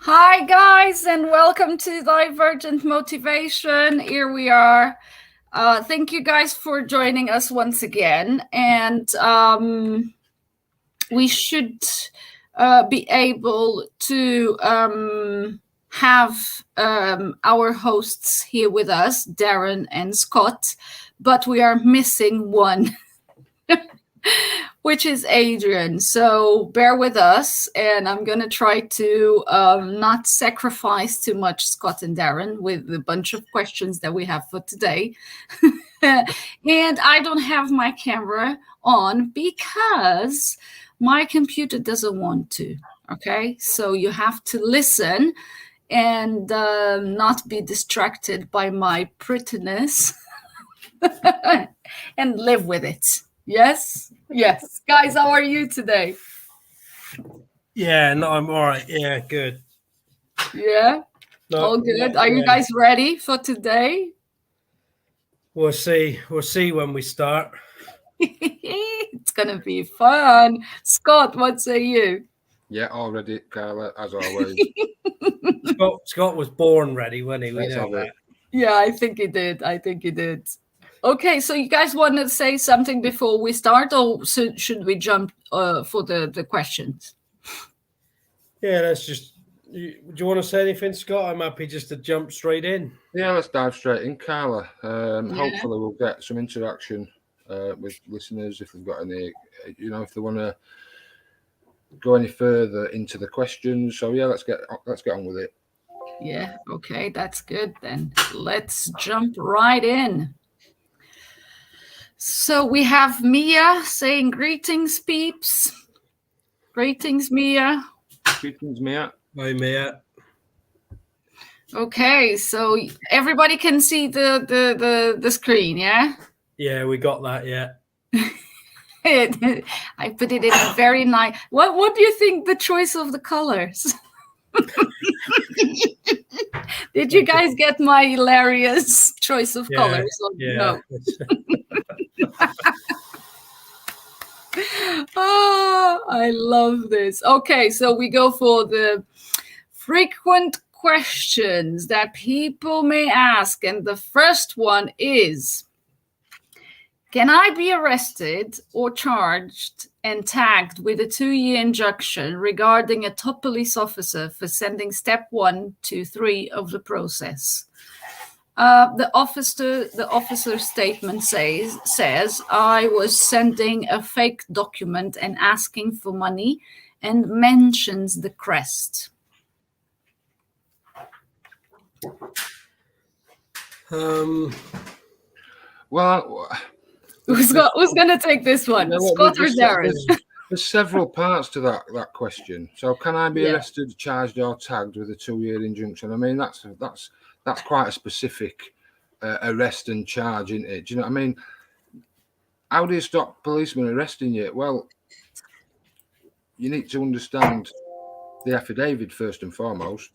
Hi, guys, and welcome to Divergent Motivation. Here we are. Thank you guys for joining us once again. And we should be able to have our hosts here with us, Darren and Scott, but we are missing one. Which is Adrian. So bear with us, and I'm going to try to not sacrifice too much Scott and Darren with a bunch of questions that we have for today. And I don't have my camera on because my computer doesn't want to. Okay, so you have to listen and not be distracted by my prettiness and live with it. Yes? Yes. Guys, how are you today? Yeah, no, I'm all right. Yeah, good. Yeah? All good. Are you guys ready for today? We'll see. We'll see when we start. It's going to be fun. Scott, what say you? Yeah, all ready, Carla, as always. Scott was born ready, wasn't he? We know that. Yeah, I think he did. Okay, so you guys want to say something before we start, or should we jump for the questions? Yeah, let's just... Do you want to say anything, Scott? I'm happy just to jump straight in. Yeah, let's dive straight in, Carla. Hopefully we'll get some interaction with listeners if they've got any, if they want to go any further into the questions. So yeah, let's get on with it. Yeah, okay, that's good then. Let's jump right in. So we have Mia saying greetings, peeps. Greetings, Mia. Greetings, Mia. Hi, Mia. Okay, so everybody can see the screen, yeah? Yeah, we got that, yeah. I put it in a very nice... What do you think the choice of the colors? Did you guys get my hilarious choice of colors? Yeah. No? Oh, I love this. Okay, so we go for the frequent questions that people may ask. And the first one is, can I be arrested or charged and tagged with a 2-year injunction regarding a top police officer for sending step 1, 2, 3 of the process? The officer's statement says I was sending a fake document and asking for money, and mentions the crest. Well, who's going to take this one? Scott or Darren? There's several parts to that question. So, can I be arrested, charged, or tagged with a 2-year injunction? I mean, that's quite a specific arrest and charge, isn't it? Do you know what I mean? How do you stop policemen arresting you? Well, you need to understand the affidavit first and foremost.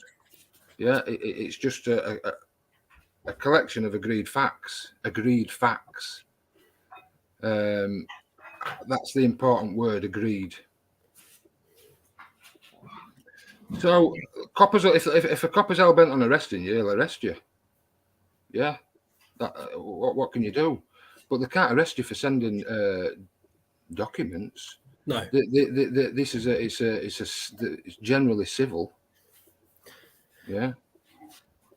Yeah, it's just a collection of agreed facts. That's the important word, agreed. So, coppers, if a copper's hell bent on arresting you, he'll arrest you. Yeah, what can you do? But they can't arrest you for sending documents. No, this is it's generally civil. Yeah,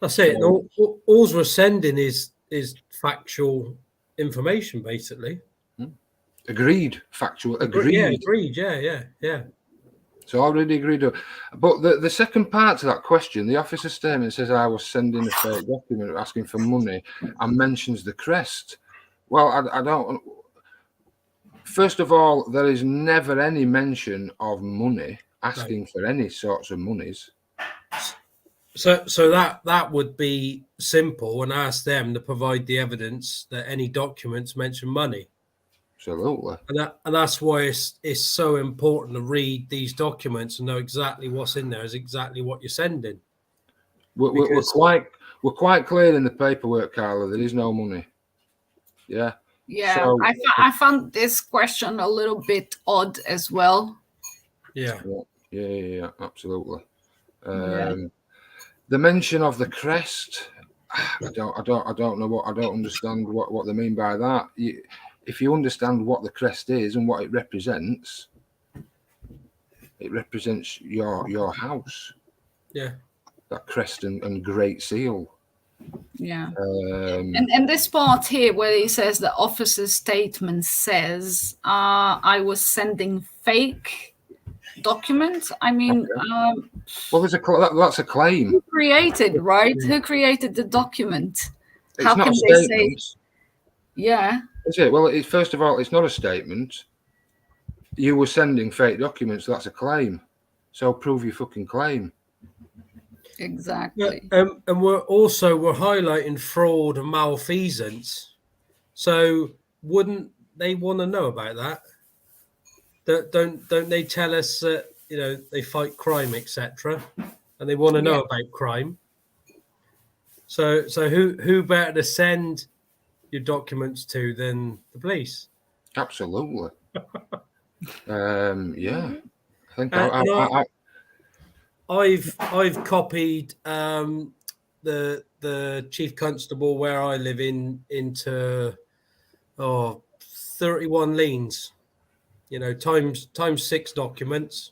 that's it. All we're sending is factual information, basically. Agreed, factual, agreed. Yeah, agreed. Yeah. So already agreed to. But the second part to that question, the officer's statement says I was sending a fake document asking for money and mentions the crest. Well, I don't. First of all, there is never any mention of money, asking for any sorts of monies. So that would be simple, and ask them to provide the evidence that any documents mention money. Absolutely. And that's why it's so important to read these documents and know exactly what's in there is exactly what you're sending. We're quite clear in the paperwork, Carla. There is no money. Yeah. Yeah. So, I found this question a little bit odd as well. Yeah. Yeah. Absolutely. The mention of the crest, I don't know what, I don't understand what they mean by that. If you understand what the crest is and what it represents your house. Yeah. That crest and great seal. Yeah. And this part here where he says the officer's statement says, I was sending fake documents. I mean, well, that's a claim. Who created, right? Who created the document? It's How not can a they statement. say? Yeah. Is it? Well, first of all, it's not a statement. You were sending fake documents. That's a claim. So prove your fucking claim. Exactly. Um, Yeah, and we're highlighting fraud and malfeasance. So wouldn't they want to know about that? Don't they tell us that they fight crime, etc., and they want to know about crime? So who better to send your documents to than the police? Absolutely. Yeah. I think I've copied the chief constable where I live into 31 liens, times 6 documents,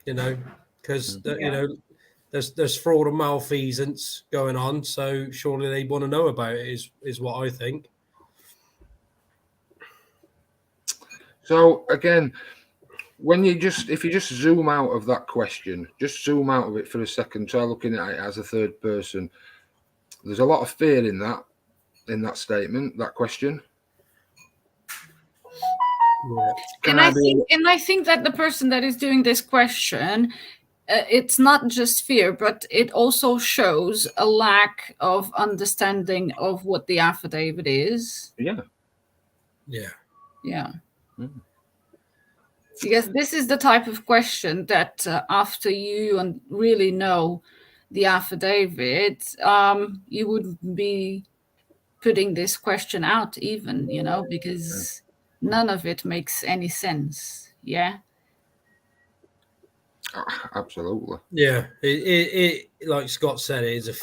because there's fraud and malfeasance going on, so surely they want to know about it is what I think. So again, if you just zoom out of that question, just zoom out of it for a second, try looking at it as a third person. There's a lot of fear in that statement, that question. Yeah. I think that the person that is doing this question, it's not just fear, but it also shows a lack of understanding of what the affidavit is. Yeah. Because this is the type of question that after you really know the affidavit, you wouldn't be putting this question out even, because none of it makes any sense. Yeah. Absolutely. Yeah. It like Scott said, it's a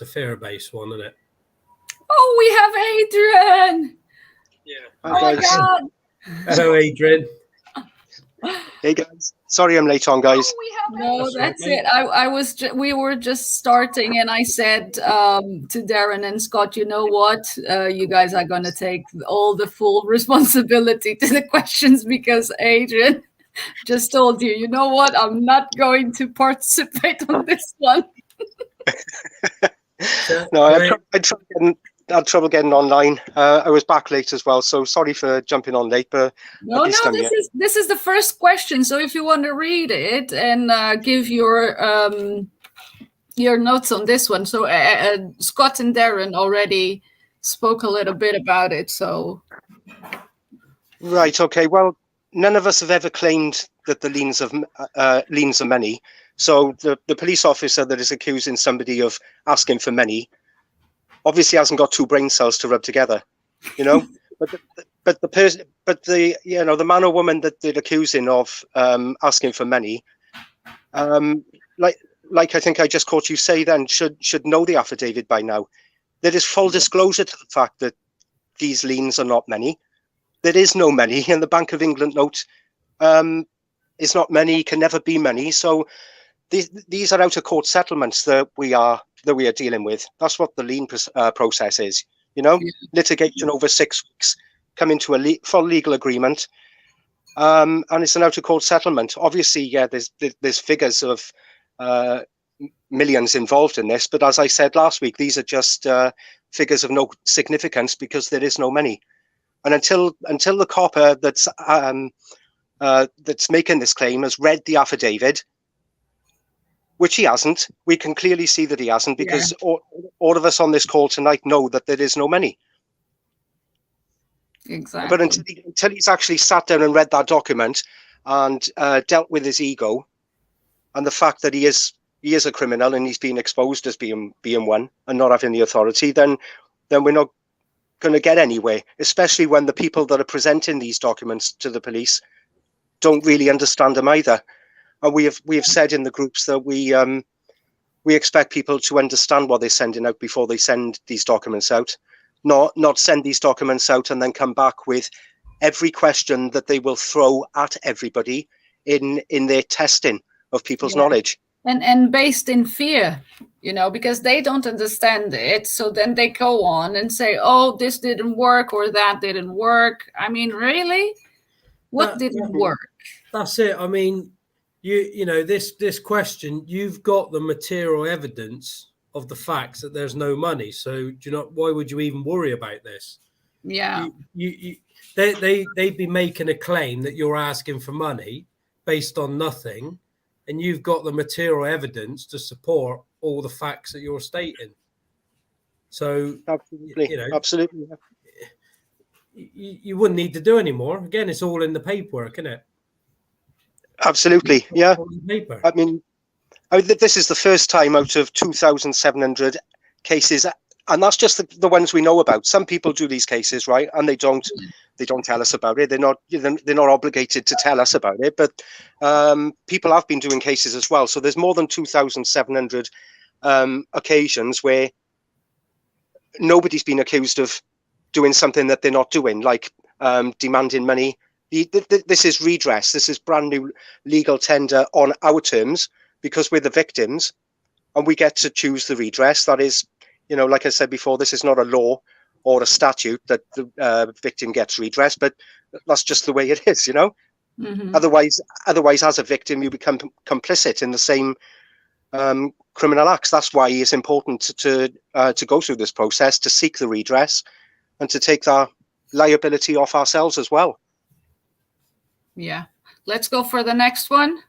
fair base one, isn't it? Oh, we have Adrian. Yeah. Oh my God. Hello, Adrian. Hey guys, sorry I'm late on, guys. No, that's it. We were just starting, and I said to Darren and Scott, you know what? You guys are going to take all the full responsibility to the questions because Adrian just told you, you know what? I'm not going to participate on this one. No, I had trouble getting online. I was back late as well, so sorry for jumping on late. But this is the first question. So if you want to read it and give your notes on this one, so Scott and Darren already spoke a little bit about it. So right, okay. Well, none of us have ever claimed that the liens are money. So the police officer that is accusing somebody of asking for money obviously hasn't got 2 brain cells to rub together, but the man or woman that they're accusing of asking for money, like I think I just caught you say then, should know the affidavit by now. There is full disclosure to the fact that these liens are not money. There is no money, and the Bank of England note is not money, can never be money. So these are out of court settlements that we are dealing with. That's what the lien process is. Litigation over 6 weeks, come into a full legal agreement, and it's an out of court settlement. Obviously, yeah, there's figures of millions involved in this, but as I said last week, these are just figures of no significance because there is no money. And until the copper that's making this claim has read the affidavit, which he hasn't, we can clearly see that he hasn't, because all of us on this call tonight know that there is no money. Exactly. But until he's actually sat down and read that document and dealt with his ego and the fact that he is a criminal and he's been exposed as being one and not having the authority, then we're not going to get anywhere, especially when the people that are presenting these documents to the police don't really understand them either. And we have said in the groups that we expect people to understand what they're sending out before they send these documents out, not send these documents out and then come back with every question that they will throw at everybody in their testing of people's knowledge. And based in fear, because they don't understand it. So then they go on and say, oh, this didn't work or that didn't work. I mean, really? What didn't work? That's it. I mean, this question, you've got the material evidence of the facts that there's no money. So why would you even worry about this? Yeah. They'd be making a claim that you're asking for money based on nothing, and you've got the material evidence to support all the facts that you're stating. So absolutely. You wouldn't need to do any more. Again, it's all in the paperwork, isn't it? Absolutely, yeah. I mean, this is the first time out of 2,700 cases, and that's just the ones we know about. Some people do these cases, right, and they don't tell us about it. They're not obligated to tell us about it, but people have been doing cases as well. So there's more than 2,700 occasions where nobody's been accused of doing something that they're not doing, like demanding money. This is redress. This is brand new legal tender on our terms, because we're the victims and we get to choose the redress. That is, like I said before, this is not a law or a statute that the victim gets redress, but that's just the way it is, Mm-hmm. Otherwise, as a victim, you become complicit in the same criminal acts. That's why it's important to go through this process, to seek the redress and to take that liability off ourselves as well. Yeah. Let's go for the next one.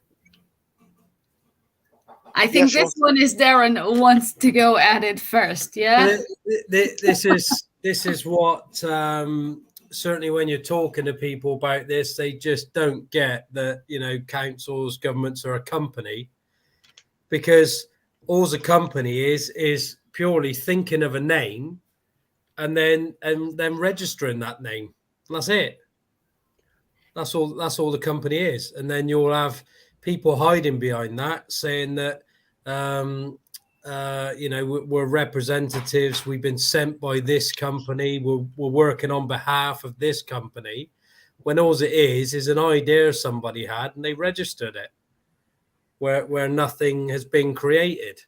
I think this one is Darren who wants to go at it first. Yeah. This is what certainly when you're talking to people about this, they just don't get that councils, governments are a company, because all a company is purely thinking of a name and then registering that name. That's it. That's all the company is. And then you'll have people hiding behind that, saying that we're representatives, we've been sent by this company, we're working on behalf of this company, when all it is an idea somebody had and they registered it where nothing has been created.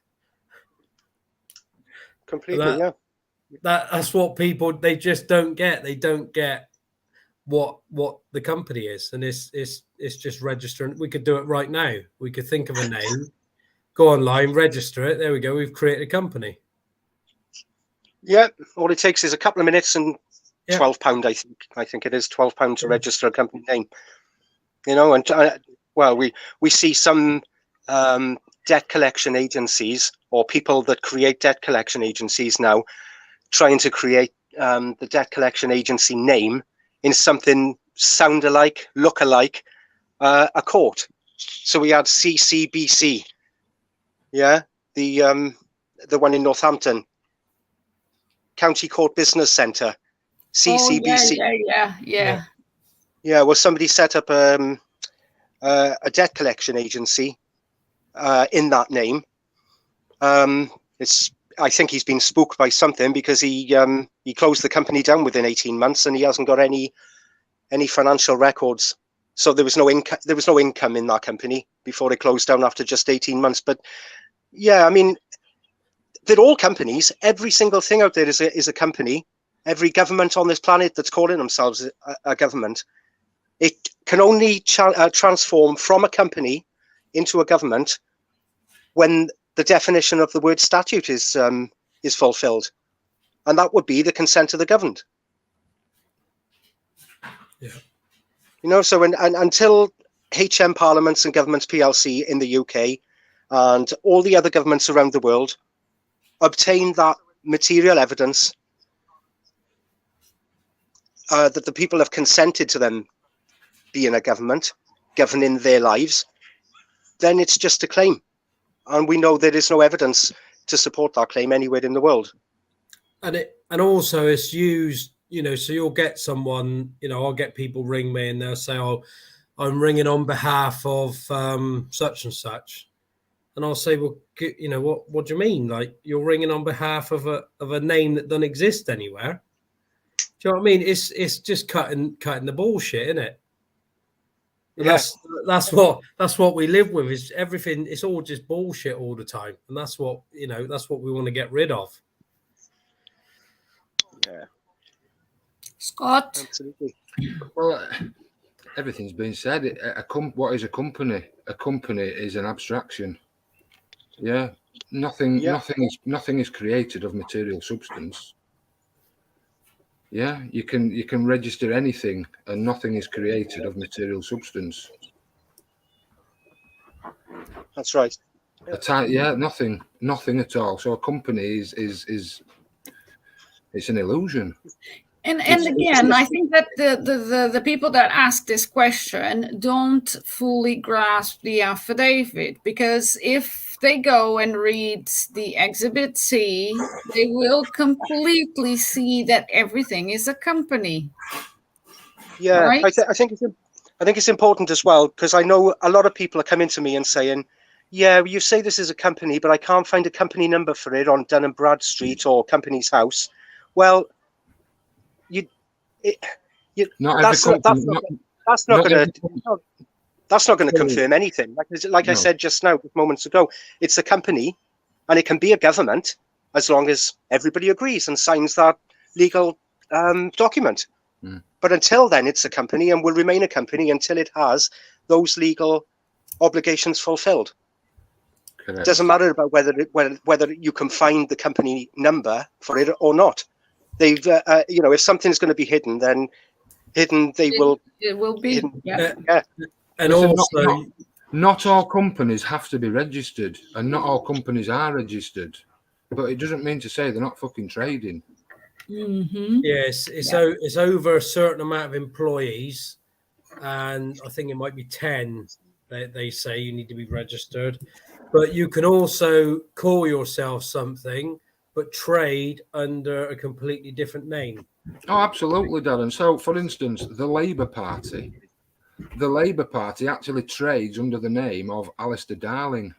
Completely. That's what people, they just don't get. They don't get what the company is, and it's just registering. We could do it right now. We could think of a name, go online, register it. There we go. We've created a company. Yeah, all it takes is a couple of minutes and £12. I think it is £12 to register a company name. And we see some debt collection agencies, or people that create debt collection agencies now, trying to create the debt collection agency name in something sound alike, look alike, a court. So we had CCBC, the one in Northampton, County Court Business Centre, CCBC. Well, somebody set up a debt collection agency in that name. I think he's been spooked by something, because he closed the company down within 18 months and he hasn't got any financial records. So there was no income. There was no income in that company before it closed down after just 18 months. But yeah, I mean, they're all companies. Every single thing out there is a company. Every government on this planet that's calling themselves a government, it can only transform from a company into a government when the definition of the word statute is fulfilled, and that would be the consent of the governed. Yeah. So and until HM Parliaments and Governments PLC in the UK and all the other governments around the world obtain that material evidence that the people have consented to them being a government, governing their lives, then it's just a claim. And we know there is no evidence to support that claim anywhere in the world. And also it's used, so you'll get someone, I'll get people ring me and they'll say, oh, I'm ringing on behalf of such and such. And I'll say, well, you know, what do you mean? Like, you're ringing on behalf of a name that doesn't exist anywhere. Do you know what I mean? It's just cutting the bullshit, isn't it? And Yeah. that's what we live with, is everything. It's all just bullshit all the time, and that's what we want to get rid of. Yeah. Scott? Absolutely. Well, everything's been said. What is a company? A company is an abstraction. Yeah. Nothing is created of material substance. Yeah, you can register anything, and nothing is created of material substance. That's right. Nothing at all. So a company is it's an illusion. And again, I think that the people that ask this question don't fully grasp the affidavit, because if they go and read the Exhibit C, they will completely see that everything is a company. Yeah, right? I think it's important as well, because I know a lot of people are coming to me and saying, yeah, you say this is a company, but I can't find a company number for it on Dun and Brad Street or Company's House. Well, that's not going to confirm anything. Like I said just now, moments ago, it's a company, and it can be a government as long as everybody agrees and signs that legal document. But until then, it's a company and will remain a company until it has those legal obligations fulfilled. It doesn't matter about whether you can find the company number for it or not. They've, if something's going to be hidden, then hidden. It will be. Hidden. Yeah. And also, not all companies have to be registered, and not all companies are registered. But it doesn't mean to say they're not fucking trading. Mm-hmm. Yes, it's over a certain amount of employees, and I think it might be 10. They say you need to be registered, but you can also call yourself something, but trade under a completely different name. Oh, absolutely, Darren. So, for instance, the Labour Party actually trades under the name of Alistair Darling.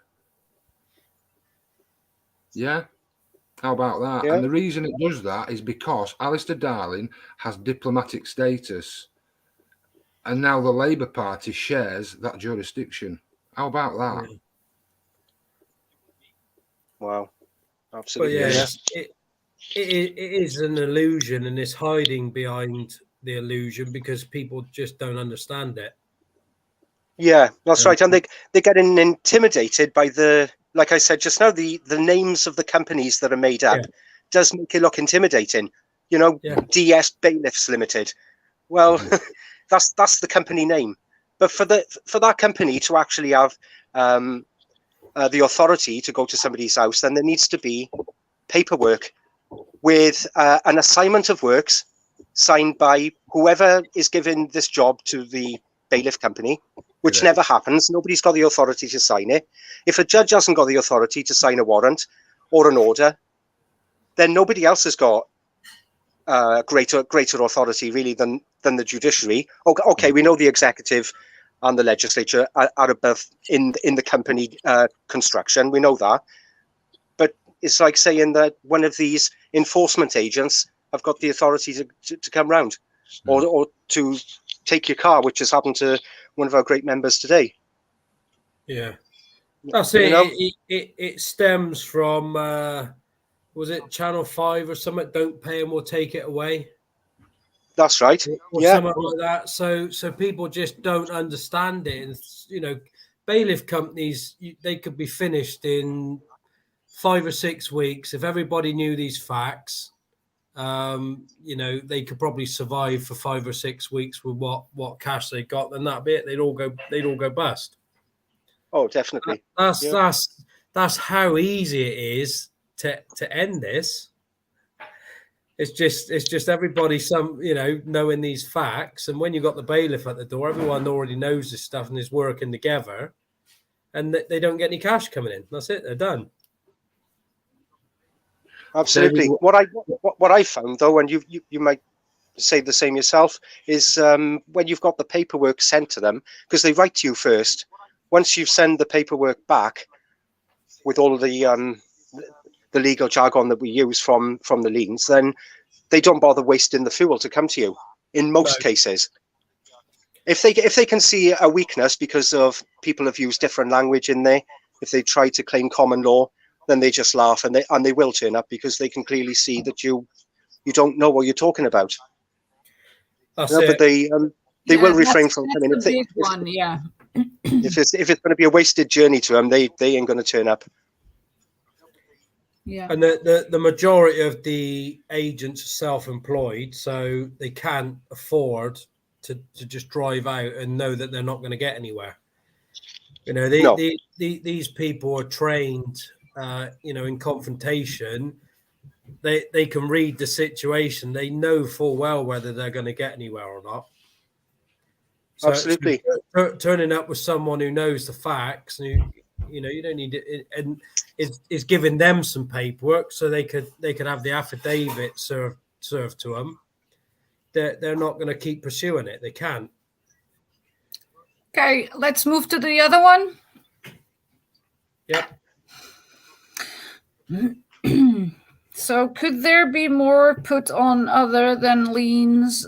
Yeah. How about that? Yeah. And the reason it does that is because Alistair Darling has diplomatic status, and now the Labour Party shares that jurisdiction. How about that? Yeah. Wow, absolutely. But yes, it is an illusion, and it's hiding behind the illusion because people just don't understand it. Yeah, that's right. And they're getting intimidated by like I said just now, the names of the companies that are made up does make it look intimidating. DS Bailiffs Limited. Well, that's the company name. But for that company to actually have the authority to go to somebody's house, then there needs to be paperwork with an assignment of works signed by whoever is given this job to the bailiff company, which never happens. Nobody's got the authority to sign it. If a judge hasn't got the authority to sign a warrant or an order, then nobody else has got greater authority really than the judiciary. Okay, we know the executive and the legislature are above in the company construction. We know that. But it's like saying that one of these enforcement agents have got the authority to come round or to take your car, which has happened to one of our great members today. Yeah, that's it. It stems from was it Channel 5 or something? Don't pay them, we'll take it away. That's right. Or something like that. So people just don't understand it, and bailiff companies, they could be finished in 5 or 6 weeks if everybody knew these facts. They could probably survive for 5 or 6 weeks with what cash they got, and that'd be it. They'd all go bust. Oh, definitely. That's how easy it is to end this. It's just everybody knowing these facts, and when you got the bailiff at the door, everyone already knows this stuff and is working together, and they don't get any cash coming in. That's it. They're done. Absolutely. What I found though, and you might say the same yourself, is when you've got the paperwork sent to them, because they write to you first. Once you send the paperwork back with all of the legal jargon that we use from the liens, then they don't bother wasting the fuel to come to you in most cases. If they can see a weakness because of people have used different language in there, if they try to claim common law, then they just laugh, and they will turn up because they can clearly see that you don't know what you're talking about. But they will refrain from coming. If it's going to be a wasted journey to them, they ain't going to turn up. Yeah. And the majority of the agents are self-employed, so they can't afford to just drive out and know that they're not going to get anywhere. You know, these people are trained, in confrontation. They can read the situation. They know full well whether they're going to get anywhere or not. So, absolutely. So turning up with someone who knows the facts, and you don't need it, and is giving them some paperwork so they could have the affidavit served to them. They're not going to keep pursuing it. They can't. Okay, let's move to the other one. Yep. So could there be more put on other than liens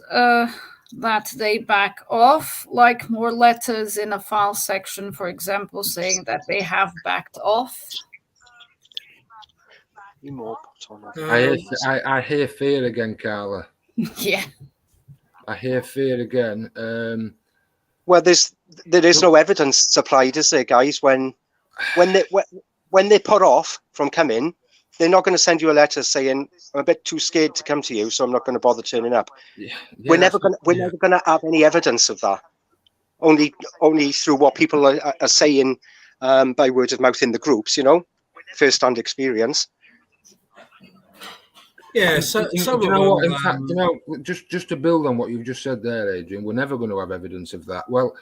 that they back off, like more letters in a file section, for example, saying that they have backed off? I hear fear again, Carla. Yeah. I hear fear again. Well, there is no evidence supplied, is there, guys? When they put off from coming, they're not going to send you a letter saying, "I'm a bit too scared to come to you, so I'm not going to bother turning up." We're never going to have any evidence of that. Only through what people are saying by word of mouth in the groups, first-hand experience. Yeah, In fact, just to build on what you've just said there, Adrian, we're never going to have evidence of that. Well,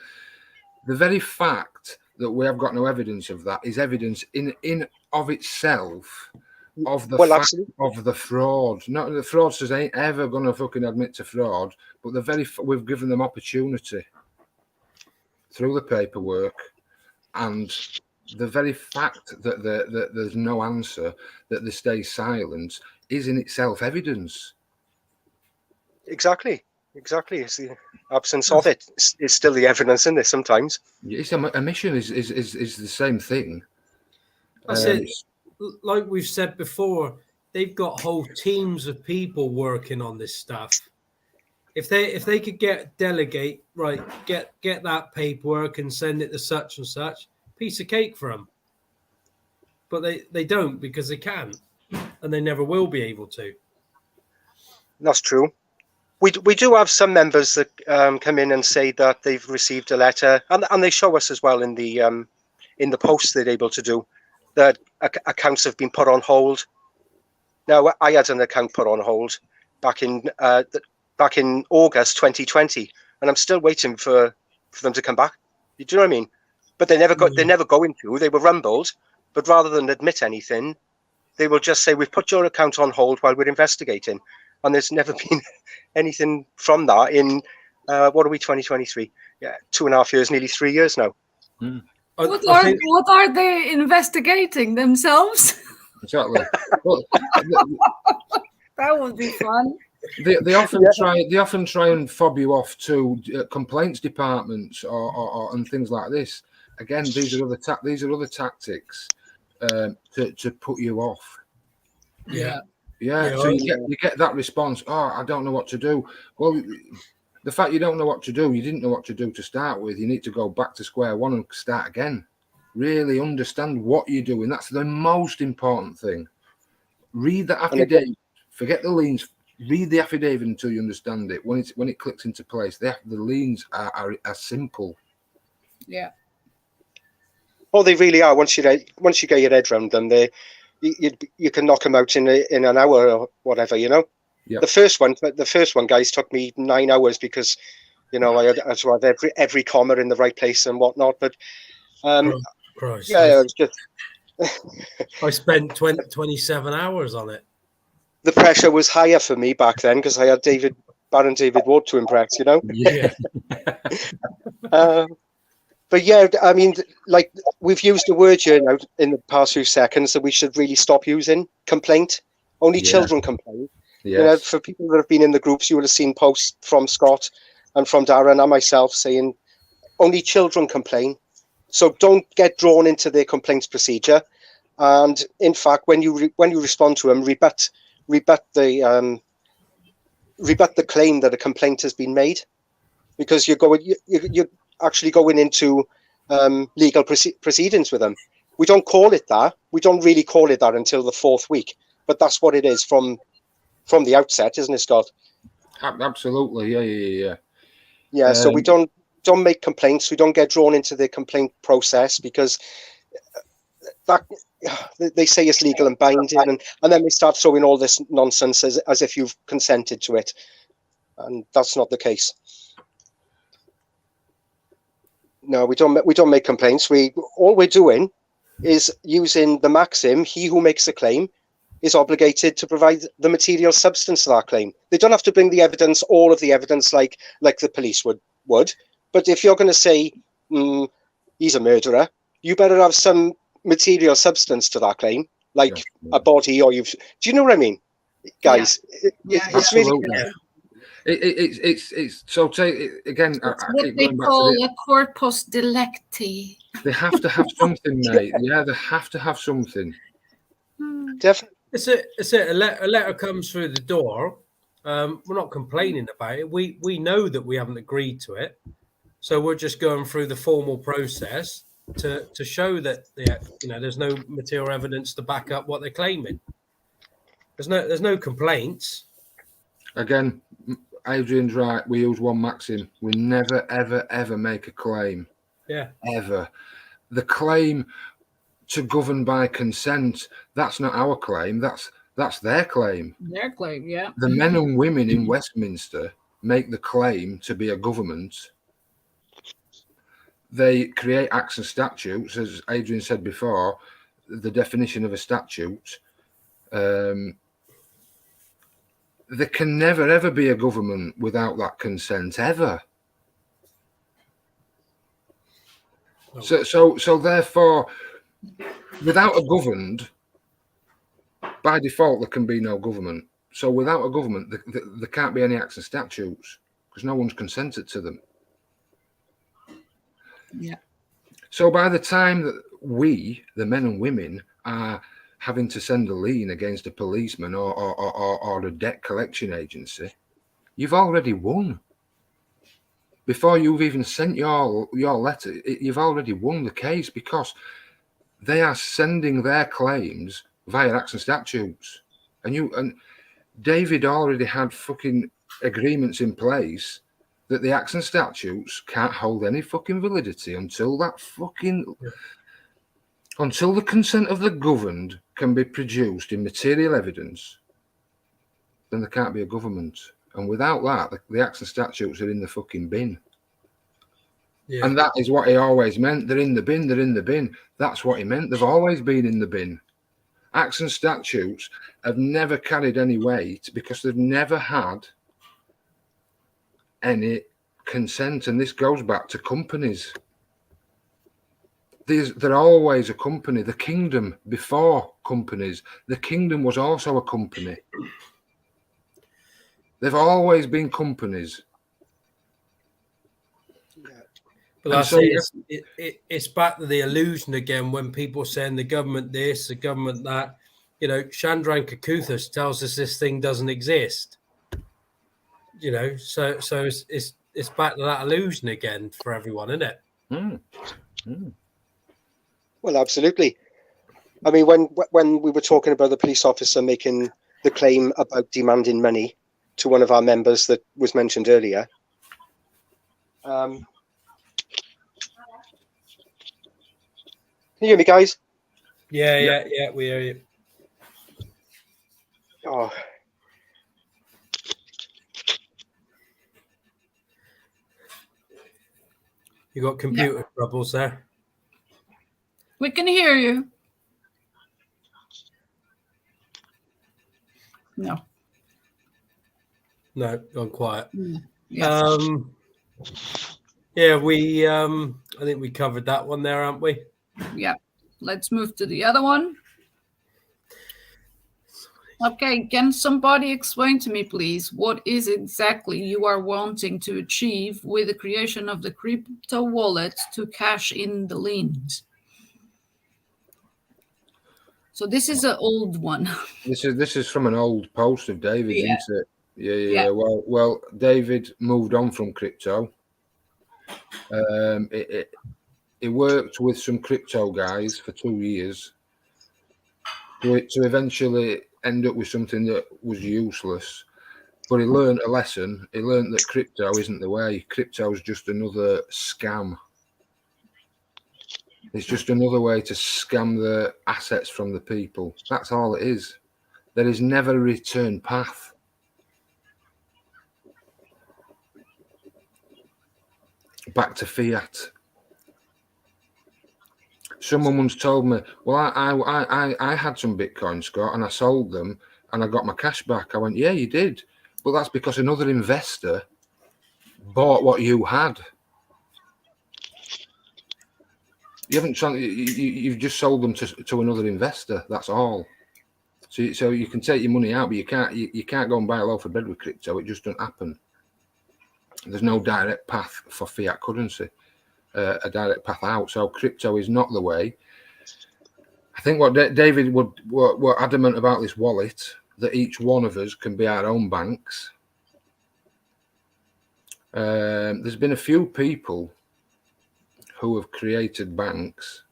the very fact that we have got no evidence of that is evidence in of itself of the fact of the fraud. Not the fraudsters ain't ever going to fucking admit to fraud, but we've given them opportunity through the paperwork, and the very fact that there's no answer, that they stay silent, is in itself evidence. Exactly. It's the absence of it is still the evidence in this sometimes. It's a mission is the same thing. That's it. Like we've said before, they've got whole teams of people working on this stuff. If they could get that paperwork and send it to such and such, piece of cake for them. But they don't, because they can't, and they never will be able to. That's true. We do have some members that come in and say that they've received a letter, and they show us as well in the posts they're able to do, that accounts have been put on hold. Now, I had an account put on hold back in August 2020, and I'm still waiting for them to come back. Do you know what I mean? But they never go into. They were rumbled, but rather than admit anything, they will just say, "We've put your account on hold while we're investigating." And there's never been anything from that in, what are we, 2023? Yeah, 2.5 years, nearly 3 years now. Mm. What are they investigating themselves? Exactly. Well, that would be fun. They often try and fob you off to complaints departments or and things like this. Again, these are other tactics to put you off. Yeah. Yeah, so you get that response. Oh, I don't know what to do. Well, the fact you don't know what to do, you didn't know what to do to start with. You need to go back to square one and start again. Really understand what you're doing. That's the most important thing. Read the affidavit. Forget the liens. Read the affidavit until you understand it. When it clicks into place, the liens are simple. Yeah. Oh, they really are. Once you get your head around them, you can knock them out in an hour or whatever, Yep. The first one, guys, took me 9 hours because, I had to have every comma in the right place and whatnot. But Christ. Yeah, it was just. I spent 27 hours on it. The pressure was higher for me back then because I had David Baron David Ward to impress, you know. Yeah. But yeah, I mean, like we've used a word here now in the past few seconds that we should really stop using. Complaint. Only children complain. Yes. You know, for people that have been in the groups, you would have seen posts from Scott and from Darren and myself saying only children complain. So don't get drawn into their complaints procedure. And in fact, when you respond to them, rebut the claim that a complaint has been made, because you're actually going into legal proceedings with them. We don't call it that. We don't really call it that until the 4th week, but that's what it is from the outset, isn't it, Scott? Absolutely, yeah. Yeah. So we don't make complaints. We don't get drawn into the complaint process, because that they say it's legal and binding, and then they start throwing all this nonsense as if you've consented to it, and that's not the case. No, we don't make complaints. All we're doing is using the maxim: he who makes a claim is obligated to provide the material substance of that claim. They don't have to bring the evidence, all of the evidence, like the police would. But if you're going to say he's a murderer, you better have some material substance to that claim, like a body, or do you know what I mean, guys? Yeah. It's really. It's so take again. It's what they call a corpus delicti. They have to have something, mate. Yeah, they have to have something. Definitely. It's it. A letter comes through the door. We're not complaining about it. We know that we haven't agreed to it, so we're just going through the formal process to show that there's no material evidence to back up what they're claiming. There's no complaints. Again, Adrian's right. We use one maxim: we never, ever, ever make a claim. Yeah. Ever. The claim to govern by consent, that's not our claim. That's their claim. Their claim, yeah. The men and women in Westminster make the claim to be a government. They create acts and statutes, as Adrian said before, the definition of a statute. There can never, ever be a government without that consent, ever. So therefore, without a governed, by default, there can be no government. So without a government, there can't be any acts and statutes, because no one's consented to them. Yeah. So by the time that we, the men and women, are having to send a lien against a policeman or a debt collection agency, you've already won. Before you've even sent your letter, you've already won the case, because they are sending their claims via acts and statutes. And David already had fucking agreements in place that the acts and statutes can't hold any fucking validity until until the consent of the governed can be produced in material evidence. Then there can't be a government. And without that, the acts and statutes are in the fucking bin. Yeah. And that is what he always meant. They're in the bin, they're in the bin. That's what he meant. They've always been in the bin. Acts and statutes have never carried any weight because they've never had any consent. And this goes back to companies. They're always a company. The kingdom before companies, the kingdom was also a company. They've always been companies. But that's it's back to the illusion again when people saying the government this, the government that. Chandran Kakuthas tells us this thing doesn't exist. So it's back to that illusion again for everyone, isn't it? Mm. Mm. Well, absolutely. I mean, when we were talking about the police officer making the claim about demanding money to one of our members that was mentioned earlier, can you hear me, guys? Yeah, we hear you. Oh. You got computer troubles there? We can hear you. No. No, gone quiet. Yeah. Yeah, we I think we covered that one there, haven't we? Yeah. Let's move to the other one. Okay, can somebody explain to me, please, what is exactly you are wanting to achieve with the creation of the crypto wallet to cash in the liens? So this is an old one. This is from an old post of David's, Yeah. isn't it? Yeah. Well, David moved on from crypto. He worked with some crypto guys for 2 years to eventually end up with something that was useless. But he learned a lesson. He learned that crypto isn't the way. Crypto is just another scam. It's just another way to scam the assets from the people. That's all it is. There is never a return path. Back to fiat. Someone once told me, well, I had some Bitcoin, Scott, and I sold them and I got my cash back. I went, yeah, you did. But that's because another investor bought what you had. You haven't. You've just sold them to another investor. That's all. So you can take your money out, but you can't go and buy a loaf of bread with crypto. It just doesn't happen. There's no direct path for fiat currency, a direct path out. So crypto is not the way. I think what David were adamant about this wallet, that each one of us can be our own banks. There's been a few people who have created banks.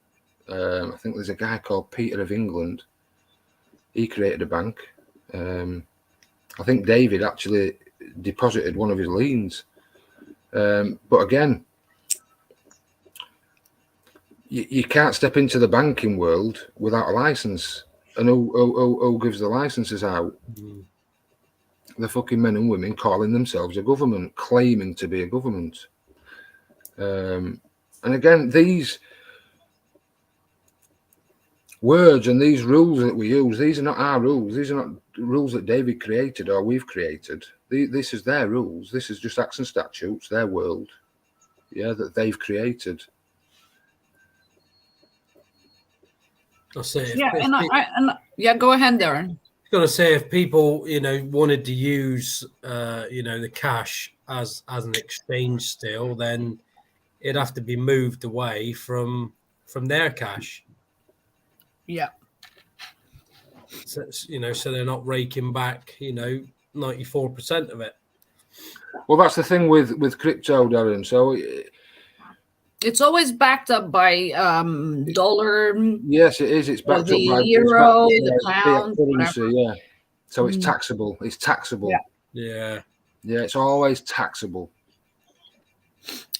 I think there's a guy called Peter of England. He created a bank. I think David actually deposited one of his liens. But again, you can't step into the banking world without a license. And who gives the licenses out? The fucking men and women calling themselves a government, claiming to be a government. And again, these words and these rules that we use, these are not our rules. These are not rules that David created or we've created. This is their rules. This is just acts and statutes, their world, that they've created. I'll say, Go ahead, Darren. Got to say, if people, wanted to use, the cash as an exchange still, then it'd have to be moved away from their cash. Yeah. So, so they're not raking back, 94% of it. Well, that's the thing with crypto, Darren. So it's always backed up by dollar. Yes, it is. It's backed the up by euro, the pound, currency. Yeah. So it's taxable. It's taxable. Yeah. Yeah. It's always taxable.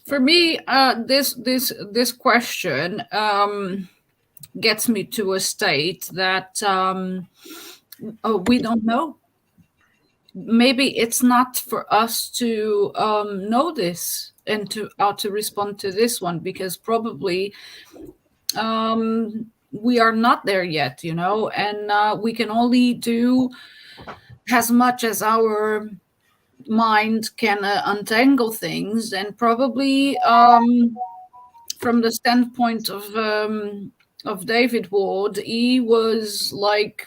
For me, this question gets me to a state that we don't know. Maybe it's not for us to know this and to respond to this one, because probably we are not there yet, and we can only do as much as our mind can untangle things. And probably from the standpoint of David Ward, he was like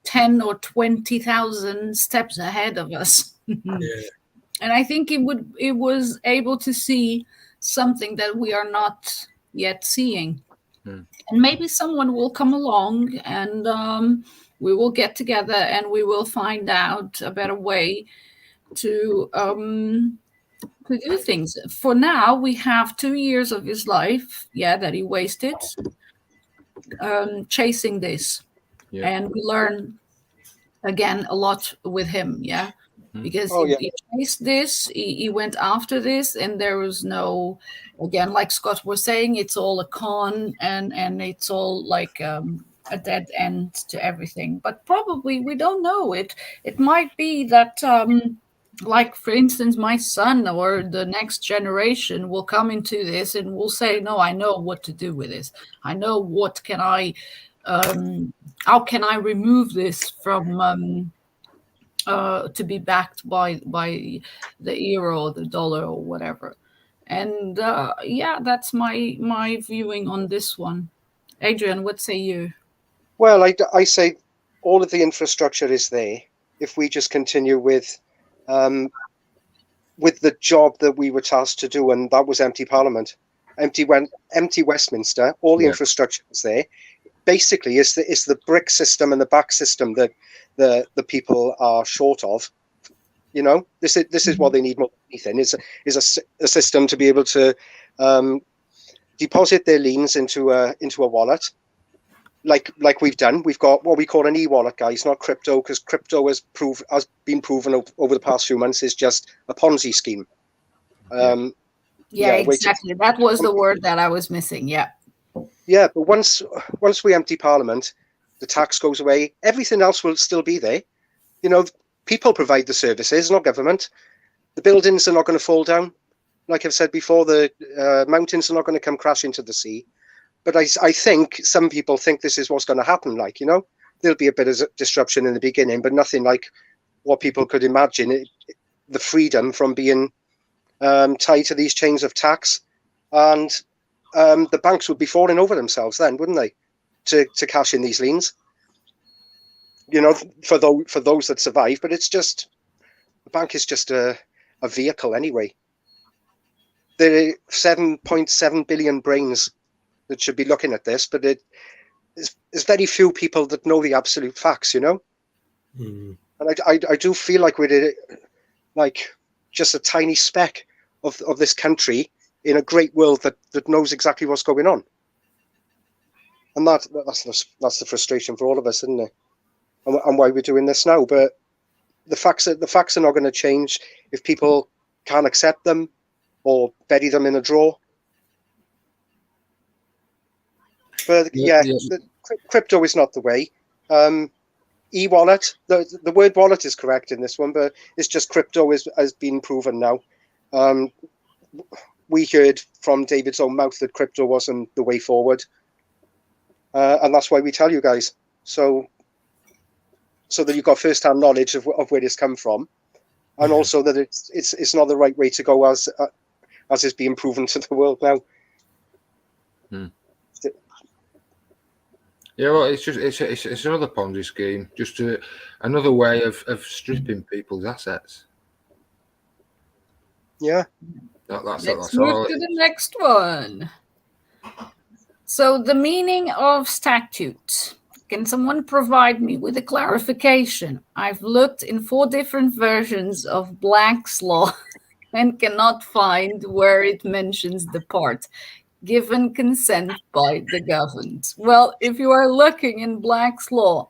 10 or 20,000 steps ahead of us. And I think it was able to see something that we are not yet seeing. And maybe someone will come along and we will get together and we will find out a better way to do things. For now, we have 2 years of his life, that he wasted chasing this. And we learn again a lot with him, because he chased this, he went after this, and there was no, again, like Scott was saying, it's all a con, and it's all like a dead end to everything. But probably we don't know it. It might be that like, for instance, my son or the next generation will come into this and will say, no, I know what to do with this. I know what can I how can I remove this from to be backed by the euro or the dollar or whatever. And yeah, that's my viewing on this one. Adrian, what say you? Well, I say all of the infrastructure is there. If we just continue with the job that we were tasked to do, and that was empty Parliament, empty Westminster, all the infrastructure is there. Basically, it's the brick system and the back system that the people are short of. You know, this is what they need more than anything. Is a system to be able to deposit their liens into a wallet, like we've done. We've got what we call an e-wallet, guys, not crypto, because crypto has been proven over the past few months is just a Ponzi scheme. Yeah, exactly. That was the word that I was missing. Yeah. Yeah, but once we empty Parliament, the tax goes away. Everything else will still be there. You know, people provide the services, not government. The buildings are not going to fall down. Like I've said before, the mountains are not going to come crash into the sea. But I think some people think this is what's going to happen. Like, you know, there'll be a bit of disruption in the beginning, but nothing like what people could imagine. The freedom from being tied to these chains of tax, and the banks would be falling over themselves then, wouldn't they, to cash in these liens? You know, for those that survive. But it's just, the bank is just a vehicle anyway. There are 7.7 billion brains that should be looking at this, but there's very few people that know the absolute facts, you know. And I do feel like we're like just a tiny speck of this country in a great world that knows exactly what's going on. And that's the frustration for all of us, isn't it? And why we're doing this now. But the facts are not going to change if people can't accept them or bury them in a drawer. But crypto is not the way. E-wallet, the word wallet is correct in this one, but it's just crypto has been proven now. We heard from David's own mouth that crypto wasn't the way forward, and that's why we tell you guys, so that you've got first-hand knowledge of where this come from, and also that it's not the right way to go as is being proven to the world now. Yeah, well, it's another Ponzi scheme, just another way of stripping people's assets. Yeah. Let's move to the next one. So the meaning of statute. Can someone provide me with a clarification? I've looked in 4 different versions of Black's Law and cannot find where it mentions the part given consent by the governed. Well, if you are looking in Black's Law,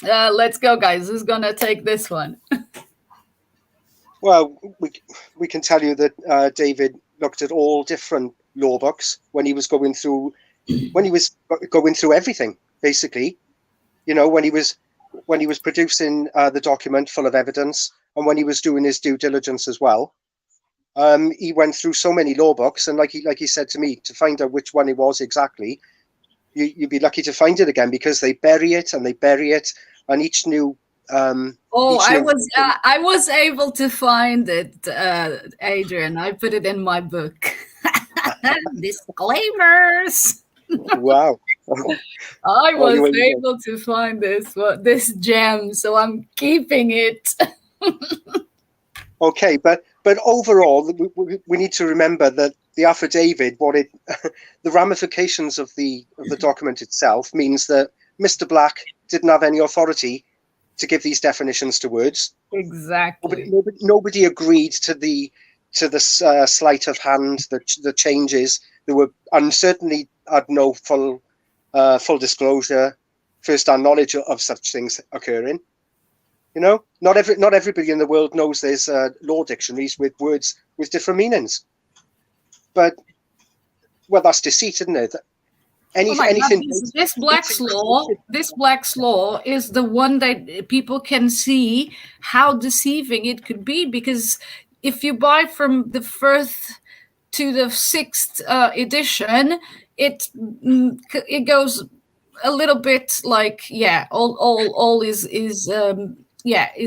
let's go, guys. Who's gonna take this one? Well, we can tell you that David looked at all different law books when he was going through everything, basically. You know, when he was producing the document full of evidence, and when he was doing his due diligence as well. He went through so many law books, and like he said to me, to find out which one it was exactly, you'd be lucky to find it again, because they bury it, and each new. I was able to find it, Adrian. I put it in my book. Disclaimers. Wow. I was able to find this gem, so I'm keeping it. Okay, but overall, we need to remember that the affidavit, the ramifications of the document itself, means that Mr. Black didn't have any authority to give these definitions to words. Exactly. Nobody agreed to the sleight of hand, the changes. There were, and certainly had no full disclosure, first-hand knowledge of such things occurring. You know, not everybody in the world knows there's law dictionaries with words with different meanings. But that's deceit, isn't it? Anything. This Black's Law is the one that people can see how deceiving it could be, because if you buy from the 1st to the 6th edition, it goes a little bit like, all is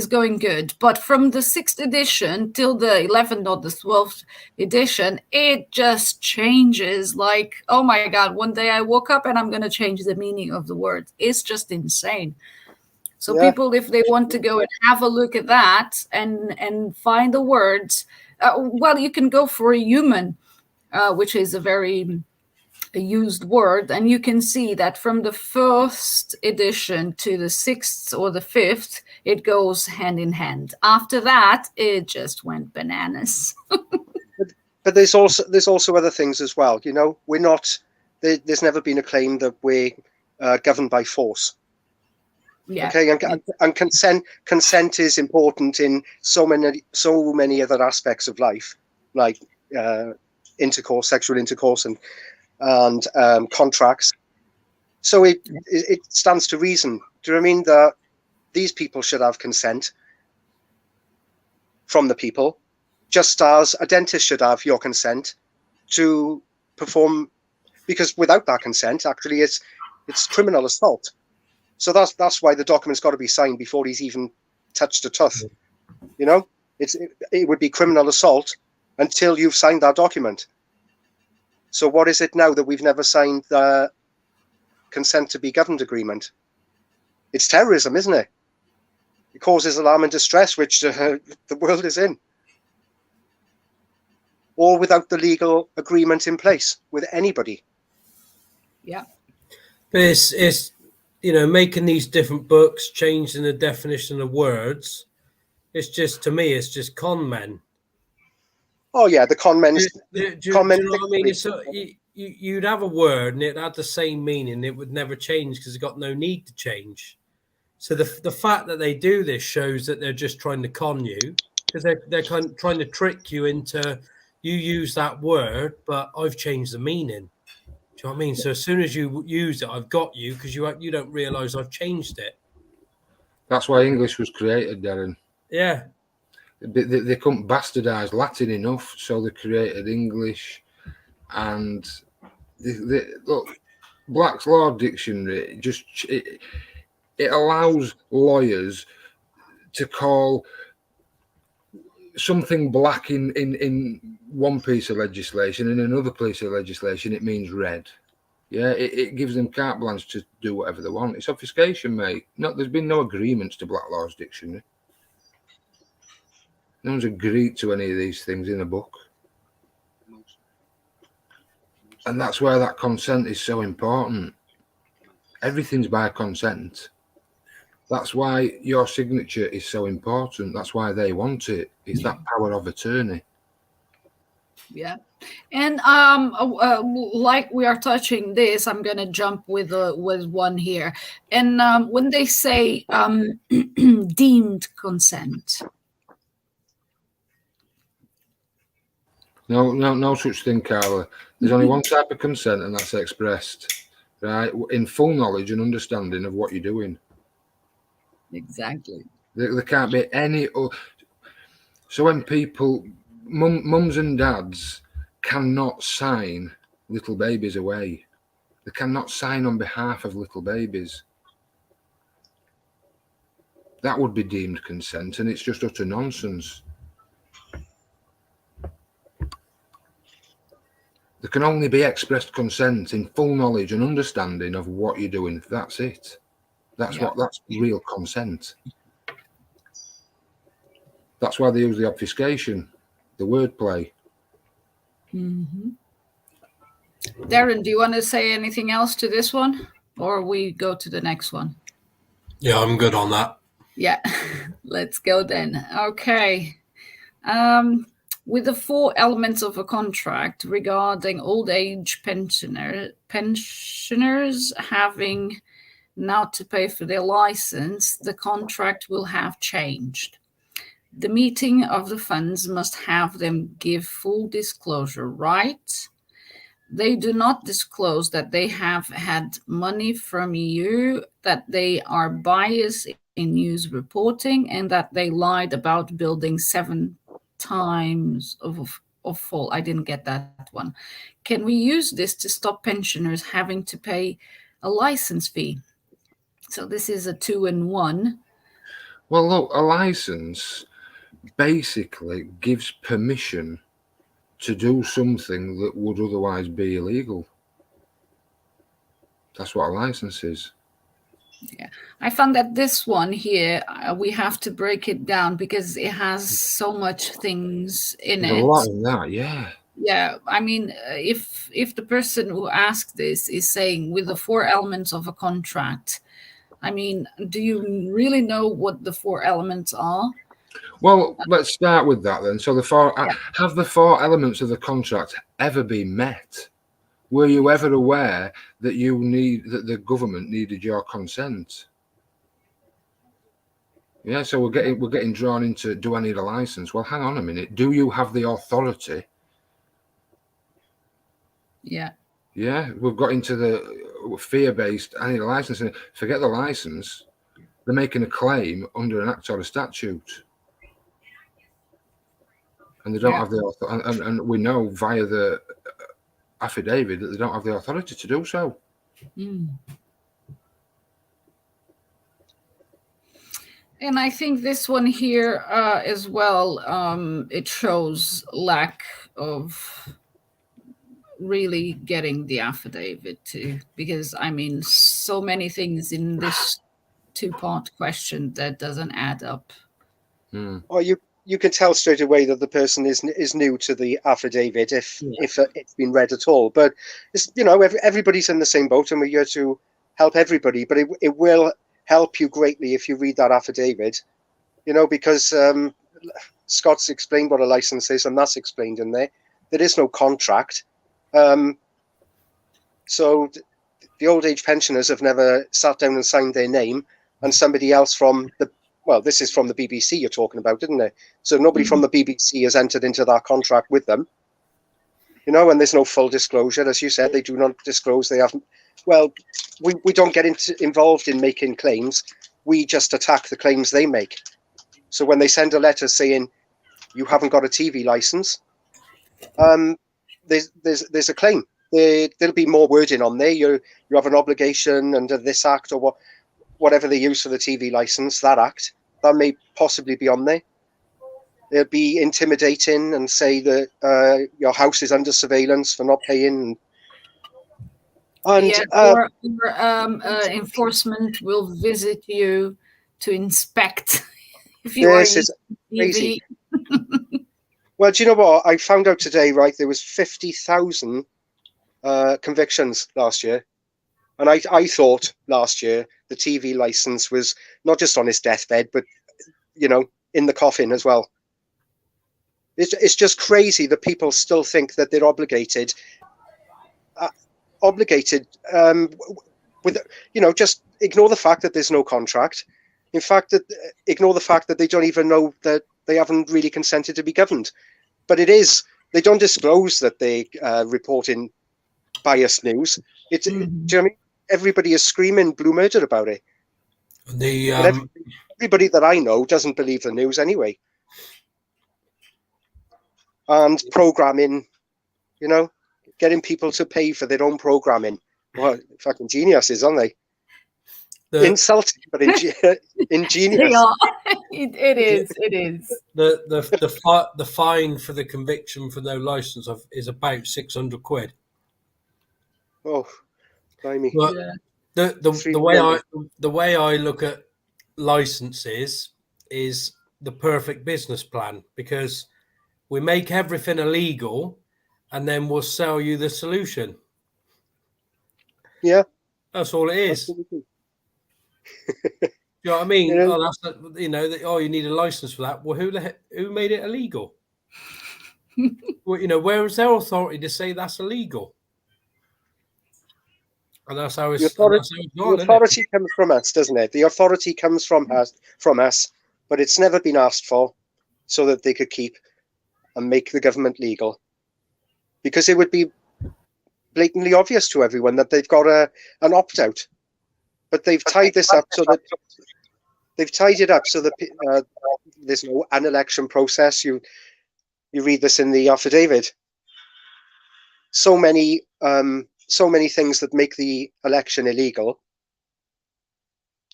going good. But from the 6th edition till the 11th or the 12th edition, it just changes. Like, oh my God, one day I woke up and I'm going to change the meaning of the word. It's just insane. So Yeah. people, if they want to go and have a look at that and find the words, well, you can go for a human, which is a very used word, and you can see that from the 1st edition to the 6th or the 5th, it goes hand in hand. After that, it just went bananas. But there's also other things as well. You know, we're not. There's never been a claim that we're governed by force. Yeah. Okay, and consent is important in so many other aspects of life, like intercourse, sexual intercourse, and contracts. So it stands to reason. Do you know what I mean? That these people should have consent from the people, just as a dentist should have your consent to perform, because without that consent, actually, it's criminal assault. So that's why the document's got to be signed before he's even touched a tooth. You know, it would be criminal assault until you've signed that document. So what is it now that we've never signed the consent to be governed agreement? It's terrorism, isn't it? It causes alarm and distress, which the world is in. Or without the legal agreement in place with anybody. Yeah. But it's making these different books, changing the definition of words. It's just, to me, it's just con men. Oh yeah, the con men. Do you know what I mean? It's you'd have a word and it had the same meaning. It would never change because it got no need to change. So the fact that they do this shows that they're just trying to con you, because they're trying to trick you into, you use that word, but I've changed the meaning. Do you know what I mean? So as soon as you use it, I've got you, because you don't realise I've changed it. That's why English was created, Darren. Yeah. They couldn't bastardise Latin enough, so they created English. And look, Black's Law Dictionary it allows lawyers to call something black in one piece of legislation, in another piece of legislation it means red. Yeah, it gives them carte blanche to do whatever they want. It's obfuscation, mate. No, there's been no agreements to Black Law's Dictionary. No one's agreed to any of these things in a book. And that's why that consent is so important. Everything's by consent. That's why your signature is so important. That's why they want it. It's that power of attorney. Yeah. And like we are touching this, I'm going to jump with one here. And when they say deemed consent. No such thing, Carla. There's only one type of consent, and that's expressed, right, in full knowledge and understanding of what you're doing. Exactly. There can't be any. So when people, mums and dads, cannot sign little babies away, they cannot sign on behalf of little babies. That would be deemed consent, and it's just utter nonsense. There can only be expressed consent in full knowledge and understanding of what you're doing. That's it. That's real consent. That's why they use the obfuscation, the wordplay. Mm-hmm. Darren, do you want to say anything else to this one, or we go to the next one? Yeah, I'm good on that. Yeah, let's go then. Okay. With the 4 elements of a contract regarding old age pensioners having now to pay for their license, the contract will have changed. The meeting of the funds must have them give full disclosure, right? They do not disclose that they have had money from you, that they are biased in news reporting, and that they lied about building 7 times of fall. I didn't get that one. Can we use this to stop pensioners having to pay a license fee. So this is a 2-in-1. Well, look, a license basically gives permission to do something that would otherwise be illegal. That's what a license is. Yeah, I found that this one here, we have to break it down because it has so much things in There's it. a lot in that, yeah. Yeah, I mean, if the person who asked this is saying with the 4 elements of a contract, I mean, do you really know what the 4 elements are? Well, let's start with that then. So have the 4 elements of the contract ever been met? Were you ever aware that that the government needed your consent? Yeah, so we're getting drawn into, do I need a license? Well, hang on a minute. Do you have the authority? Yeah. Yeah, we've got into the fear-based, I need a license. And forget the license. They're making a claim under an act or a statute. And they don't have the authority. And we know via the affidavit that they don't have the authority to do so. Mm. And I think this one here as well, it shows lack of really getting the affidavit too, because I mean, so many things in this 2-part question that doesn't add up. Or you can tell straight away that the person is new to the affidavit if it's been read at all. But it's, everybody's in the same boat, and we're here to help everybody. But it will help you greatly if you read that affidavit, because Scott's explained what a license is, and that's explained in there. There is no contract. So the old age pensioners have never sat down and signed their name, and somebody else this is from the BBC you're talking about, isn't it? So nobody from the BBC has entered into that contract with them. And there's no full disclosure. As you said, they do not disclose. They haven't. Well, we don't get involved in making claims. We just attack the claims they make. So when they send a letter saying you haven't got a TV license, there's a claim. There'll be more wording on there. You have an obligation under this act or whatever they use for the TV license, that act, that may possibly be on there. They'll be intimidating and say that your house is under surveillance for not paying. Or enforcement will visit you to inspect if you are using TV. Well, do you know what? I found out today, right, there was 50,000 convictions last year. And I thought last year the TV license was not just on his deathbed, but, in the coffin as well. It's just crazy that people still think that they're obligated with, just ignore the fact that there's no contract. In fact, ignore the fact that they don't even know that they haven't really consented to be governed. But they don't disclose that they reporting biased news. Do you know what I mean? Everybody is screaming blue murder about it. Everybody that I know doesn't believe the news anyway. And programming, getting people to pay for their own programming. Well, fucking geniuses, aren't they? Insulting, but ingenious. They are. It is. The fine for the conviction for no license is about £600. Oh, blimey. But the way I look at licenses is the perfect business plan, because we make everything illegal and then we'll sell you the solution. Yeah, that's all it is. Absolutely. Do you know what I mean? You need a license for that. Well, who made it illegal? Well, where is their authority to say that's illegal? And that's how it's the authority comes from us, doesn't it? The authority comes from us, but it's never been asked for, so that they could keep and make the government legal, because it would be blatantly obvious to everyone that they've got an opt-out, but they've tied this up so that there's no an election process. You read this in the affidavit. So many so many things that make the election illegal,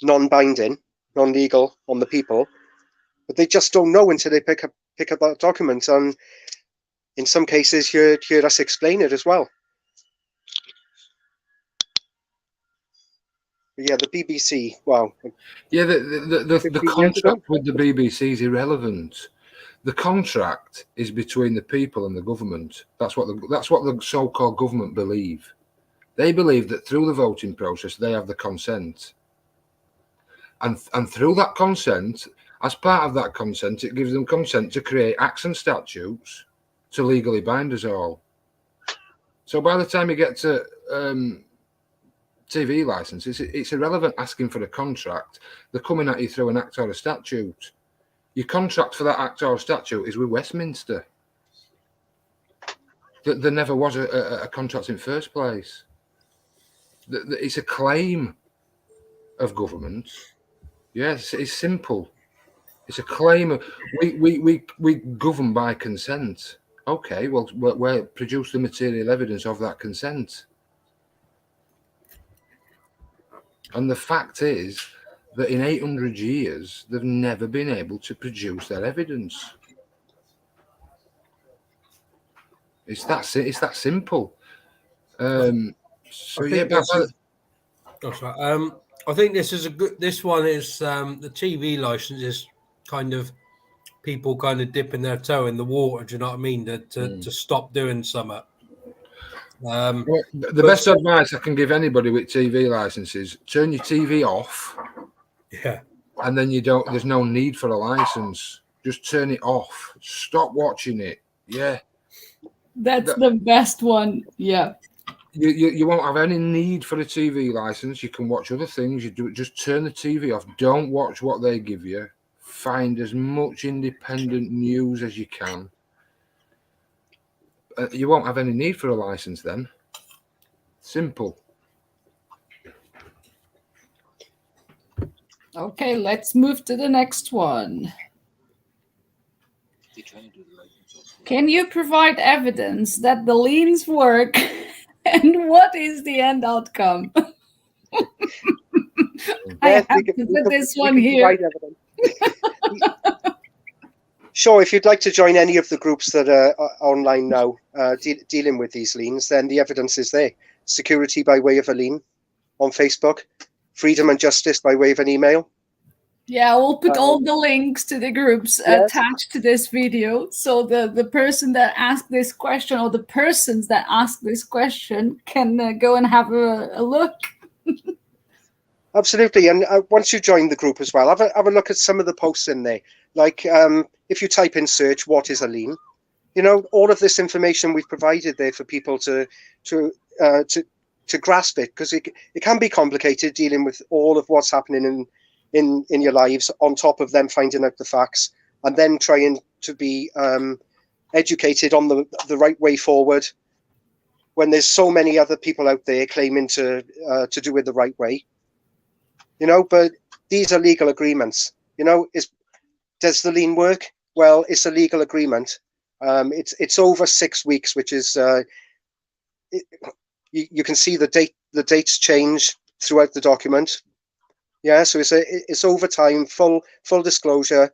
non-binding, non-legal on the people, but they just don't know until they pick up that document. And in some cases, you hear us explain it as well. But yeah, the BBC. Wow. Yeah, the contract with the BBC is irrelevant. The contract is between the people and the government. That's what the so-called government believe. They believe that through the voting process, they have the consent. And through that consent, as part of that consent, it gives them consent to create acts and statutes to legally bind us all. So by the time you get to TV license, it's irrelevant asking for a contract. They're coming at you through an act or a statute. Your contract for that act or statute is with Westminster. There never was a contract in the first place. It's a claim of government. Yes, it's simple. It's a claim of we govern by consent. Okay, well, we'll produce the material evidence of that consent. And the fact is that in 800 years, they've never been able to produce their evidence. It's that simple. So yeah, that's right. I think this is a good. This one is the TV license is kind of people kind of dipping their toe in the water. Do you know what I mean? To stop doing something. Well, the best advice I can give anybody with TV licenses: turn your TV off. Yeah. And then there's no need for a license. Just turn it off. Stop watching it. Yeah. That's the best one. Yeah. You won't have any need for a TV license. You can watch other things. Just turn the TV off. Don't watch what they give you. Find as much independent news as you can. You won't have any need for a license then. Simple. Okay, let's move to the next one. Can you provide evidence that the liens work and what is the end outcome? I have to put this one here. Sure, if you'd like to join any of the groups that are online now dealing with these liens, then the evidence is there. Security by way of a lien on Facebook, Freedom and Justice by way of an email. Yeah, we'll put all the links to the groups attached to this video. So the person that asked this question or the persons that ask this question can go and have a look. Absolutely. And once you join the group as well, have a look at some of the posts in there. Like if you type in search, what is a lien? You know, all of this information we've provided there for people to grasp it, because it can be complicated dealing with all of what's happening in your lives, on top of them finding out the facts and then trying to be educated on the right way forward when there's so many other people out there claiming to do it the right way. You know, but these are legal agreements. You know, does the lien work? Well, it's a legal agreement. It's over 6 weeks, which is you can see the dates change throughout the document. Yeah, so it's over time, full disclosure,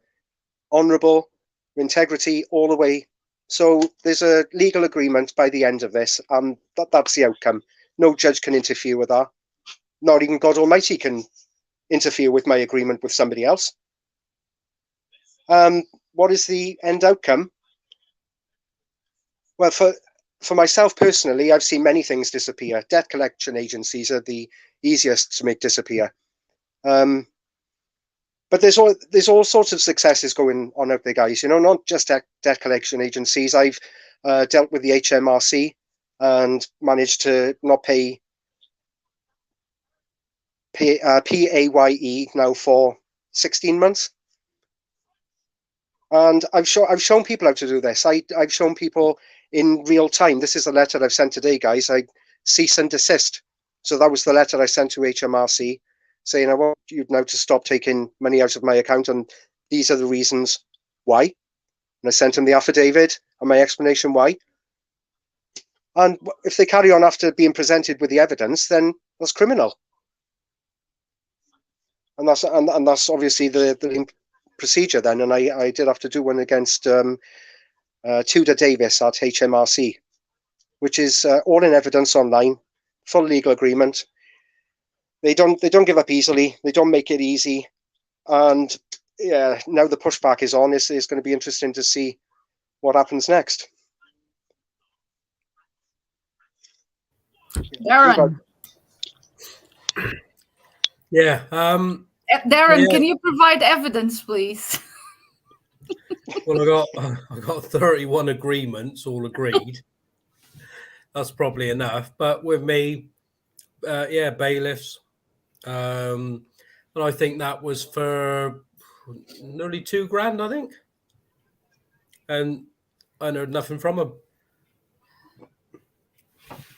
honourable, integrity all the way. So there's a legal agreement by the end of this, and that's the outcome. No judge can interfere with that. Not even God Almighty can interfere with my agreement with somebody else. What is the end outcome? Well, for myself personally, I've seen many things disappear. Debt collection agencies are the easiest to make disappear. But there's all sorts of successes going on out there, guys. You know, not just debt collection agencies. I've dealt with the HMRC and managed to not pay PAYE now for 16 months. And I've shown people how to do this. I've shown people in real time. This is the letter I've sent today, guys. I cease and desist. So that was the letter I sent to HMRC saying I want you now to stop taking money out of my account, and these are the reasons why. And I sent them the affidavit and my explanation why. And if they carry on after being presented with the evidence, then that's criminal. And that's obviously the procedure then. And I did have to do one against Tudor Davis at HMRC, which is all in evidence online, full legal agreement. They don't give up easily. They don't make it easy. And yeah, now the pushback is on. It's going to be interesting to see what happens next. Darren. Yeah. Darren, yeah. can you provide evidence, please? Well, I got 31 agreements, all agreed. That's probably enough. But with me, bailiffs, and I think that was for nearly $2,000, I think. And I heard nothing from them.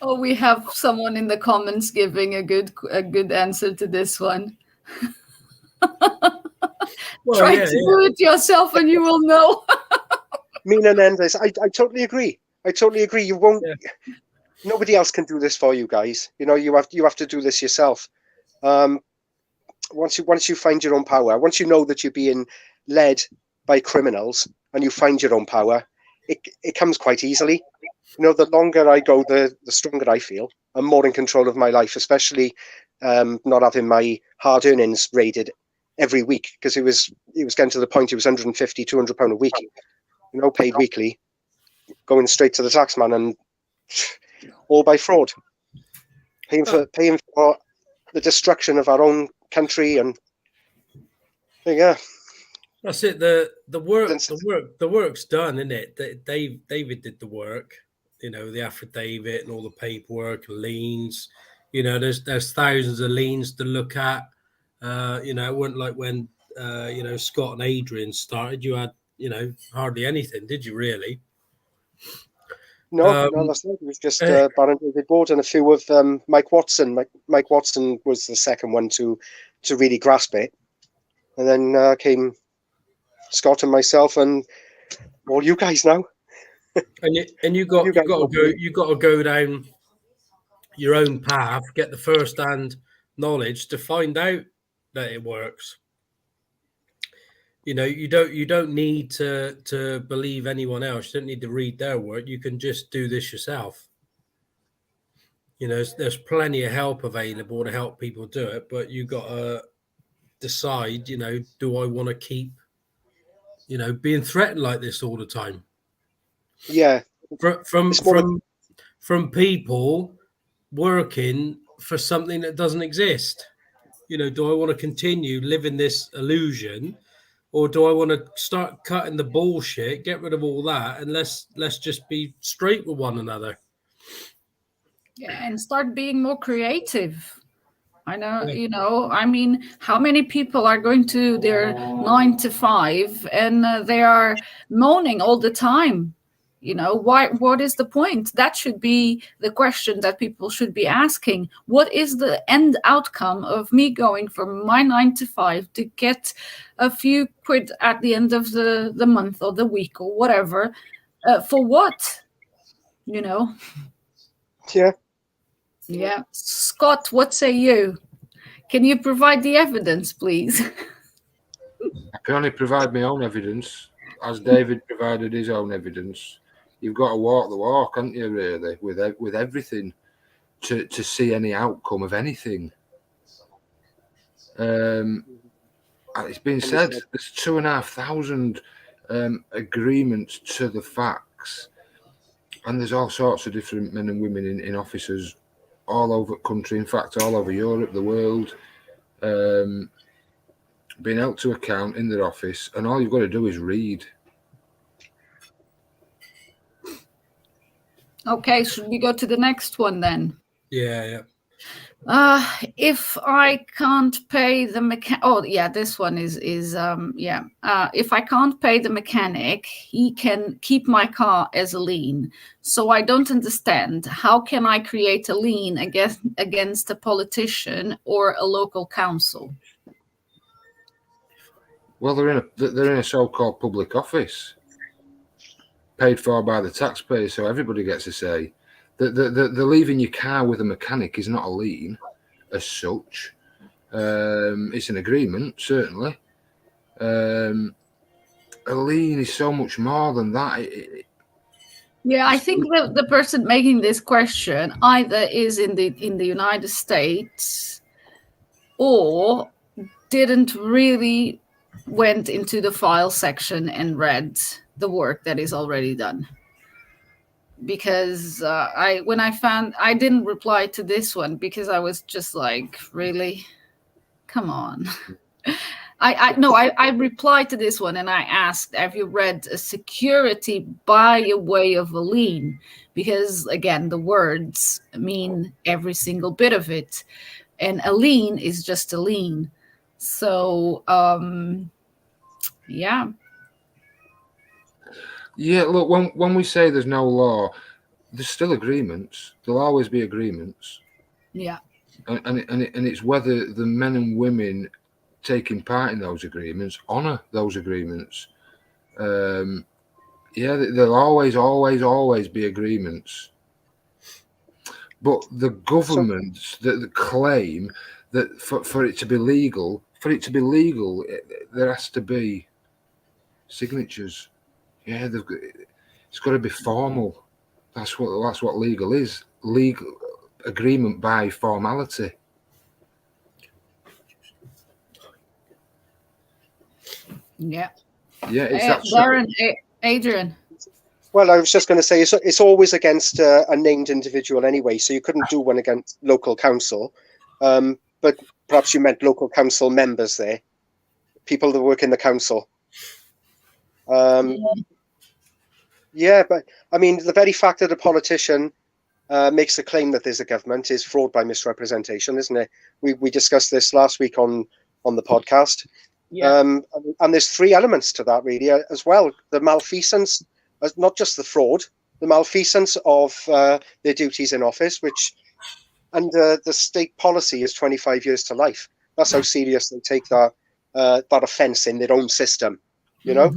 Oh, we have someone in the comments giving a good answer to this one. Well, Try to do it yourself and you will know. Mean and endless. I totally agree. I totally agree. You won't. Yeah. Nobody else can do this for you guys. You know, you have to do this yourself. Once you find your own power, once you know that you're being led by criminals and you find your own power, it comes quite easily. You know, the longer I go, the stronger I feel. I'm more in control of my life, especially not having my hard earnings raided every week, because it was getting to the point it was £150, £200 a week, you know, paid weekly, going straight to the taxman, and all by fraud, paying for the destruction of our own country. And yeah, that's it. The work's done, isn't it? David did the work. You know, the affidavit and all the paperwork, liens. You know, there's thousands of liens to look at. You know, it wasn't like when Scott and Adrian started. You had hardly anything, did you really? No, that's not. It was just Baron David Ward and a few of Mike Watson. Mike Watson was the second one to really grasp it, and then came Scott and myself and all you guys now. and you got to go down your own path, get the first-hand knowledge to find out that it works. You know, you don't need to believe anyone else. You don't need to read their work. You can just do this yourself. You know, there's plenty of help available to help people do it, but you got to decide, you know, do I want to keep, you know, being threatened like this all the time? Yeah. From people working for something that doesn't exist. You know, do I want to continue living this illusion, or do I want to start cutting the bullshit, get rid of all that, and let's just be straight with one another? Yeah, and start being more creative. I know, you know, I mean, how many people are going to their 9 to 5 and they are moaning all the time? You know, what is the point? That should be the question that people should be asking. What is the end outcome of me going from my 9 to 5 to get a few quid at the end of the month or the week or whatever? For what? You know? Yeah. Yeah. Scott, what say you? Can you provide the evidence, please? I can only provide my own evidence, as David provided his own evidence. You've got to walk the walk, haven't you, really, with everything to see any outcome of anything. It's been said there's 2,500 agreements to the facts, and there's all sorts of different men and women in offices all over the country, in fact, all over Europe, the world, being held to account in their office, and all you've got to do is read. Okay, should we go to the next one then? Yeah. If I can't pay the this one is if I can't pay the mechanic, he can keep my car as a lien. So I don't understand, how can I create a lien against a politician or a local council? Well, they're in a so-called public office, paid for by the taxpayer, so everybody gets a say. The leaving your car with a mechanic is not a lien as such. It's an agreement, certainly. A lien is so much more than that. Yeah, I think the person making this question either is in the United States or didn't really went into the file section and read the work that is already done. Because I didn't reply to this one because I was just like, really, come on. I replied to this one and I asked, have you read a security by a way of a lien? Because again, the words mean every single bit of it, and a lien is just a lien. So yeah. Yeah, look, when we say there's no law, there's still agreements. There'll always be agreements. Yeah. And it's whether the men and women taking part in those agreements honour those agreements. Yeah, there'll always be agreements. But the governments that claim that for it to be legal, there has to be signatures. Yeah, it's got to be formal. That's what legal is. Legal agreement by formality. Yeah. Yeah, it's that Darren, Adrian. Well, I was just going to say it's always against a named individual anyway, so you couldn't do one against local council. But perhaps you meant local council members there, people that work in the council. Yeah, but I mean, the very fact that a politician makes a claim that there's a government is fraud by misrepresentation, isn't it? We discussed this last week on the podcast. Yeah. And there's three elements to that really as well. The malfeasance, not just the fraud, the malfeasance of their duties in office, which under the state policy is 25 years to life. That's how serious they take that offence in their own system, you know?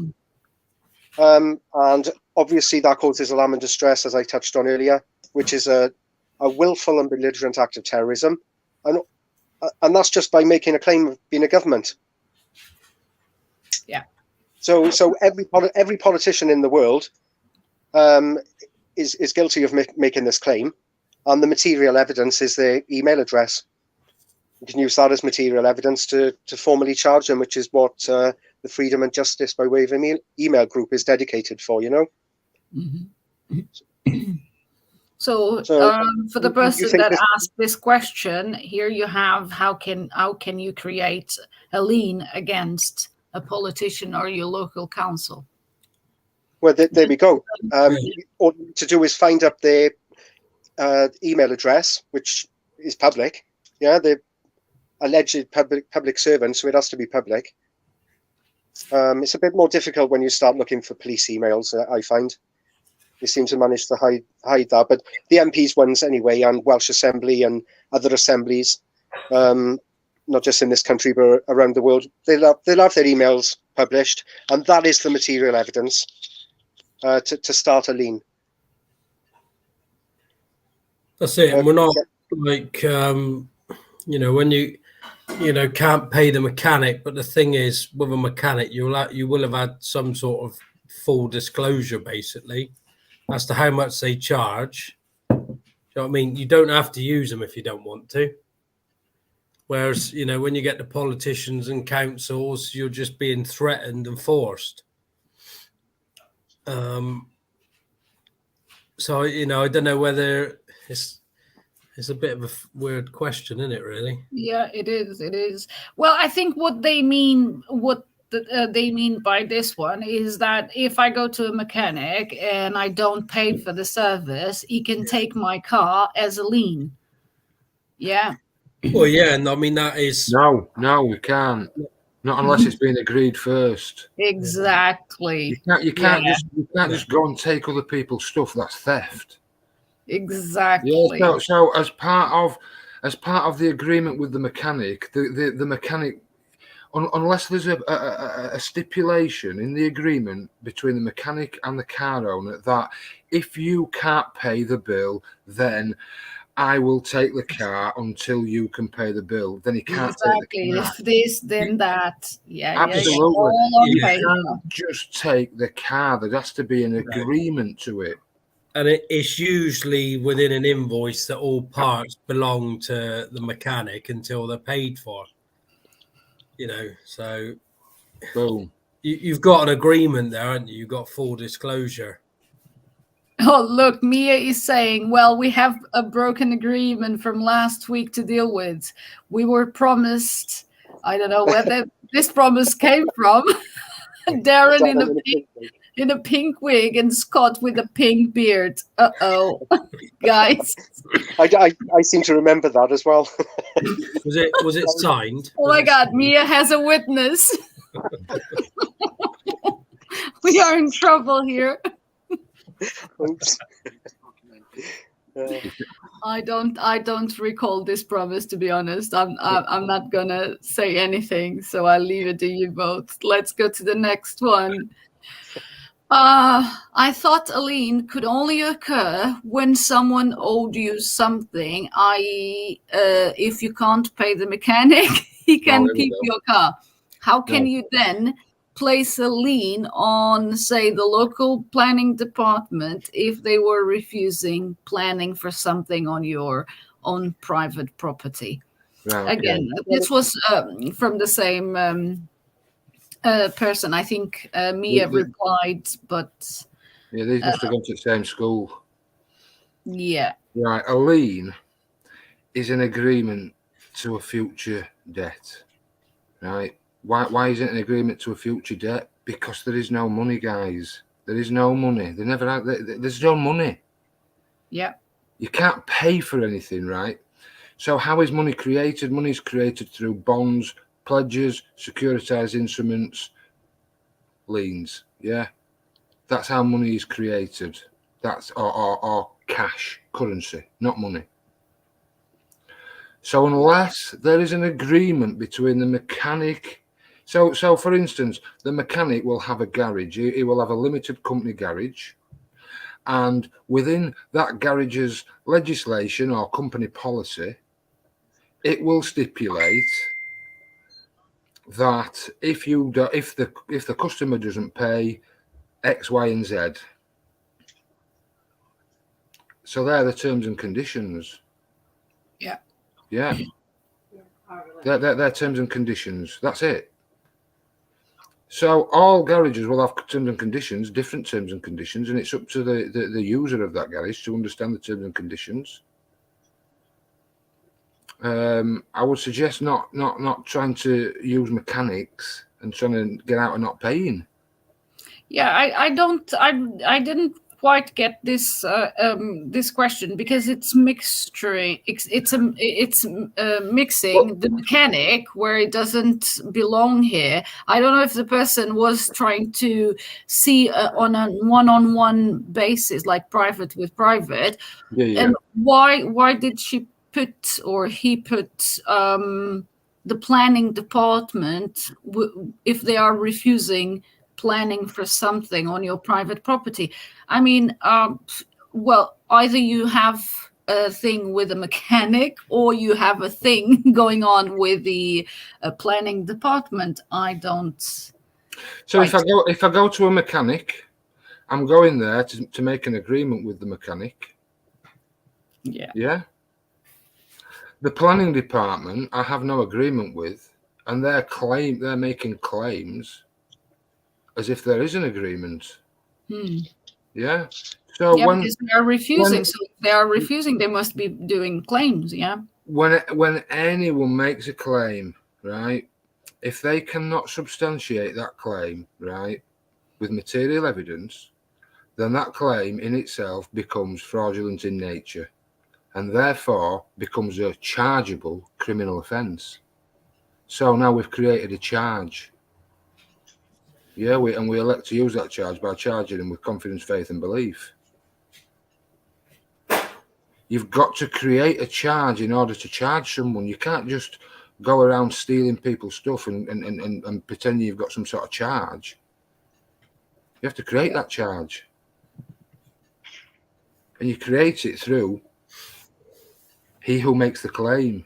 And obviously that causes alarm and distress, as I touched on earlier, which is a willful and belligerent act of terrorism. And that's just by making a claim of being a government. Yeah. So every politician in the world is guilty of making this claim, and the material evidence is their email address. You can use that as material evidence to formally charge them, which is what the Freedom and Justice by way of email group is dedicated for, you know. Mm-hmm. So for the person that asked this question, here you have how can you create a lien against a politician or your local council? Well, there we go. All you need to do is find up their email address, which is public. Yeah, they're alleged public servants, so it has to be public. It's a bit more difficult when you start looking for police emails, I find. They seem to manage to hide that. But the MPs ones anyway, and Welsh Assembly and other assemblies, not just in this country, but around the world, they'll have their emails published. And that is the material evidence to start a lien. That's it. And we're not like, when you can't pay the mechanic. But the thing is, with a mechanic, you will have had some sort of full disclosure, basically, as to how much they charge. Do you know what I mean? You don't have to use them if you don't want to. Whereas, when you get the politicians and councils, you're just being threatened and forced. So, I don't know whether it's a bit of a weird question, isn't it, really? Yeah, it is. It is. Well, I think what they mean by this one is that if I go to a mechanic and I don't pay for the service, he can take my car as a lien. Yeah. Well, yeah, and I mean that is no, we can't. Not unless it's been agreed first. Exactly. You can't just go and take other people's stuff. That's theft. Exactly. Yeah, so as part of the agreement with the mechanic, the mechanic unless there's a stipulation in the agreement between the mechanic and the car owner that if you can't pay the bill, then I will take the car until you can pay the bill. Then he can't Exactly. take the car. If this, then that. Yeah. Absolutely. All on You paper. can't just take the car. There has to be an agreement to it. And it's usually within an invoice that all parts belong to the mechanic until they're paid for. So Boom. you've got an agreement there, haven't you? You've got full disclosure. Oh, look, Mia is saying, well, we have a broken agreement from last week to deal with. We were promised, I don't know where this promise came from. Darren in a pink wig and Scott with a pink beard. Uh-oh, guys. I seem to remember that as well. Was it signed? Oh my God, Mia has a witness. We are in trouble here. Oops. I don't recall this promise, to be honest. I'm not gonna say anything, so I'll leave it to you both. Let's go to the next one. I thought a lien could only occur when someone owed you something, i.e., if you can't pay the mechanic, he can keep your car. How can you then place a lien on, say, the local planning department if they were refusing planning for something on your own private property? Again, this was from the same person. I think Mia replied, but yeah, they must have gone to the same school. Yeah. Right, a lien is an agreement to a future debt. Right. Why is it an agreement to a future debt? Because there is no money, guys. There is no money. They never had. There's no money. Yeah. You can't pay for anything, right? So how is money created? Money is created through bonds, pledges, securitized instruments, liens. Yeah, that's how money is created. That's or cash, currency, not money. So unless there is an agreement between the mechanic, so for instance, the mechanic will have a garage. He will have a limited company garage, and within that garage's legislation or company policy, it will stipulate that if the customer doesn't pay X, Y, and Z, so they're the terms and conditions. Yeah. Yeah. They're terms and conditions. That's it. So all garages will have terms and conditions, different terms and conditions, and it's up to the user of that garage to understand the terms and conditions. I would suggest not trying to use mechanics and trying to get out and not paying. Yeah, I didn't quite get this this question because it's mixturing. It's mixing the mechanic where it doesn't belong here. I don't know if the person was trying to see on a one-on-one basis, like private with private. Yeah. And why did she put or he put the planning department if they are refusing planning for something on your private property? I mean, well, either you have a thing with a mechanic or you have a thing going on with the planning department. I don't. So if I go to a mechanic, I'm going there to make an agreement with the mechanic. Yeah. Yeah. The planning department, I have no agreement with, and they're making claims as if there is an agreement. Yeah. So because they are refusing. So if they are refusing, they must be doing claims. Yeah. When anyone makes a claim, right, if they cannot substantiate that claim, right, with material evidence, then that claim in itself becomes fraudulent in nature, and therefore becomes a chargeable criminal offence. So now we've created a charge. Yeah, we elect to use that charge by charging them with confidence, faith, and belief. You've got to create a charge in order to charge someone. You can't just go around stealing people's stuff and pretending you've got some sort of charge. You have to create that charge. And you create it through he who makes the claim.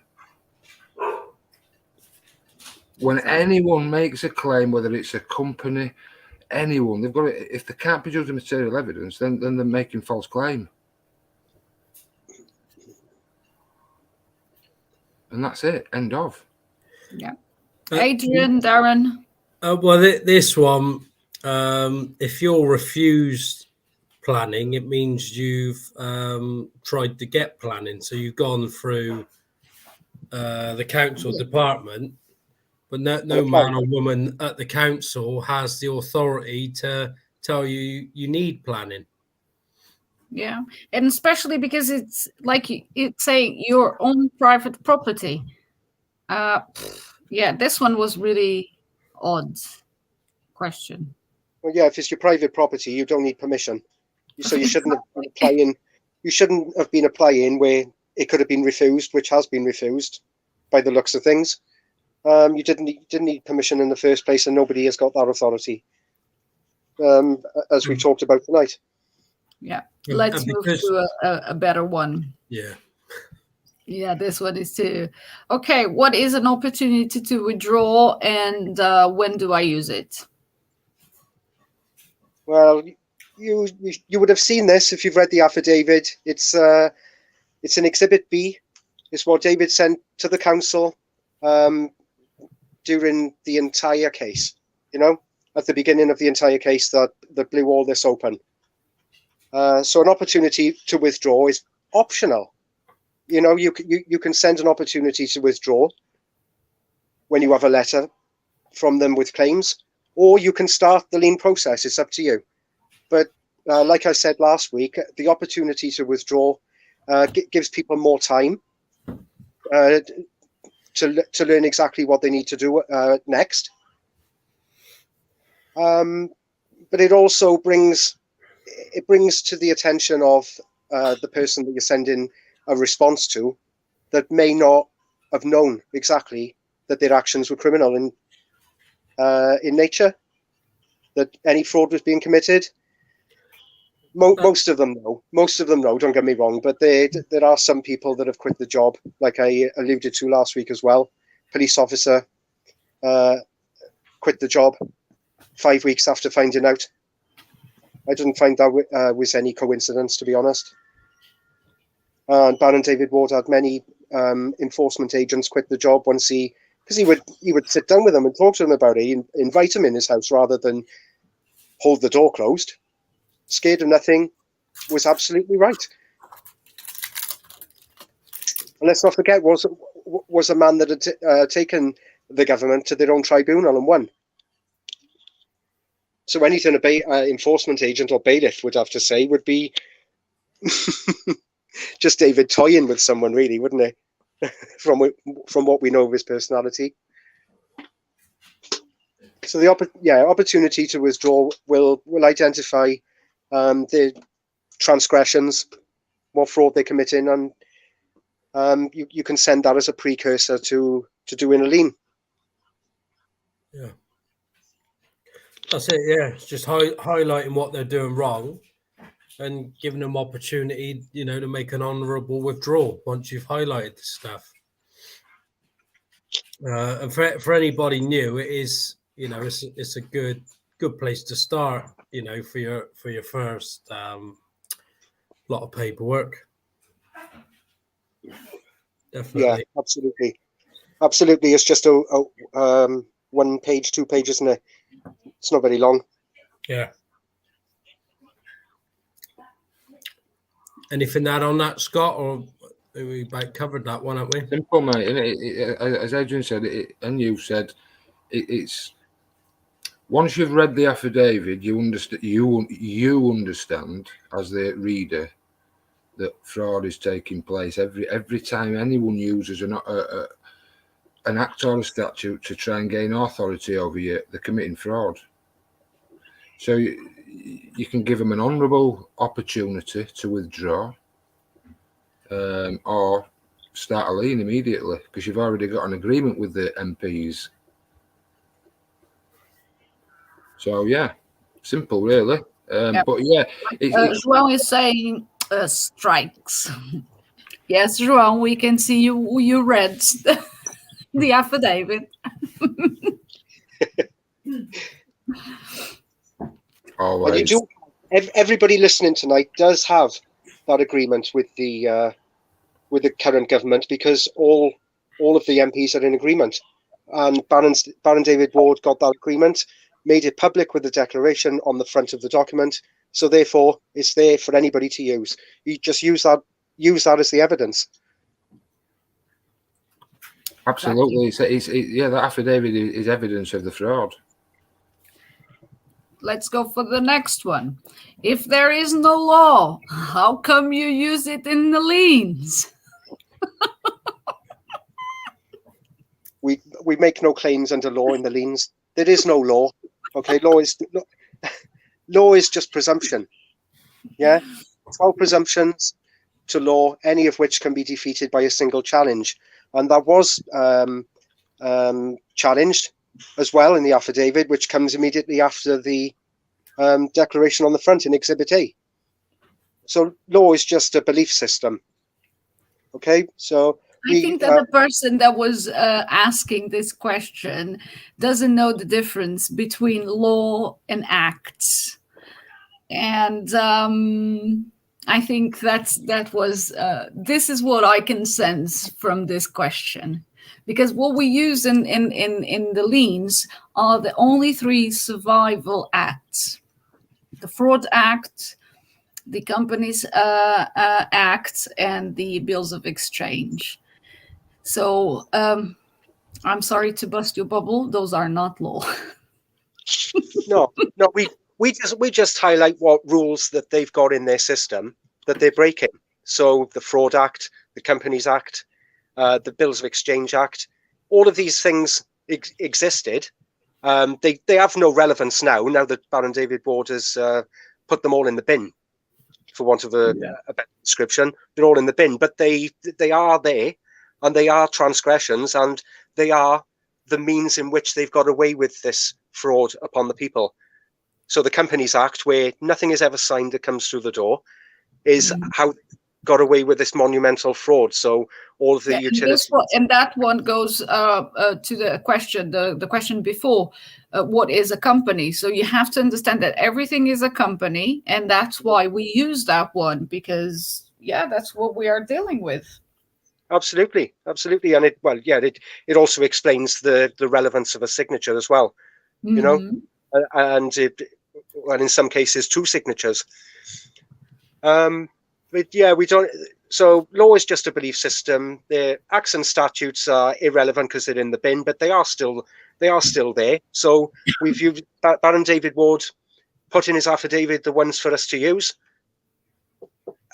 When anyone makes a claim, whether it's a company, anyone, they've got to, if they can't produce the material evidence, then they're making false claim. And that's it. End of. Yeah. Adrian, Darren. Well, this one, if you're refused planning, it means you've tried to get planning. So you've gone through the council department, but no man or woman at the council has the authority to tell you you need planning. Yeah, and especially because it's like it's your own private property. Yeah, this one was really odd question. Well, yeah, if it's your private property, you don't need permission. So you shouldn't have been applying. You shouldn't have been applying where it could have been refused, which has been refused by the looks of things. You didn't need permission in the first place, and nobody has got that authority, as we've talked about tonight. Yeah, let's move to a better one. Yeah. Yeah, this one is too. Okay, what is an opportunity to withdraw, and when do I use it? Well, you would have seen this if you've read the affidavit. It's an Exhibit B. It's what David sent to the council during the entire case. At the beginning of the entire case that blew all this open. So an opportunity to withdraw is optional. You can send an opportunity to withdraw when you have a letter from them with claims, or you can start the lien process. It's up to you. But like I said last week, the opportunity to withdraw gives people more time to learn exactly what they need to do next. But it also brings to the attention of the person that you're sending a response to that may not have known exactly that their actions were criminal in nature, that any fraud was being committed. Most of them know. Don't get me wrong, but there are some people that have quit the job, like I alluded to last week as well. Police officer quit the job 5 weeks after finding out. I didn't find that was any coincidence, to be honest. And Baron David Ward had many enforcement agents quit the job because he would sit down with them and talk to them about it, invite them in his house rather than hold the door closed. Scared of nothing, was absolutely right. And let's not forget, was a man that had taken the government to their own tribunal and won. So anything an enforcement agent or bailiff would have to say would be just David toying with someone, really, wouldn't it? From what we know of his personality. So the opportunity to withdraw will identify the transgressions, what fraud they're committing, and you can send that as a precursor to doing a lien. Yeah. That's it, yeah. It's just highlighting what they're doing wrong and giving them opportunity, to make an honourable withdrawal once you've highlighted the stuff. And for anybody new, it is, it's a good place to start, for your first lot of paperwork. Definitely. Yeah, absolutely. It's just a 1 page, 2 pages, isn't it? It's not very long. Yeah. Anything to add on that, Scott, or we about covered that one, haven't we? Simple, mate. As Adrian said, and you said, it's once you've read the affidavit, you understand. You understand as the reader that fraud is taking place every time anyone uses an act or a statute to try and gain authority over you. They're committing fraud. So you can give them an honourable opportunity to withdraw, or start a lien immediately because you've already got an agreement with the MPs. So yeah, simple really. But yeah, João is saying strikes. Yes, João, we can see you read the affidavit. Well, you do. Everybody listening tonight does have that agreement with the current government, because all of the MPs are in agreement, and Baron David Ward got that agreement, made it public with the declaration on the front of the document. So therefore, it's there for anybody to use. You just use that as the evidence. Absolutely, yeah, that affidavit is evidence of the fraud. Let's go for the next one. If there is no law, how come you use it in the liens? We make no claims under law in the liens. There is no law. Okay, law is just presumption. Yeah, 12 presumptions to law, any of which can be defeated by a single challenge, and that was challenged as well in the affidavit, which comes immediately after the declaration on the front in Exhibit A. So law is just a belief system. Okay, so I think that the person that was asking this question doesn't know the difference between law and acts, and I think that was this is what I can sense from this question. Because what we use in the liens are the only 3 survival acts: the Fraud Act, the Companies Act, and the Bills of Exchange. So I'm sorry to bust your bubble; those are not law. No, we just highlight what rules that they've got in their system that they're breaking. So the Fraud Act, the Companies Act, the Bills of Exchange Act, all of these things existed. They have no relevance now that Baron David Ward has put them all in the bin, for want of a better description. They're all in the bin, but they are there, and they are transgressions, and they are the means in which they've got away with this fraud upon the people. So the Companies Act, where nothing is ever signed that comes through the door, is how got away with this monumental fraud. So all of the utilities, and that one goes to the question before, what is a company? So you have to understand that everything is a company, and that's why we use that one, because that's what we are dealing with. Absolutely, and it also explains the relevance of a signature as well. You know, and in some cases 2 signatures. But yeah, we don't. So law is just a belief system. The acts and statutes are irrelevant because they're in the bin, but they are still there. So we've used Baron David Ward put in his affidavit the ones for us to use,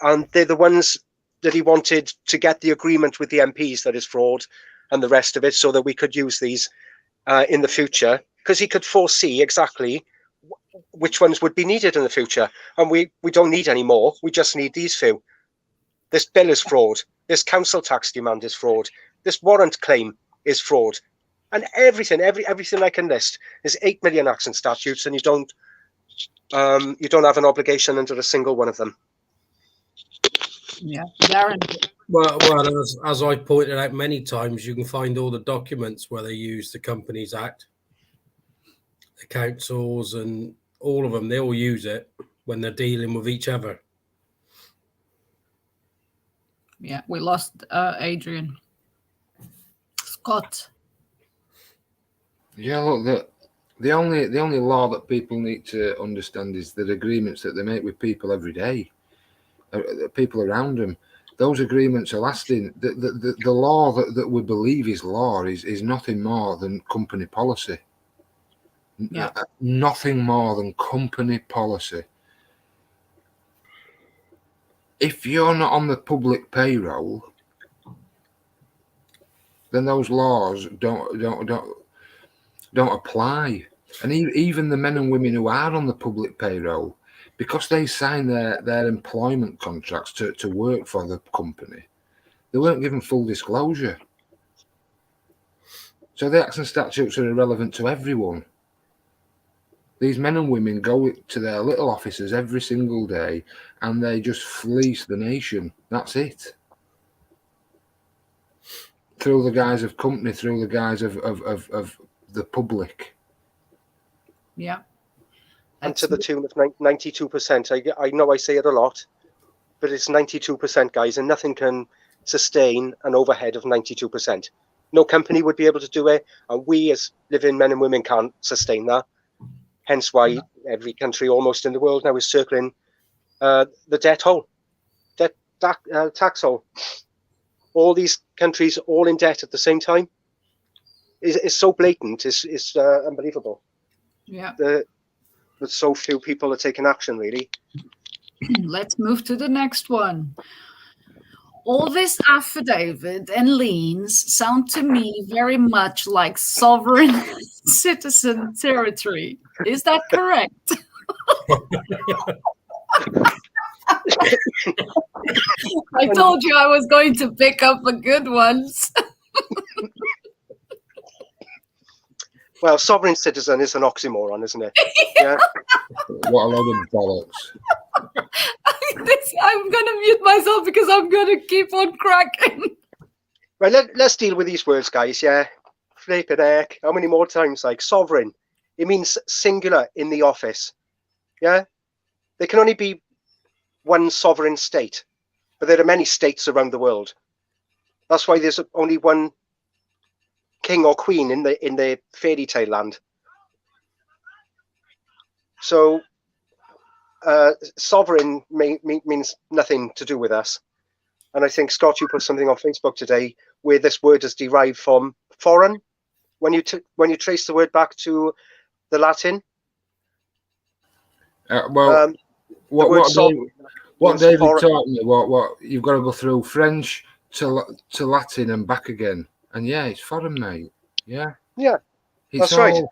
and they're the ones that he wanted to get the agreement with the MPs that is fraud and the rest of it, so that we could use these in the future, because he could foresee exactly which ones would be needed in the future, and we don't need any more. We just need these few. This bill is fraud. This council tax demand is fraud. This warrant claim is fraud, and everything I can list is 8 million acts and statutes, and you don't have an obligation under a single one of them. Yeah, Darren. Well, as I pointed out many times, you can find all the documents where they use the Companies Act, the councils, and all of them. They all use it when they're dealing with each other. Yeah, we lost Adrian. Scott. Yeah, look, the only law that people need to understand is the agreements that they make with people every day, people around them. Those agreements are lasting. The law that we believe is law is nothing more than company policy. Yeah. Nothing more than company policy. If you're not on the public payroll, then those laws don't apply. And even the men and women who are on the public payroll, because they sign their employment contracts to work for the company, They weren't given full disclosure. So the acts and statutes are irrelevant to everyone. These men and women go to their little offices every single day and they just fleece the nation. That's it. Through the guise of company, through the guise of the public. Yeah. And to the tune of 92%. I know I say it a lot, but it's 92%, guys, and nothing can sustain an overhead of 92%. No company would be able to do it, and we as living men and women can't sustain that. Hence why every country almost in the world now is circling the debt hole, tax hole. All these countries all in debt at the same time is so blatant. It's unbelievable. Yeah. That so few people are taking action, really. Let's move to the next one. All this affidavit and liens sound to me very much like sovereign citizen territory. Is that correct? I told you I was going to pick up the good ones. Well, sovereign citizen is an oxymoron, isn't it? Yeah. What a load of bollocks. I'm going to mute myself because I'm going to keep on cracking. Right, let's deal with these words, guys, yeah? Flippin' heck. How many more times? Like, sovereign. It means singular in the office. Yeah? There can only be one sovereign state, but there are many states around the world. That's why there's only one king or queen in the fairy tale land. So sovereign means nothing to do with us. And I think, Scott, you put something on Facebook today where this word is derived from foreign. When you trace the word back to the Latin. What David taught me, what you've got to go through French to Latin and back again. And yeah, it's foreign, mate. Yeah. Yeah. It's that's right.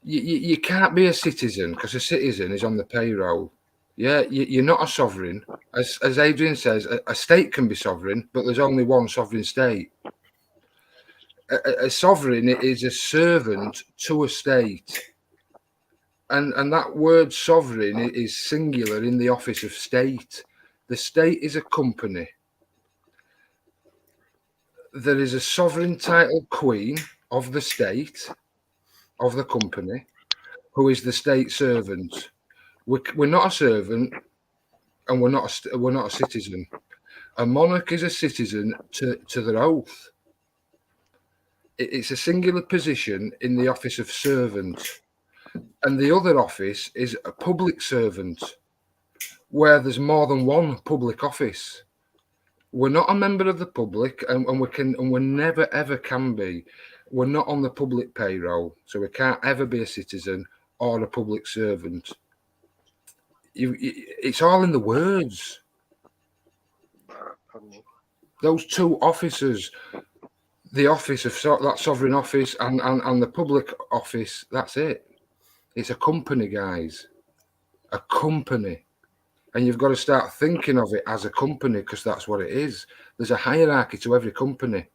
You can't be a citizen because a citizen is on the payroll. Yeah, you're not a sovereign. As Adrian says, a state can be sovereign, but there's only one sovereign state. A sovereign is a servant to a state. And that word sovereign is singular in the office of state. The state is a company. There is a sovereign titled queen of the state, of the company, who is the state servant. We're not a servant, and we're not a citizen. A monarch is a citizen to their oath. It's a singular position in the office of servant. And the other office is a public servant, where there's more than one public office. We're not a member of the public, and we never ever can be. We're not on the public payroll, so we can't ever be a citizen or a public servant. It's all in the words. Those two offices, the office of that sovereign office and the public office, that's it. It's a company, guys. A company. And you've got to start thinking of it as a company because that's what it is. There's a hierarchy to every company.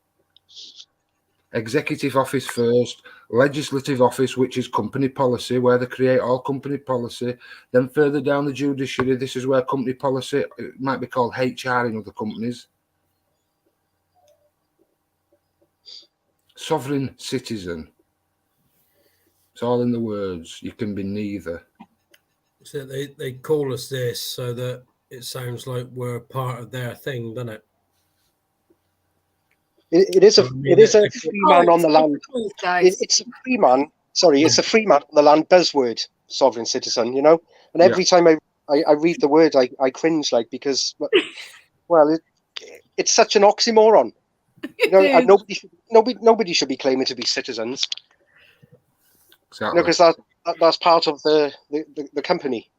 Executive office first, legislative office, which is company policy, where they create all company policy. Then further down the judiciary, this is where company policy, it might be called HR in other companies. Sovereign citizen. It's all in the words. You can be neither. So they call us this so that it sounds like we're part of their thing, doesn't it? It is a free man on the land. It's a free man. Sorry, it's a free man on the land buzzword, sovereign citizen, you know? And every time I read the word, I cringe, like, because, well, it's such an oxymoron. You know, and nobody should be claiming to be citizens. Exactly. Because that's part of the company.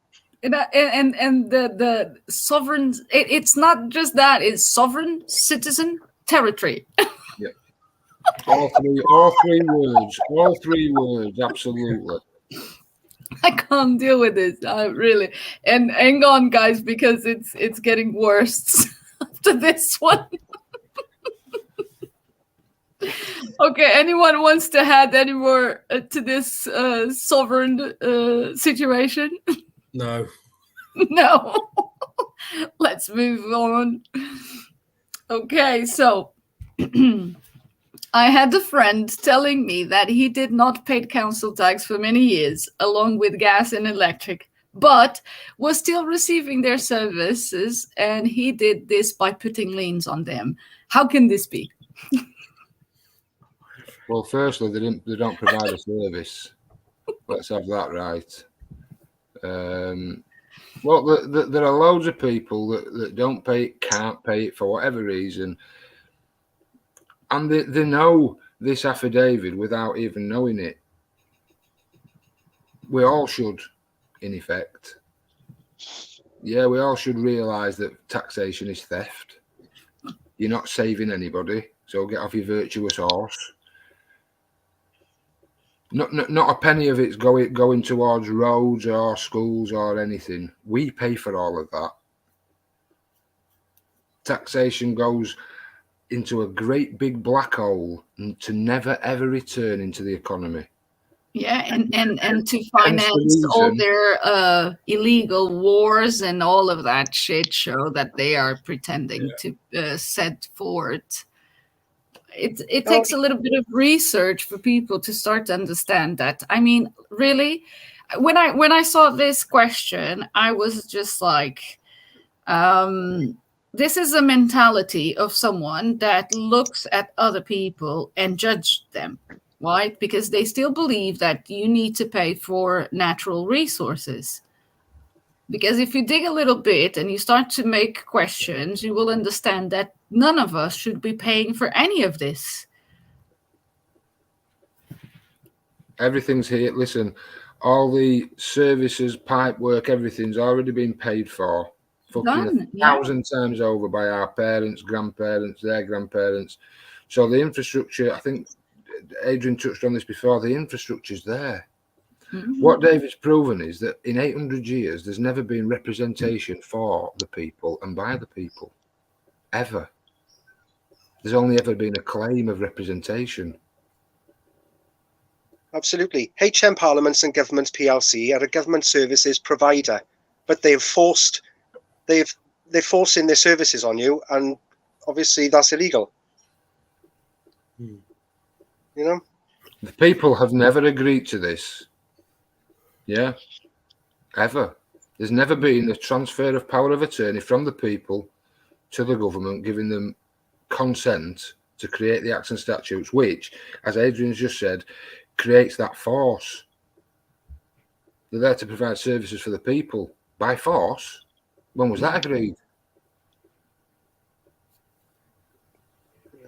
And the sovereign, it's not just that, it's sovereign citizen territory. Yeah. All three words, absolutely. I can't deal with this, really. And hang on, guys, because it's getting worse after this one. Okay, anyone wants to add any more to this sovereign situation? No. No. Let's move on. Okay, so I had a friend telling me that he did not pay council tax for many years, along with gas and electric, but was still receiving their services, and he did this by putting liens on them. How can this be? Well, firstly, they don't provide a service. Let's have that right. Well, there are loads of people that don't pay it, can't pay it for whatever reason, and they know this affidavit without even knowing it. We all should, in effect. Yeah, we all should realise that taxation is theft. You're not saving anybody, so get off your virtuous horse. Not a penny of it's going towards roads or schools or anything. We pay for all of that. Taxation goes into a great big black hole to never ever return into the economy. Yeah, and to finance all their illegal wars and all of that shit show that they are pretending to set forth. It takes a little bit of research for people to start to understand that. I mean, really, when I saw this question, I was just like, this is a mentality of someone that looks at other people and judge them, right? Because they still believe that you need to pay for natural resources. Because if you dig a little bit and you start to make questions, you will understand that none of us should be paying for any of this. Everything's here. Listen, all the services, pipe work, everything's already been paid for. Fucking 1,000 times over by our parents, grandparents, their grandparents. So the infrastructure, I think Adrian touched on this before, the infrastructure's there. Mm-hmm. What David's proven is that in 800 years, there's never been representation for the people and by the people. Ever. There's only ever been a claim of representation. Absolutely. HM Parliaments and Governments PLC are a government services provider, but they're forcing their services on you, and obviously that's illegal. You know? The people have never agreed to this. Yeah. Ever. There's never been a transfer of power of attorney from the people to the government, giving them consent to create the acts and statutes, which, as Adrian's just said, creates that force. They're there to provide services for the people by force. When was that agreed?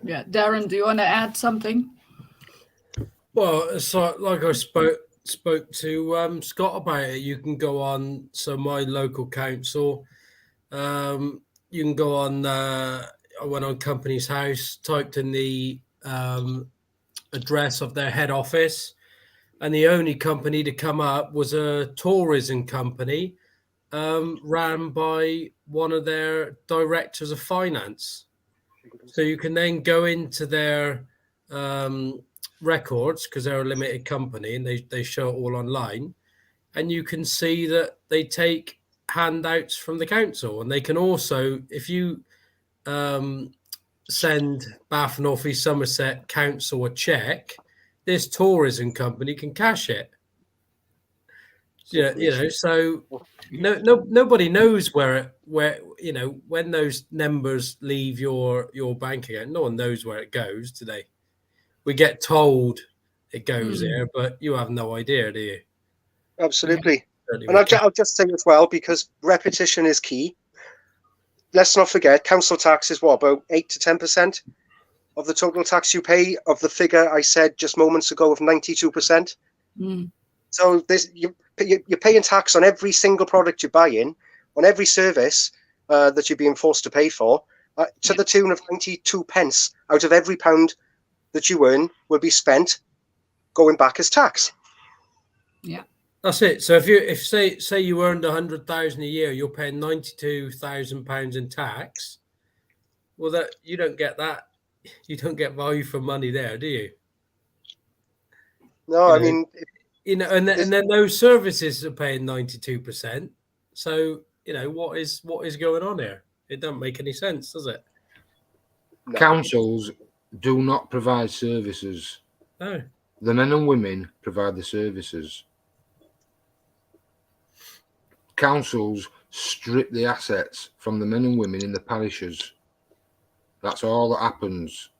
Yeah, Darren, do you want to add something? Well, it's like I spoke to Scott about it. You can go on, so my local council, you can go on, I went on Company's House, typed in the address of their head office, and the only company to come up was a tourism company ran by one of their directors of finance. So you can then go into their records, because they're a limited company and they show it all online, and you can see that they take handouts from the council. And they can also, if you send Bath, North East Somerset Council a check, this tourism company can cash it. Yeah, you know, so nobody knows where you know, when those numbers leave your bank account, no one knows where it goes, do they? We get told it goes there, but you have no idea, do you? Absolutely. And I'll just say as well, because repetition is key. Let's not forget, council tax is what, about 8 to 10% of the total tax you pay, of the figure I said just moments ago of 92%. So you're paying tax on every single product you're buying, on every service that you're being forced to pay for, to the tune of 92 pence out of every pound that you earn will be spent going back as tax. Yeah. That's it. So if say you earned 100,000 a year, you're paying £92,000 in tax. Well, that you don't get that. you don't get value for money there, do you? No, You I know, mean, and then those services are paying 92%. So what is going on here? It doesn't make any sense, does it? no. Councils do not provide services. No. The men and women provide the services. Councils strip the assets from the men and women in the parishes. That's all that happens.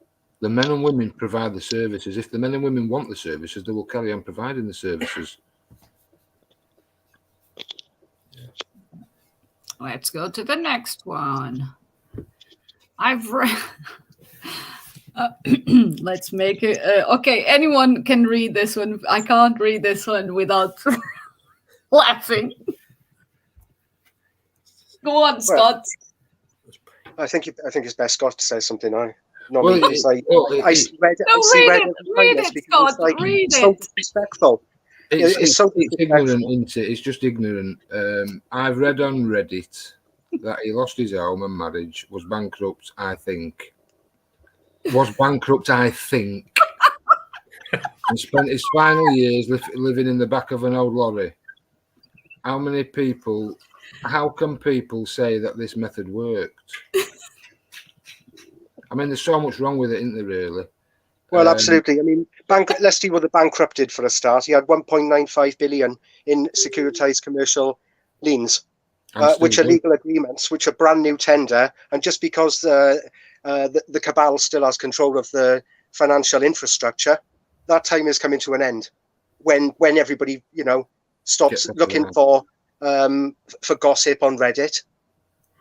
The men and women provide the services. If the men and women want the services, they will carry on providing the services. Let's go to the next one. I've read. Let's make it. Okay, anyone can read this one. I can't read this one without laughing. Go on, Scott. I think it's best Scott to say something. I No, read read it, Scott. Read it. So disrespectful. It's so ignorant, isn't it? It's just ignorant. I've read on Reddit that he lost his home and marriage, was bankrupt, I think. And spent his final years living in the back of an old lorry. How can people say that this method worked? I mean, there's so much wrong with it, isn't there, really? Well, absolutely. I mean, let's see what the bankrupted for a start. He had 1.95 billion in securitized commercial liens, which are legal agreements, which are brand new tender. And just because the cabal still has control of the financial infrastructure, that time is coming to an end. When everybody, stops looking for gossip on Reddit.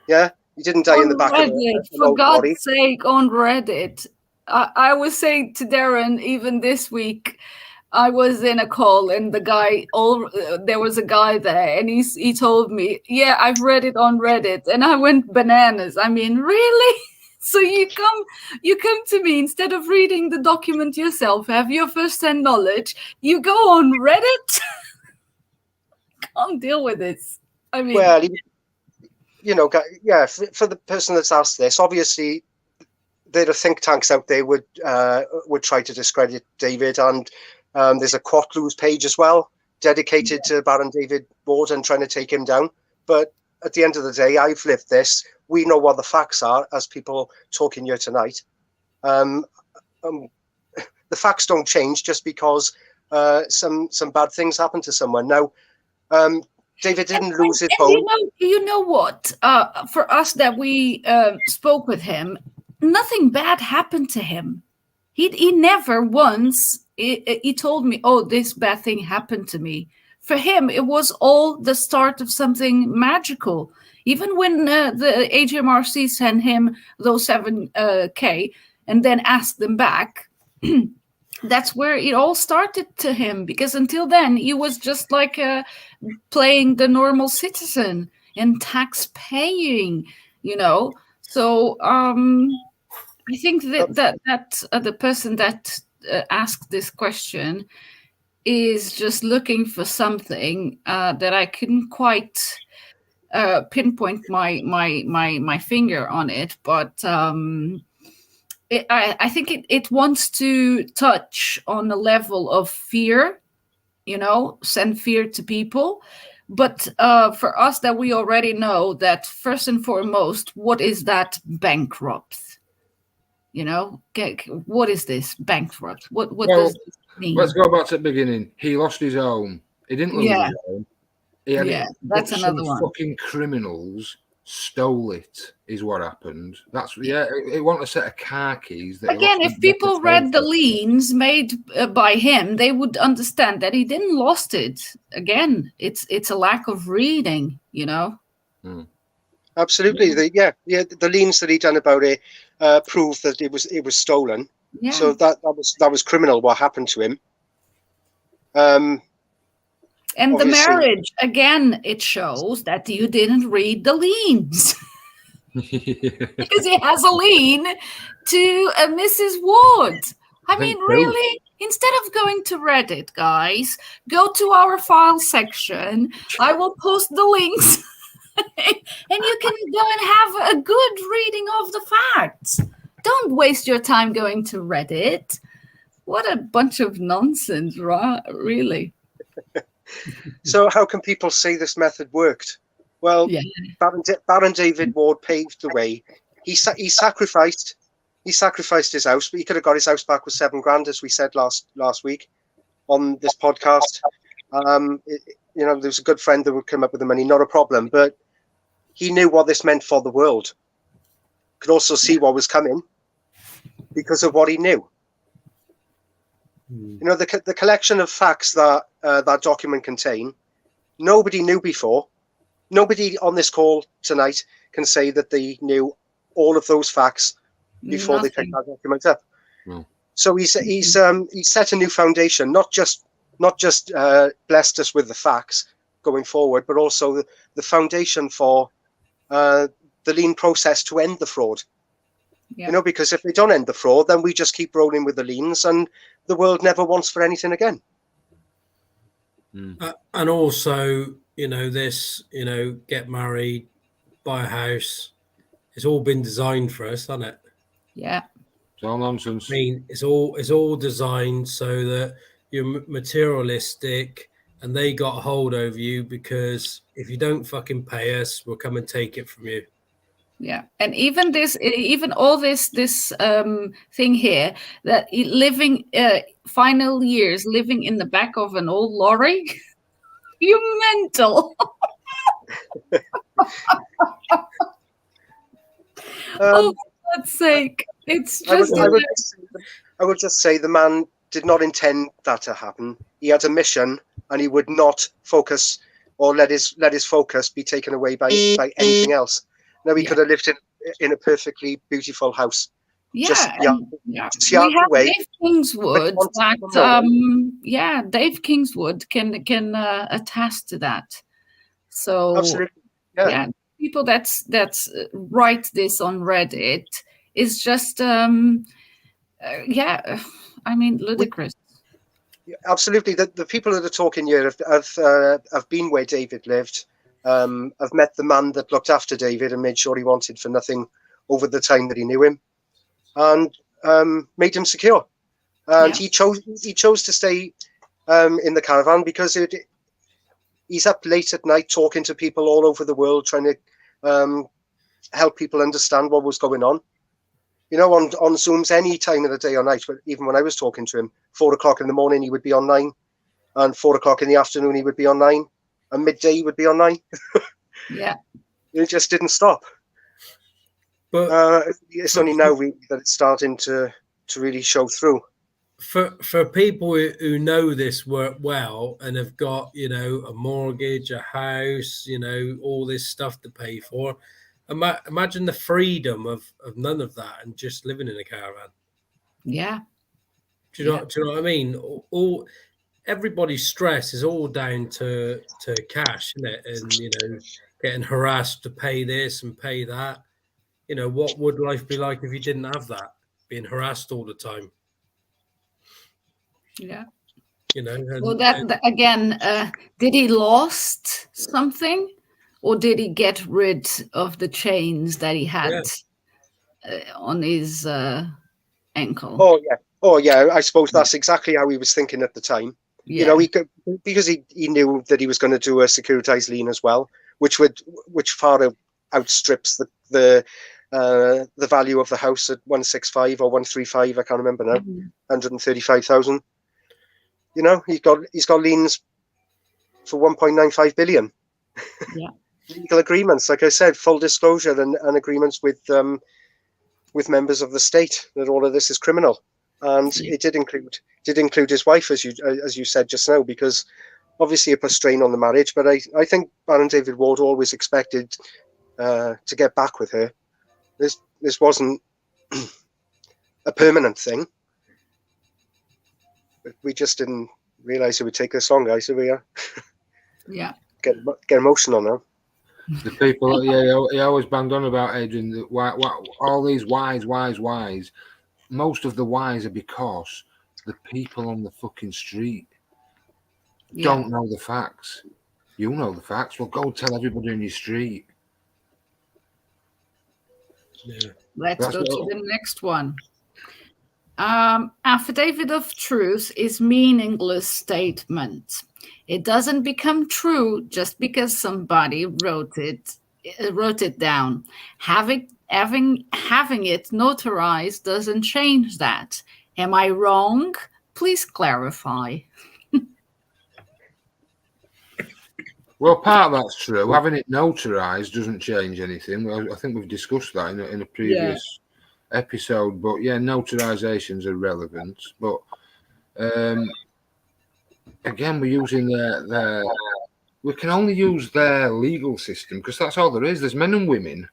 Yeah, he didn't die in the back of a for God's sake, on Reddit. I was saying to Darren, even this week, I was in a call and there was a guy there, and he told me, yeah, I've read it on Reddit, and I went bananas. I mean, really? So you come to me, instead of reading the document yourself, have your first-hand knowledge, you go on Reddit? Can't deal with this. I mean, well, for the person that's asked this, obviously there are think tanks out there would try to discredit David, and there's a Quatloos page as well dedicated to Baron David Ward and trying to take him down. But at the end of the day, I've lived this. We know what the facts are as people talking here tonight. The facts don't change just because some bad things happen to someone. Now, David didn't lose his home. You know what? For us that we spoke with him, nothing bad happened to him. He never once he told me, "Oh, this bad thing happened to me." For him, it was all the start of something magical. Even when the HMRC sent him those 7K and then asked them back, that's where it all started to him. Because until then, he was just like playing the normal citizen and tax paying, So I think that the person that asked this question is just looking for something that I couldn't quite pinpoint my finger on it, but I think it wants to touch on a level of fear, send fear to people. But for us that we already know that first and foremost, what is that bankrupt? What is this bankrupt? What does this mean? Let's go back to the beginning. He lost his home. He didn't lose his home. That's another one. Fucking criminals stole it, is what happened. It wasn't a set of car keys. Again, if people read the liens made by him, they would understand that he didn't lost it. Again, it's a lack of reading, Absolutely, the liens that he done about it prove that it was stolen. Yeah. So that was criminal. What happened to him? And the marriage, again, it shows that you didn't read the liens. Because he has a lien to Mrs. Ward. I mean, really? Instead of going to Reddit, guys, go to our file section. I will post the links. And you can go and have a good reading of the facts. don't waste your time going to Reddit. What a bunch of nonsense, really. So how can people say this method worked? Well, Yeah. Baron David Ward paved the way. He sacrificed his house, but he could have got his house back with $7,000, as we said last week on this podcast. There was a good friend that would come up with the money, not a problem, but he knew what this meant for the world. Could also see what was coming because of what he knew. You know, the collection of facts that that document contained, nobody knew before. Nobody on this call tonight can say that they knew all of those facts before they picked that document up. No. So he's set a new foundation, not just blessed us with the facts going forward, but also the foundation for the lien process to end the fraud. Yeah. You know, because if they don't end the fraud, then we just keep rolling with the liens, and the world never wants for anything again. And also, this, get married, buy a house. It's all been designed for us, hasn't it? Yeah. It's all nonsense. I mean, it's all designed so that you're materialistic, and they got a hold over you, because if you don't fucking pay us, we'll come and take it from you. Yeah, and even all this thing here, that living final years living in the back of an old lorry, you mental. Oh, for God's sake! It's just. I would just say the man did not intend that to happen. He had a mission, and he would not focus or let his focus be taken away by anything else. Now he could have lived in a perfectly beautiful house. Yeah, just we have away. Dave Kingswood. Dave Kingswood can attest to that. So absolutely, people that's write this on Reddit is just ludicrous. Absolutely, the people that are talking here have been where David lived. I've met the man that looked after David and made sure he wanted for nothing over the time that he knew him, and made him secure. And he chose to stay in the caravan because he's up late at night talking to people all over the world, trying to help people understand what was going on. You know, on Zooms any time of the day or night. But even when I was talking to him, 4 o'clock in the morning he would be online, and 4 o'clock in the afternoon he would be online. And midday he would be online. Yeah, it just didn't stop. But it's only now that it's starting to really show through. For people who know this work well and have got a mortgage, a house, all this stuff to pay for, imagine the freedom of none of that and just living in a caravan. Yeah. Do you know what I mean? All everybody's stress is all down to cash, isn't it? And getting harassed to pay this and pay that. What would life be like if you didn't have that? Being harassed all the time. Yeah. And, again, did he lost something, or did he get rid of the chains that he had on his ankle? Oh yeah. I suppose that's exactly how he was thinking at the time. Yeah. He could, because he knew that he was going to do a securitized lien as well, which far outstrips the value of the house at 165 or 135. I can't remember now. 135,000. He's got liens for 1.95 billion. Yeah. Legal agreements, like I said, full disclosure and agreements with members of the state that all of this is criminal. And it did include his wife, as you said just now, because obviously it put strain on the marriage. But I think Baron David Ward always expected to get back with her. This wasn't a permanent thing. But we just didn't realize it would take this long, guys. Here we are. Yeah. Get emotional now. The people, he always banged on about Adrian. That why all these whys. Most of the whys are because the people on the fucking street don't know the facts. You know the facts. Well, go tell everybody in your street. Yeah. Let's go to the next one. Affidavit of truth is meaningless statement. It doesn't become true just because somebody wrote it down. Having it notarized doesn't change that. Am I wrong? Please clarify. Well, part of that's true. Having it notarized doesn't change anything. I think we've discussed that in a previous episode. But yeah, notarizations are relevant. But again, we're using we can only use their legal system because that's all there is. There's men and women,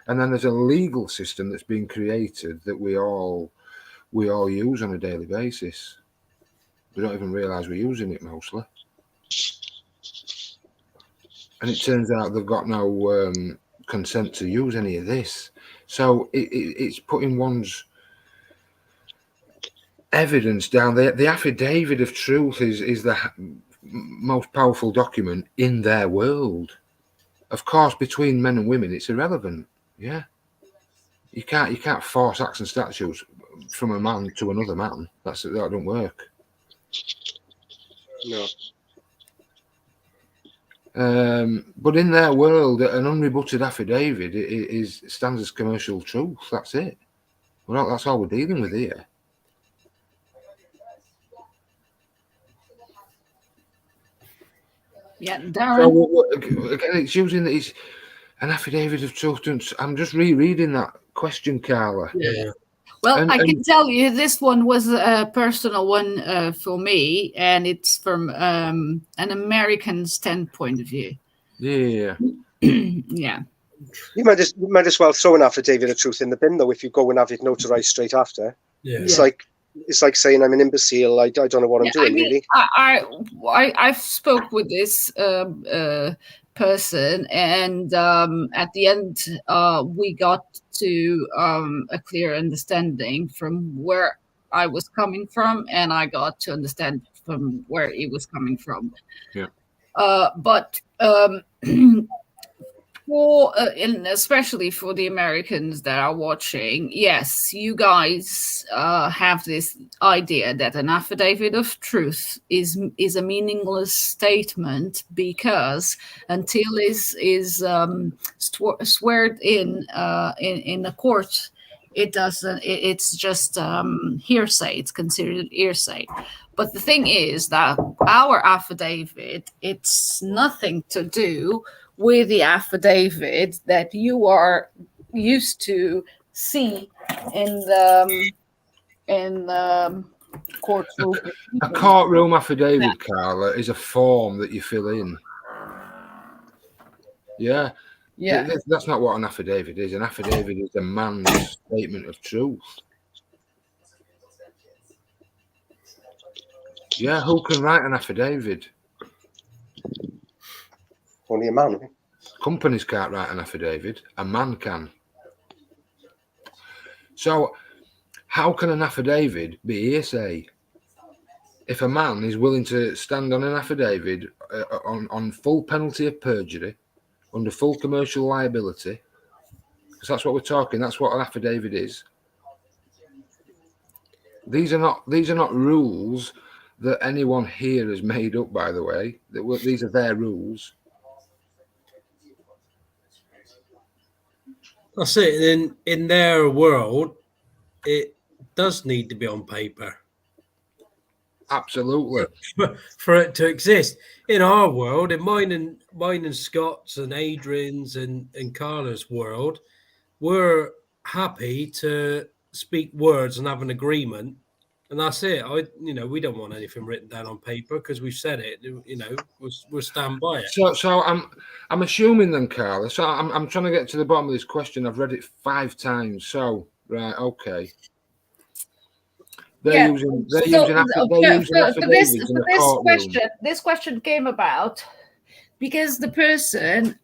and then there's a legal system that's been created that we all use on a daily basis. We don't even realise we're using it mostly. And it turns out they've got no consent to use any of this. So it's putting one's evidence down. The affidavit of truth is the most powerful document in their world. Of course, between men and women, it's irrelevant. Yeah, you can't force acts and statutes from a man to another man. That don't work. No. But in their world, an unrebutted affidavit stands as commercial truth. That's it. Well, that's all we're dealing with here. Yeah, Darren. So again, it's using an affidavit of truth. I'm just rereading that question, Carla. Yeah. Well, I can tell you this one was a personal one for me, and it's from an American standpoint of view. Yeah. Yeah. You might as well throw an affidavit of truth in the bin, though, if you go and have it notarized straight after. Yeah. It's like saying I'm an imbecile. I don't know what I'm doing, really. I've spoke with this person, and at the end, we got to a clear understanding from where I was coming from, and I got to understand from where he was coming from. Yeah. But and especially for the Americans that are watching, yes, you guys have this idea that an affidavit of truth is a meaningless statement because until is sworn in a court, it doesn't. It's just hearsay. It's considered hearsay. But the thing is that our affidavit, it's nothing to do with the affidavit that you are used to see in the courtroom. A courtroom affidavit, Carla, is a form that you fill in. Yeah. Yeah. That's not what an affidavit is. An affidavit is a man's statement of truth. Yeah, who can write an affidavit? Only a man. Companies can't write an affidavit. A man can. So how can an affidavit be hearsay? If a man is willing to stand on an affidavit on full penalty of perjury, under full commercial liability, because that's what we're talking, that's what an affidavit is. These are not rules that anyone here has made up, by the way. These are their rules. That's it. In their world, it does need to be on paper. Absolutely. For it to exist. In our world, in mine and Scott's and Adrian's and Carla's world, we're happy to speak words and have an agreement, and that's it. We don't want anything written down on paper because we've said it. We'll stand by it. So I'm assuming then, Carla. So I'm trying to get to the bottom of this question. I've read it 5 times. So right, okay. They're using affidavits in the courtroom. This question came about because the person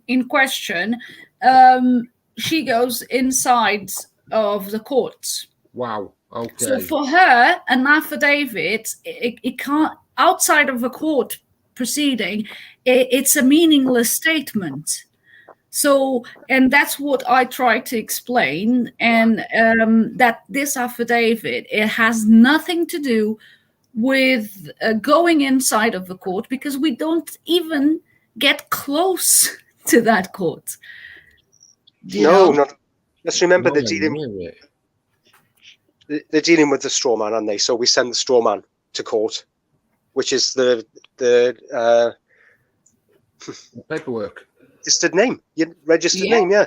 in question, she goes inside of the court. Wow. Okay. So for her, an affidavit, it can't, outside of a court proceeding, it's a meaningless statement. So, and that's what I try to explain, and that this affidavit, it has nothing to do with going inside of the court, because we don't even get close to that court. Do you know? No. Let's remember No, they're dealing with the straw man, aren't they? So we send the straw man to court, which is the paperwork. registered name, your registered Yeah. name, yeah.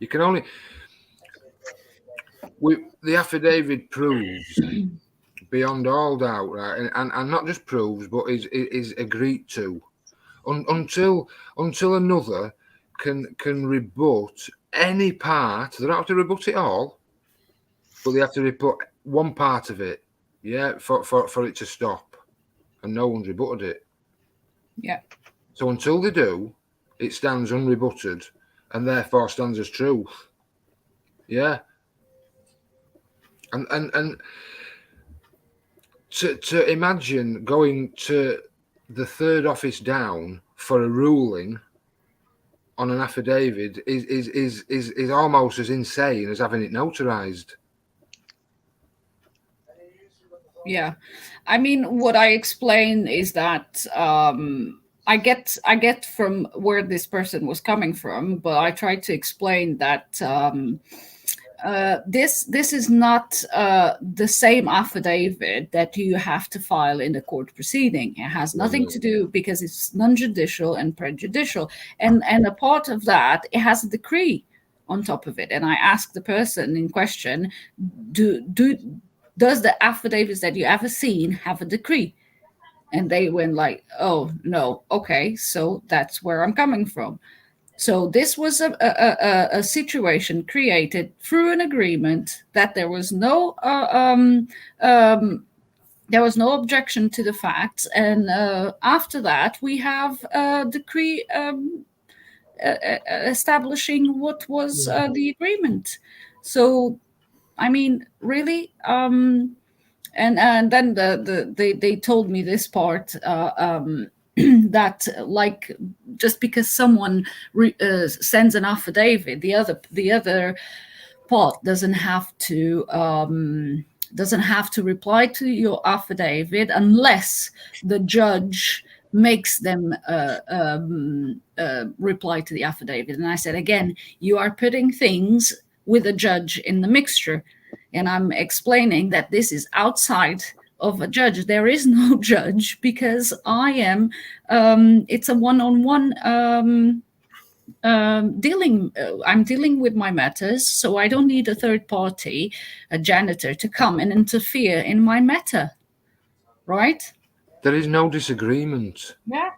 You can only the affidavit proves beyond all doubt, right, and not just proves, but is agreed to, until another can rebut any part. They don't have to rebut it all, but they have to rebut one part of it, yeah, for it to stop, and no one's rebutted it. Yeah. So until they do, it stands unrebutted, and therefore stands as truth. Yeah. And to imagine going to the third office down for a ruling on an affidavit is almost as insane as having it notarized. Yeah, I mean, what I explain is that I get from where this person was coming from, but I try to explain that this is not the same affidavit that you have to file in the court proceeding. It has nothing to do, because it's non-judicial and prejudicial, and a part of that, it has a decree on top of it. And I asked the person in question, does the affidavits that you ever seen have a decree? And they went like, oh no, okay, so that's where I'm coming from. So this was a situation created through an agreement that there was no objection to the facts, and after that we have a decree establishing what was the agreement. So, I mean, really, and then they told me this part. That, like, just because someone sends an affidavit, the other part doesn't have to reply to your affidavit unless the judge makes them reply to the affidavit. And I said, again, you are putting things with a judge in the mixture, and I'm explaining that this is outside of a judge. There is no judge, because I am it's a one-on-one dealing. I'm dealing with my matters, so I don't need a third party, a janitor, to come and interfere in my matter, right? There is no disagreement. Yeah.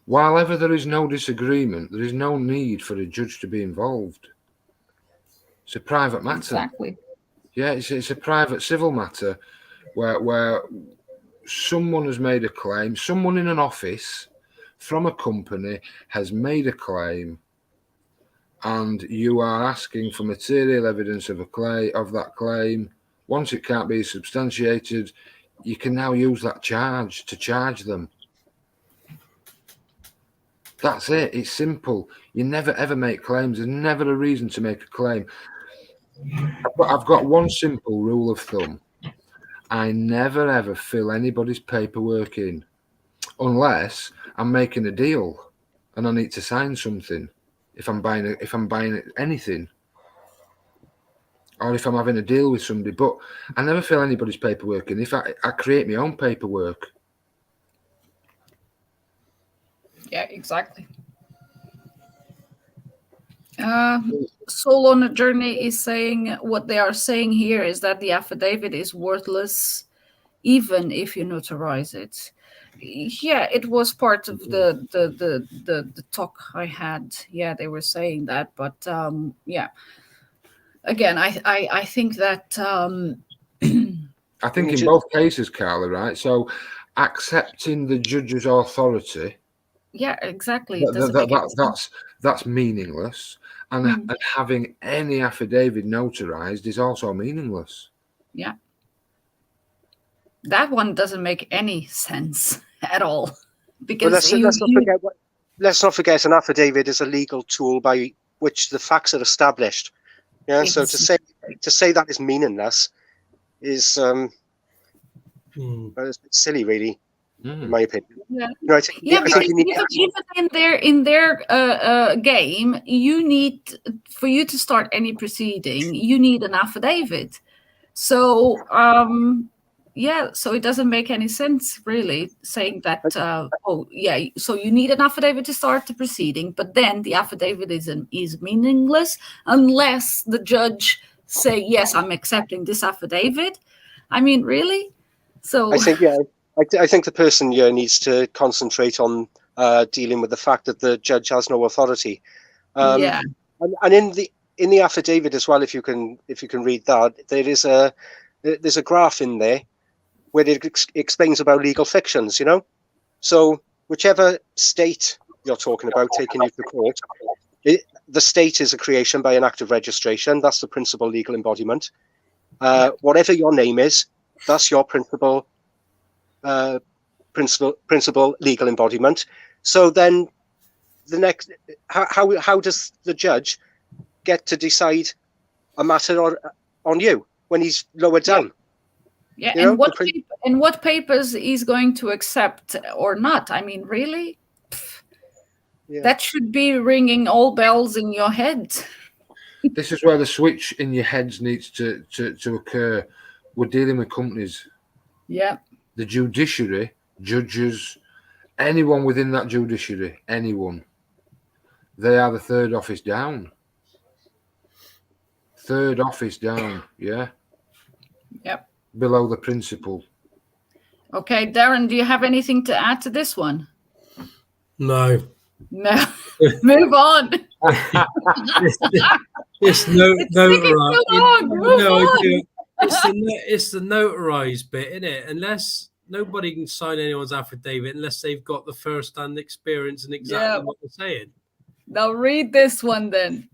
While ever there is no disagreement, there is no need for a judge to be involved. It's a private matter. Exactly. Yeah, it's a private civil matter where someone has made a claim, someone in an office from a company has made a claim, and you are asking for material evidence of that claim. Once it can't be substantiated, you can now use that charge to charge them. That's it. It's simple. You never ever make claims. There's never a reason to make a claim. I've got one simple rule of thumb. I never ever fill anybody's paperwork in unless I'm making a deal and I need to sign something. If I'm buying anything, or if I'm having a deal with somebody, but I never fill anybody's paperwork in. If I create my own paperwork. Yeah, exactly. Soul on a Journey is saying, what they are saying here is that the affidavit is worthless even if you notarize it. Yeah, it was part of the talk I had. Yeah, they were saying that, but yeah. Again, I think that I think in both cases, Carla, right? So accepting the judge's authority. Yeah, exactly. That's meaningless. And having any affidavit notarized is also meaningless. Yeah. That one doesn't make any sense at all. Because let's not forget let's not forget, an affidavit is a legal tool by which the facts are established. Yeah. So to say that is meaningless is well, it's a bit silly, really, in my opinion. Yeah. You know, I think Because you need even in their game, you need, for you to start any proceeding, you need an affidavit. So so it doesn't make any sense really saying that. So you need an affidavit to start the proceeding, but then the affidavit is meaningless unless the judge say, yes, I'm accepting this affidavit. I mean, really? So I think I think the person here needs to concentrate on dealing with the fact that the judge has no authority. And in the affidavit as well, if you can read that, there's a graph in there where it explains about legal fictions. You know, so whichever state you're talking about taking you to court, the state is a creation by an act of registration. That's the principal legal embodiment. Whatever your name is, that's your principal legal embodiment. So then the next, how does the judge get to decide a matter on you when he's lower down? Yeah, You and what papers he's going to accept or not? I mean, really? That should be ringing all bells in your head. This is where the switch in your heads needs to occur. We're dealing with companies. Yeah. The judiciary, judges, anyone within that judiciary, anyone, they are the third office down. Third office down, yeah? Yep. Below the principal. Okay, Darren, do you have anything to add to this one? No. No. Move on. It's the notarized bit, isn't it? Unless nobody can sign anyone's affidavit unless they've got the first-hand experience and exactly what they're saying. Now read this one then.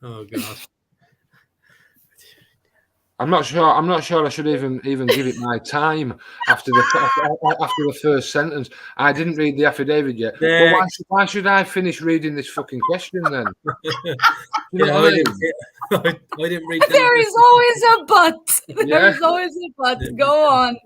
Oh God. I'm not sure I should even give it my time after the first sentence. I didn't read the affidavit yet. Well, why should I finish reading this fucking question then? You know what I mean? I didn't read. There is always a but. There is always a but. Go on.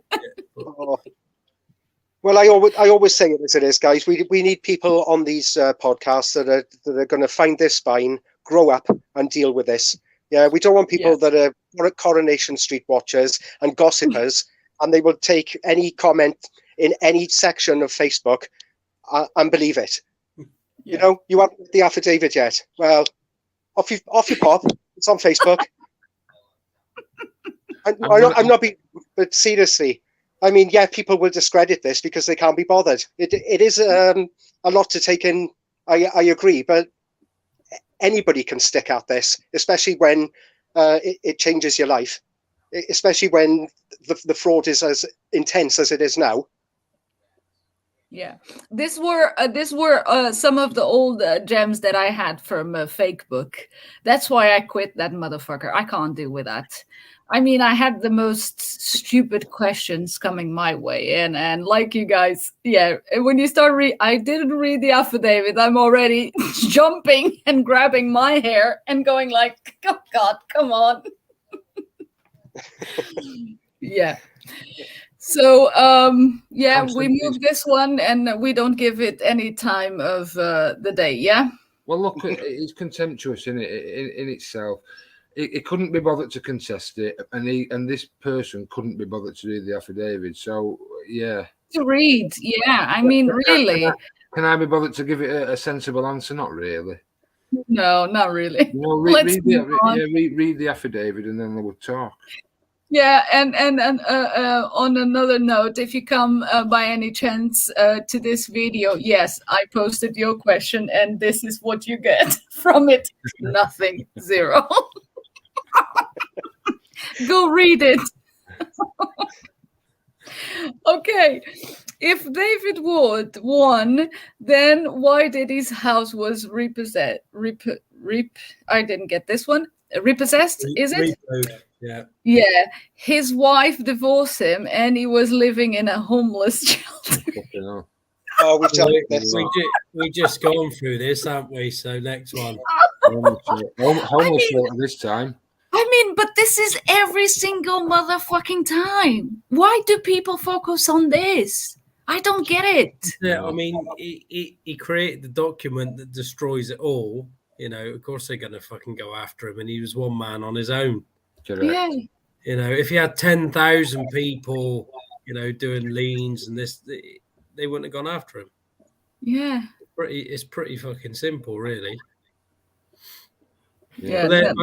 Well, I always say it as it is, guys. We need people on these podcasts that are going to find their spine, grow up, and deal with this. Yeah, we don't want people that are Coronation Street watchers and gossipers, and they will take any comment in any section of Facebook and believe it. Yeah. You know, you haven't read the affidavit yet. Well, off you pop. It's on Facebook. I'm not being, but seriously, I mean, yeah, people will discredit this because they can't be bothered. It is a lot to take in. I agree, but anybody can stick at this, especially when it changes your life, especially when the fraud is as intense as it is now. Yeah, these were some of the old gems that I had from Fake Book. That's why I quit that motherfucker. I can't deal with that. I mean, I had the most stupid questions coming my way, and like you guys, when you start I didn't read the affidavit. I'm already jumping and grabbing my hair and going like, oh God, come on. Yeah. So, we move this one and we don't give it any time of the day, yeah? Well, look, it's contemptuous in itself. It couldn't be bothered to contest it, and this person couldn't be bothered to do the affidavit. So, yeah. To read, yeah. I mean, really. Can I be bothered to give it a sensible answer? Not really. No, not really. You know, read the affidavit and then we'll talk. Yeah, and on another note, if you come by any chance to this video, yes, I posted your question, and this is what you get from it. Nothing, zero. Go read it. Okay. If David Wood won, then why did his house was repossessed? I didn't get this one. Repossessed, is it? Yeah. Yeah. His wife divorced him and he was living in a homeless shelter. Oh, we've done this. We just gone through this, haven't we? So next one. Almost this time. I mean, but this is every single motherfucking time. Why do people focus on this? I don't get it. Yeah, I mean, he created the document that destroys it all. You know, of course they're going to fucking go after him, and he was one man on his own. Correct. Yeah. You know, if he had 10,000 people, you know, doing liens and this, they wouldn't have gone after him. Yeah. It's pretty fucking simple, really. Yeah.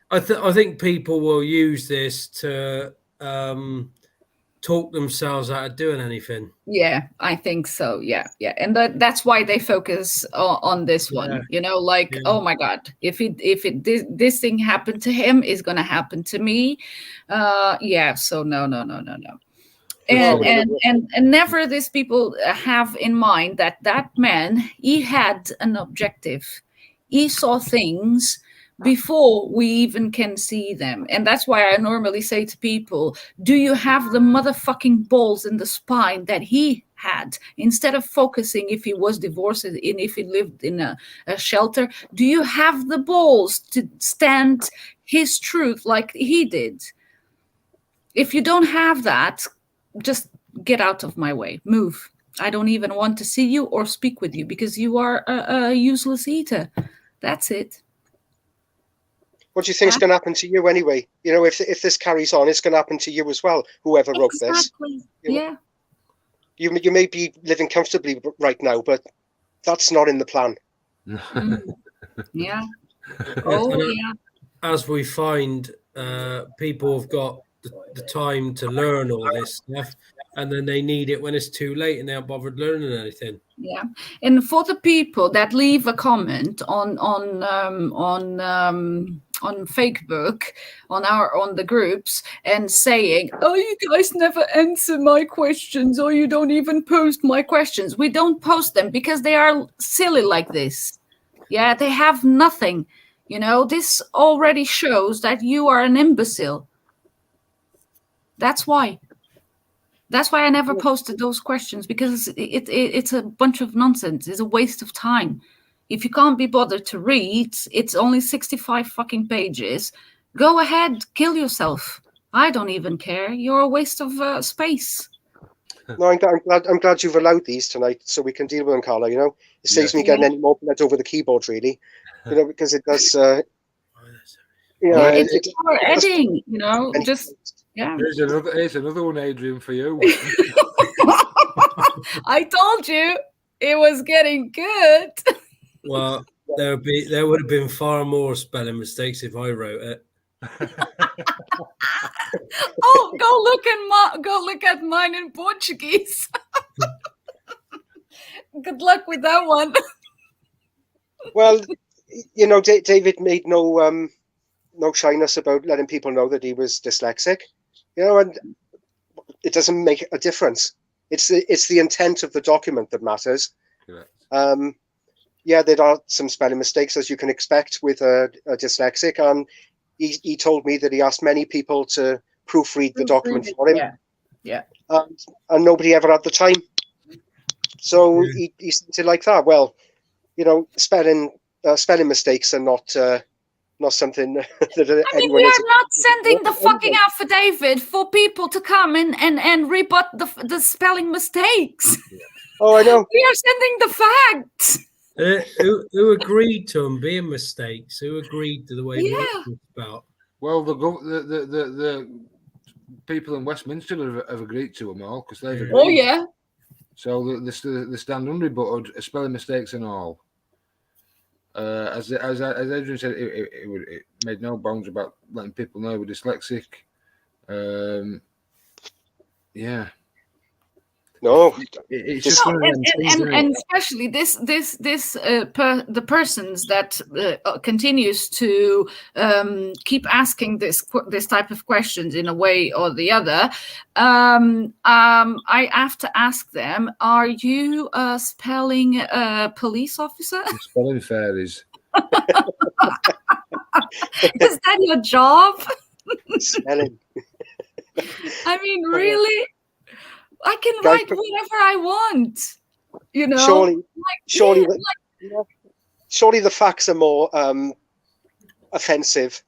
I think people will use this to talk themselves out of doing anything. Yeah, I think so. Yeah. And that's why they focus on this one. Yeah. You know, like, oh my God, if this thing happened to him, it's gonna happen to me. Yeah. So no. And never these people have in mind that man, he had an objective. He saw things before we even can see them. And that's why I normally say to people, do you have the motherfucking balls in the spine that he had? Instead of focusing if he was divorced and if he lived in a shelter, do you have the balls to stand his truth like he did? If you don't have that, just get out of my way. Move. I don't even want to see you or speak with you because you are a useless eater. That's it. What do you think is going to happen to you anyway? You know, if this carries on, it's going to happen to you as well, whoever wrote this. Yeah. You may be living comfortably right now, but that's not in the plan. Yeah. Oh, yeah. As we find, people have got the time to learn all this stuff, and then they need it when it's too late and they aren't bothered learning anything. Yeah, and for the people that leave a comment on Facebook, on the groups, and saying, "Oh, you guys never answer my questions, or you don't even post my questions," we don't post them because they are silly like this. Yeah, they have nothing. You know, this already shows that you are an imbecile. That's why. That's why I never posted those questions, because it's a bunch of nonsense. It's a waste of time. If you can't be bothered to read, it's only 65 fucking pages. Go ahead, kill yourself. I don't even care. You're a waste of space. No, I'm glad you've allowed these tonight so we can deal with them, Carla. You know, it saves me getting any more blood over the keyboard, really. You know, because it does. You know, it's for editing. You know, just. Yeah. Here's another one, Adrian, for you. I told you it was getting good. Well, there would have been far more spelling mistakes if I wrote it. Oh, go look at mine in Portuguese. Good luck with that one. Well, you know, David made no shyness about letting people know that he was dyslexic. You know, and it doesn't make a difference. It's the intent of the document that matters. Correct. Yeah, there are some spelling mistakes, as you can expect with a dyslexic, and he told me that he asked many people to proofread the document for him. Yeah. And nobody ever had the time. So he sent it like that. Well, you know, spelling mistakes are not something that anyone we are not sending the fucking affidavit for people to come and rebut the spelling mistakes. Oh, I know. We are sending the facts. Who agreed to them being mistakes? Who agreed to the way they were spelled? Well, the people in Westminster have agreed to them all because they've agreed. Oh yeah. So they stand unrebutted, spelling mistakes and all. As Adrian said, it made no bones about letting people know we're dyslexic. Yeah. No, it's just one of them things, and especially the persons that continues to keep asking this type of questions in a way or the other. I have to ask them: are you a spelling police officer? Spelling fairies. Is that your job? Spelling. I mean, really? I can write whatever I want. You know, surely the facts are more offensive.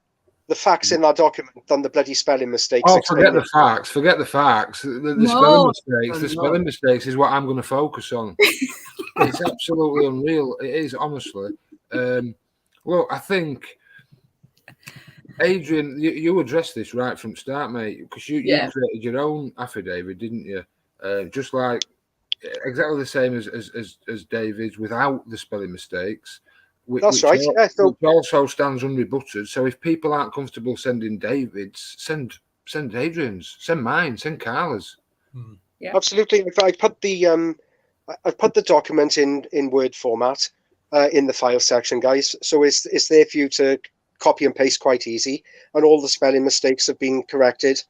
The facts in that document than the bloody spelling mistakes. Oh, forget the facts. Forget the facts. The spelling mistakes. The spelling mistakes is what I'm going to focus on. It's absolutely unreal. It is, honestly. Well, I think, Adrian, you addressed this right from start, mate, because you created your own affidavit, didn't you? Just like exactly the same as David's, without the spelling mistakes. That's right. Which also stands unrebutted. So if people aren't comfortable sending David's, send Adrian's, send mine, send Carla's. Yeah. Absolutely. I put the document in Word format in the file section, guys. So it's there for you to copy and paste quite easy, and all the spelling mistakes have been corrected.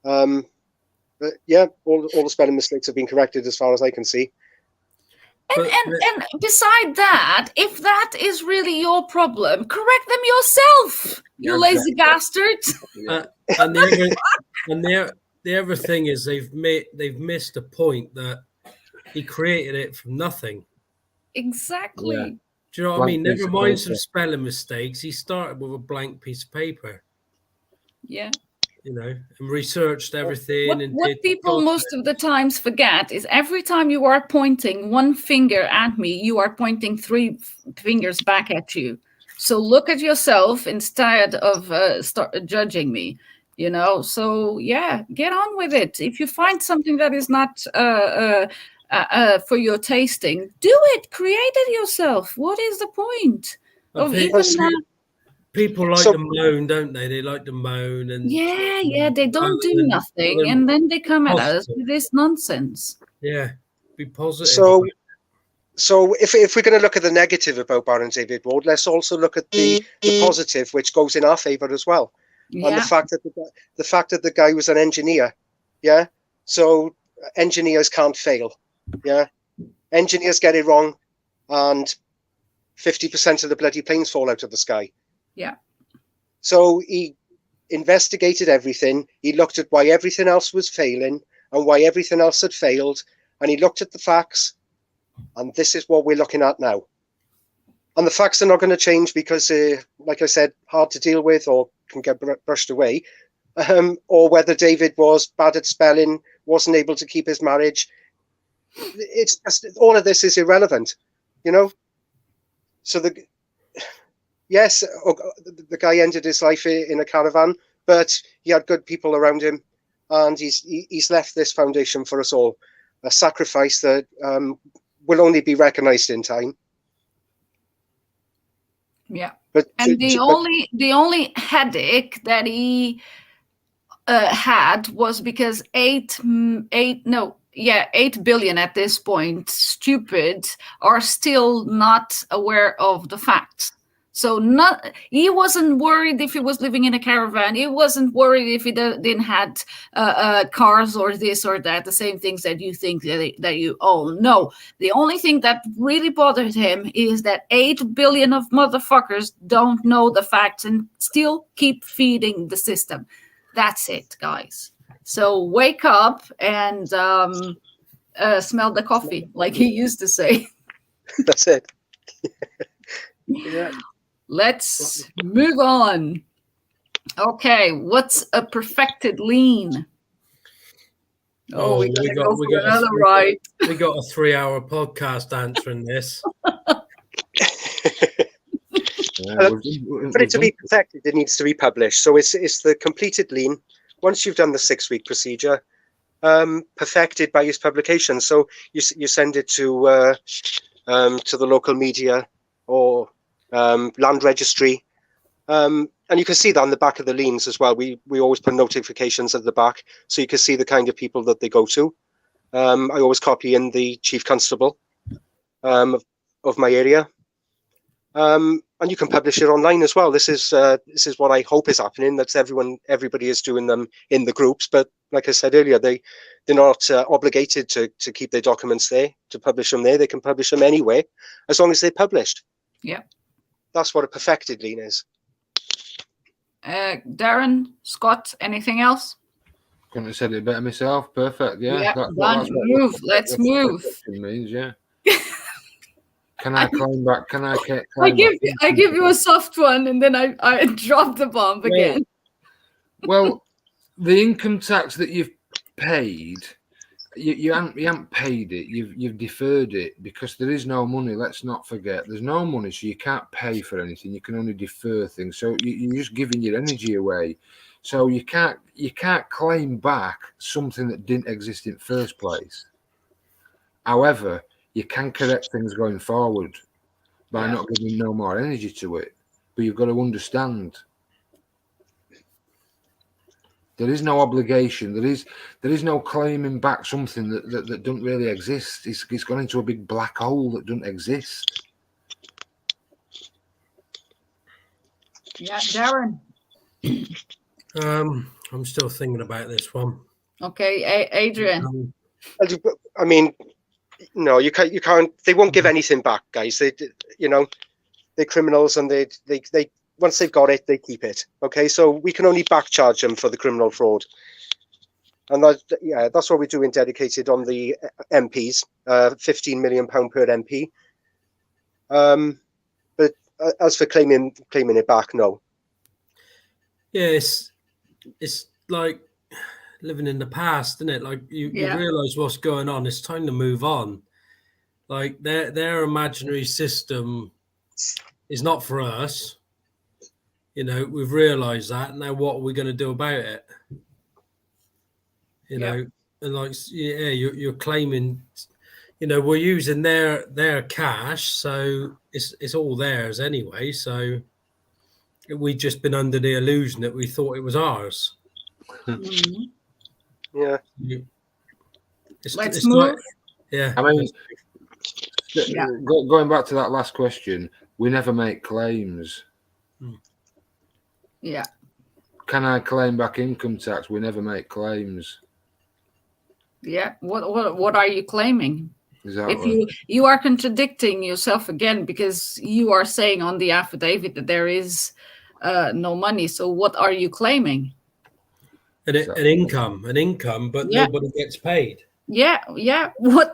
All the spelling mistakes have been corrected as far as I can see. And beside that, if that is really your problem, correct them yourself, you lazy bastards. And the other thing is they've missed the point that he created it from nothing. Exactly. Yeah. Do you know what I mean? Never mind some spelling mistakes. He started with a blank piece of paper. Yeah. You know, and researched everything. What people most of the times forget is every time you are pointing one finger at me, you are pointing three fingers back at you. So look at yourself instead of judging me, you know. So, yeah, get on with it. If you find something that is not for your tasting, do it. Create it yourself. What is the point of even... People like to moan, don't they? They like to moan and they don't do nothing, and then they come at us with this nonsense. Yeah, be positive. So if we're going to look at the negative about Baron David Ward, let's also look at the positive, which goes in our favour as well, and the fact that the guy was an engineer. Yeah, so engineers can't fail. Yeah, engineers get it wrong, and 50% of the bloody planes fall out of the sky. Yeah. So he investigated everything. He looked at why everything else was failing and why everything else had failed. And he looked at the facts. And this is what we're looking at now. And the facts are not going to change because, like I said, hard to deal with or can get brushed away. Or whether David was bad at spelling, wasn't able to keep his marriage. It's just, all of this is irrelevant, you know? So yes, the guy ended his life in a caravan, but he had good people around him, and he's left this foundation for us all, a sacrifice that will only be recognised in time. Yeah, the only headache that he had was because 8 billion at this point, stupid, are still not aware of the facts. So he wasn't worried if he was living in a caravan. He wasn't worried if he didn't had cars or this or that, the same things that you think that you own. No, the only thing that really bothered him is that 8 billion of motherfuckers don't know the facts and still keep feeding the system. That's it, guys. So wake up and smell the coffee, like he used to say. That's it. Yeah. Let's move on. Okay, what's a perfected lien? We got another right. We got a 3-hour podcast answering this. For it to be perfected, it needs to be published. So it's the completed lien. Once you've done the 6-week procedure, perfected by its publication. So you send it to the local media or land registry, and you can see that on the back of the liens as well. We always put notifications at the back, so you can see the kind of people that they go to. I always copy in the chief constable of my area, and you can publish it online as well. This is what I hope is happening. That's everybody is doing them in the groups, but like I said earlier, they're not obligated to keep their documents there, to publish them there. They can publish them anywhere as long as they're published. Yeah. That's what a perfected lien is. Darren, Scott, anything else? Couldn't have said it better myself. Perfect. Yeah. Let's move. Means, yeah. Can I claim back? Can I claim I give back? you a soft one, and then I drop the bomb again. Well, the income tax that you've paid, you haven't paid it. You've deferred it because there is no money. Let's not forget, there's no money, so you can't pay for anything. You can only defer things. So you're just giving your energy away. So you can't claim back something that didn't exist in the first place. However, you can correct things going forward by not giving no more energy to it. But you've got to understand there is no obligation. There is no claiming back something that don't really exist. It's gone into a big black hole that doesn't exist. Yeah, Darren. I'm still thinking about this one. Okay, Adrian. I mean, no, you can't. They won't give anything back, guys. They're criminals, and they once they've got it, they keep it. Okay, so we can only back charge them for the criminal fraud, and that's what we're doing. Dedicated on the MPs, £15 million per MP. But as for claiming it back, no. Yeah, it's like living in the past, isn't it? Like you realize what's going on. It's time to move on. Like their imaginary system is not for us. We've realized that. Now what are we going to do about it? And like, you're claiming, we're using their cash, so it's all theirs anyway. So we've just been under the illusion that we thought it was ours. Mm-hmm. Yeah. Let's move. I mean, going back to that last question, we never make claims. Yeah. Can I claim back income tax? We never make claims. Yeah. What are you claiming? Exactly. If you are contradicting yourself again, because you are saying on the affidavit that there is no money. So what are you claiming? An income, but nobody gets paid. Yeah. What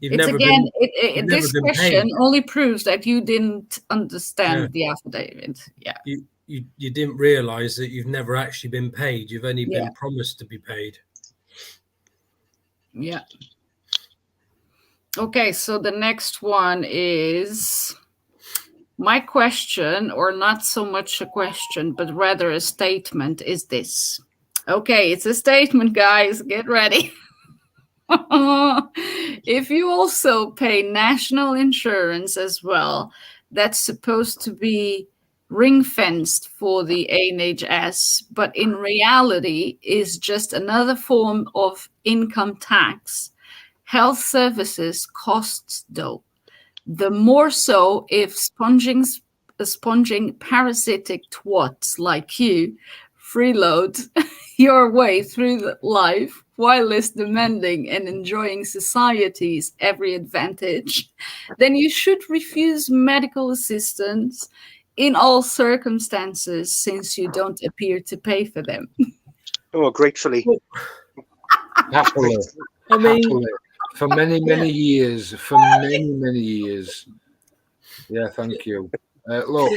it's this question only proves that you didn't understand the affidavit. Yeah. You didn't realize that you've never actually been paid. You've only been promised to be paid. Yeah. Okay, so the next one is my question, or not so much a question, but rather a statement, is this. Okay, it's a statement, guys. Get ready. If you also pay national insurance as well, that's supposed to be ring-fenced for the NHS, but in reality is just another form of income tax. Health services costs, though. The more so if sponging parasitic twats like you freeload your way through life whilst demanding and enjoying society's every advantage, then you should refuse medical assistance in all circumstances, since you don't appear to pay for them. Oh, gratefully. Happily. I mean, happily. For many years. For many years. Yeah, thank you. Look,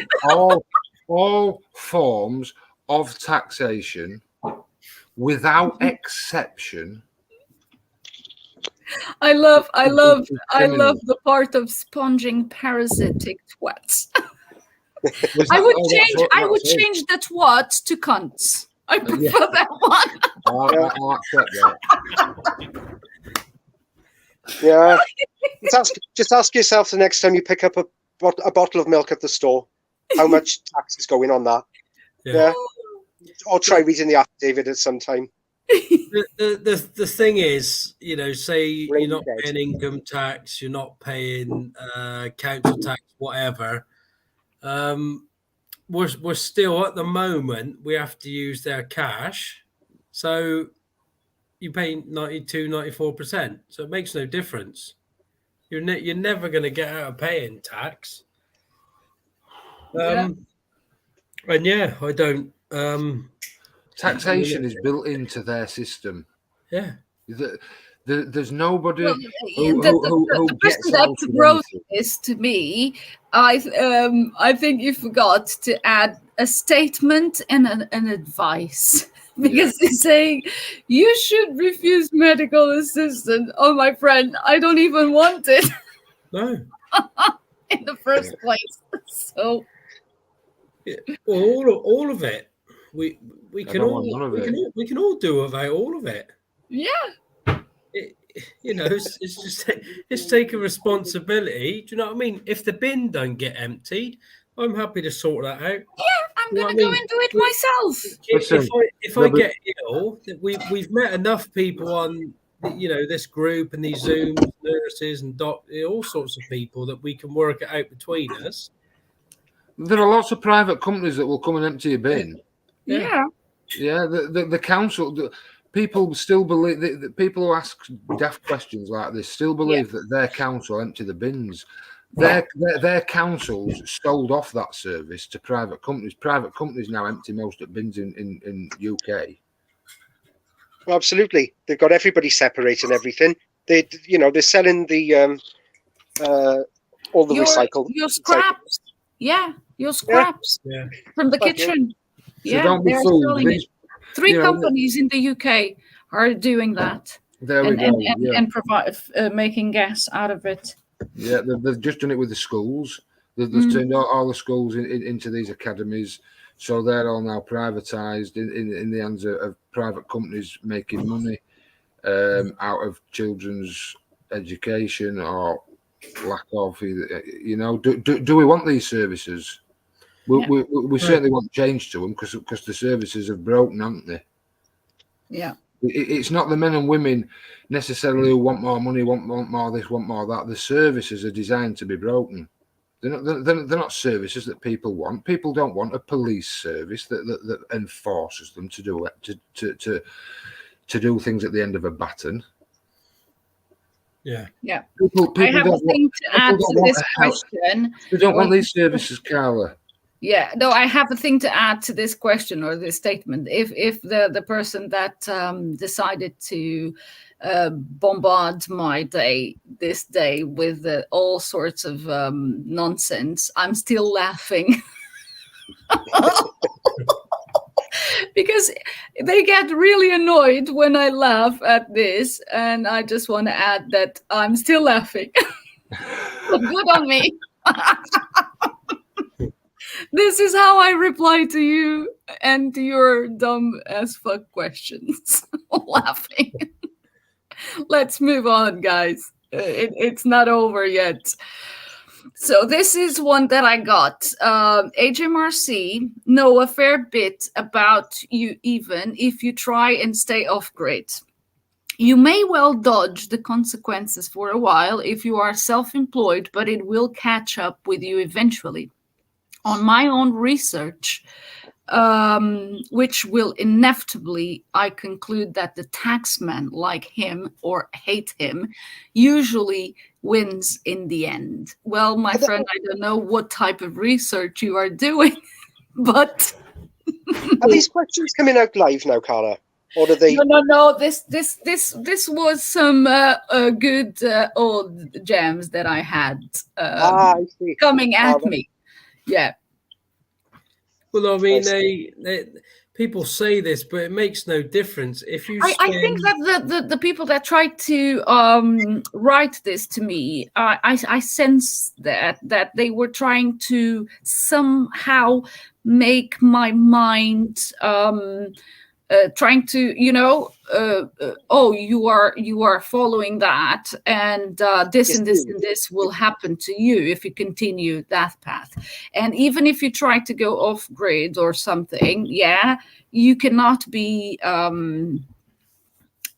all forms of taxation, without exception. I love the part of sponging parasitic twats. I would change the twat to cunts. I prefer that one. I'll accept that. Yeah. Just ask yourself the next time you pick up a bottle of milk at the store, how much tax is going on that. Yeah. Or try reading the affidavit at some time. The thing is, say you're not paying income tax, you're not paying council tax, whatever. We're still at the moment we have to use their cash, so you pay 92-94%. So it makes no difference. You're never going to get out of paying tax. And I don't. Taxation is built into their system. Yeah. There's nobody Well, who the gets person that out of wrote anything. this to me, I think you forgot to add a statement and an advice. Because he's saying you should refuse medical assistance. Oh, my friend, I don't even want it No. in the first place. So Yeah. Well, all of it. We I can don't all want none of we it. can all, we can all do without all of it. yeah, It's taking responsibility. Do you know what I mean? If the bin don't get emptied, I'm happy to sort that out. I'm You know gonna what I go mean? and do it myself. Listen, If I get ill, we've met enough people on this group and these Zooms, nurses and all sorts of people that we can work it out between us. there are lots of private companies that will come and empty a bin. Yeah. Yeah, the council, people still believe that people who ask daft questions like this still believe that their council empty the bins. Their councils sold off that service to private companies. Private companies now empty most of bins in UK. Well, absolutely. They've got everybody separating everything. They're selling the all the recycled your scraps. Yeah, your scraps Yeah. from the Thank you. kitchen. So don't be they're fooled. selling it. These, 3 companies in the UK are doing that. there we go. And provide making gas out of it. Yeah, they've just done it with the schools. They've turned all the schools into these academies, so they're all now privatised in the hands of private companies making money out of children's education or lack of. Do we want these services? We certainly want change to them because the services have broken, haven't they? Yeah. It's not the men and women necessarily who want more money, want more this, want more that. The services are designed to be broken. They're not services that people want. People don't want a police service that enforces them to do it, to do things at the end of a baton. Yeah. Yeah. People I have a thing to add to this question. They don't want these services, Carla. Yeah, no, I have a thing to add to this question or this statement. If the person that decided to bombard my day this day with all sorts of nonsense, I'm still laughing. Because they get really annoyed when I laugh at this, and I just want to add that I'm still laughing. So good on me. This is how I reply to you and to your dumb as fuck questions. Laughing. Let's move on, guys. It's not over yet. So this is one that I got. HMRC know a fair bit about you even if you try and stay off grid. You may well dodge the consequences for a while if you are self-employed, but it will catch up with you eventually. On my own research, which will inevitably, I conclude that the taxman like him or hate him usually wins in the end. Well, my friend, I don't know what type of research you are doing, but are these questions coming out live now, Carla? Or do they? No. This was some good old gems that I had I see. coming at me. Yeah. Well, I mean, they people say this, but it makes no difference if you. I think that the people that tried to write this to me, I sense that they were trying to somehow make my mind trying to, you are following that, and this and this and this will happen to you if you continue that path. And even if you try to go off grid or something, you cannot be.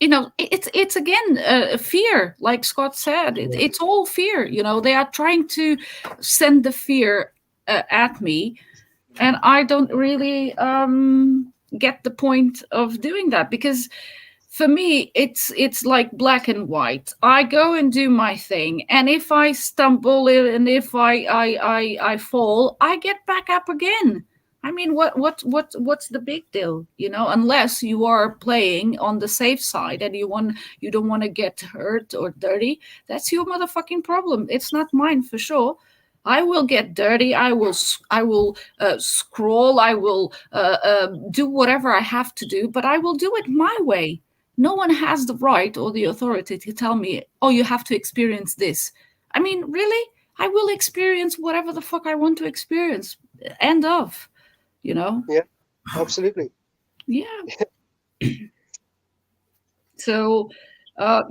It's again fear, like Scott said. It's all fear. They are trying to send the fear at me, and I don't really get the point of doing that, because for me it's like black and white. I go and do my thing, and if I stumble and if I fall, I get back up again. I mean, what's the big deal? You know, unless you are playing on the safe side and you don't want to get hurt or dirty, that's your motherfucking problem. It's not mine for sure. I will get dirty. I will scroll. I will do whatever I have to do, but I will do it my way. No one has the right or the authority to tell me, oh, you have to experience this. I mean, really? I will experience whatever the fuck I want to experience. End of. You know? Yeah, absolutely. Yeah. So, well,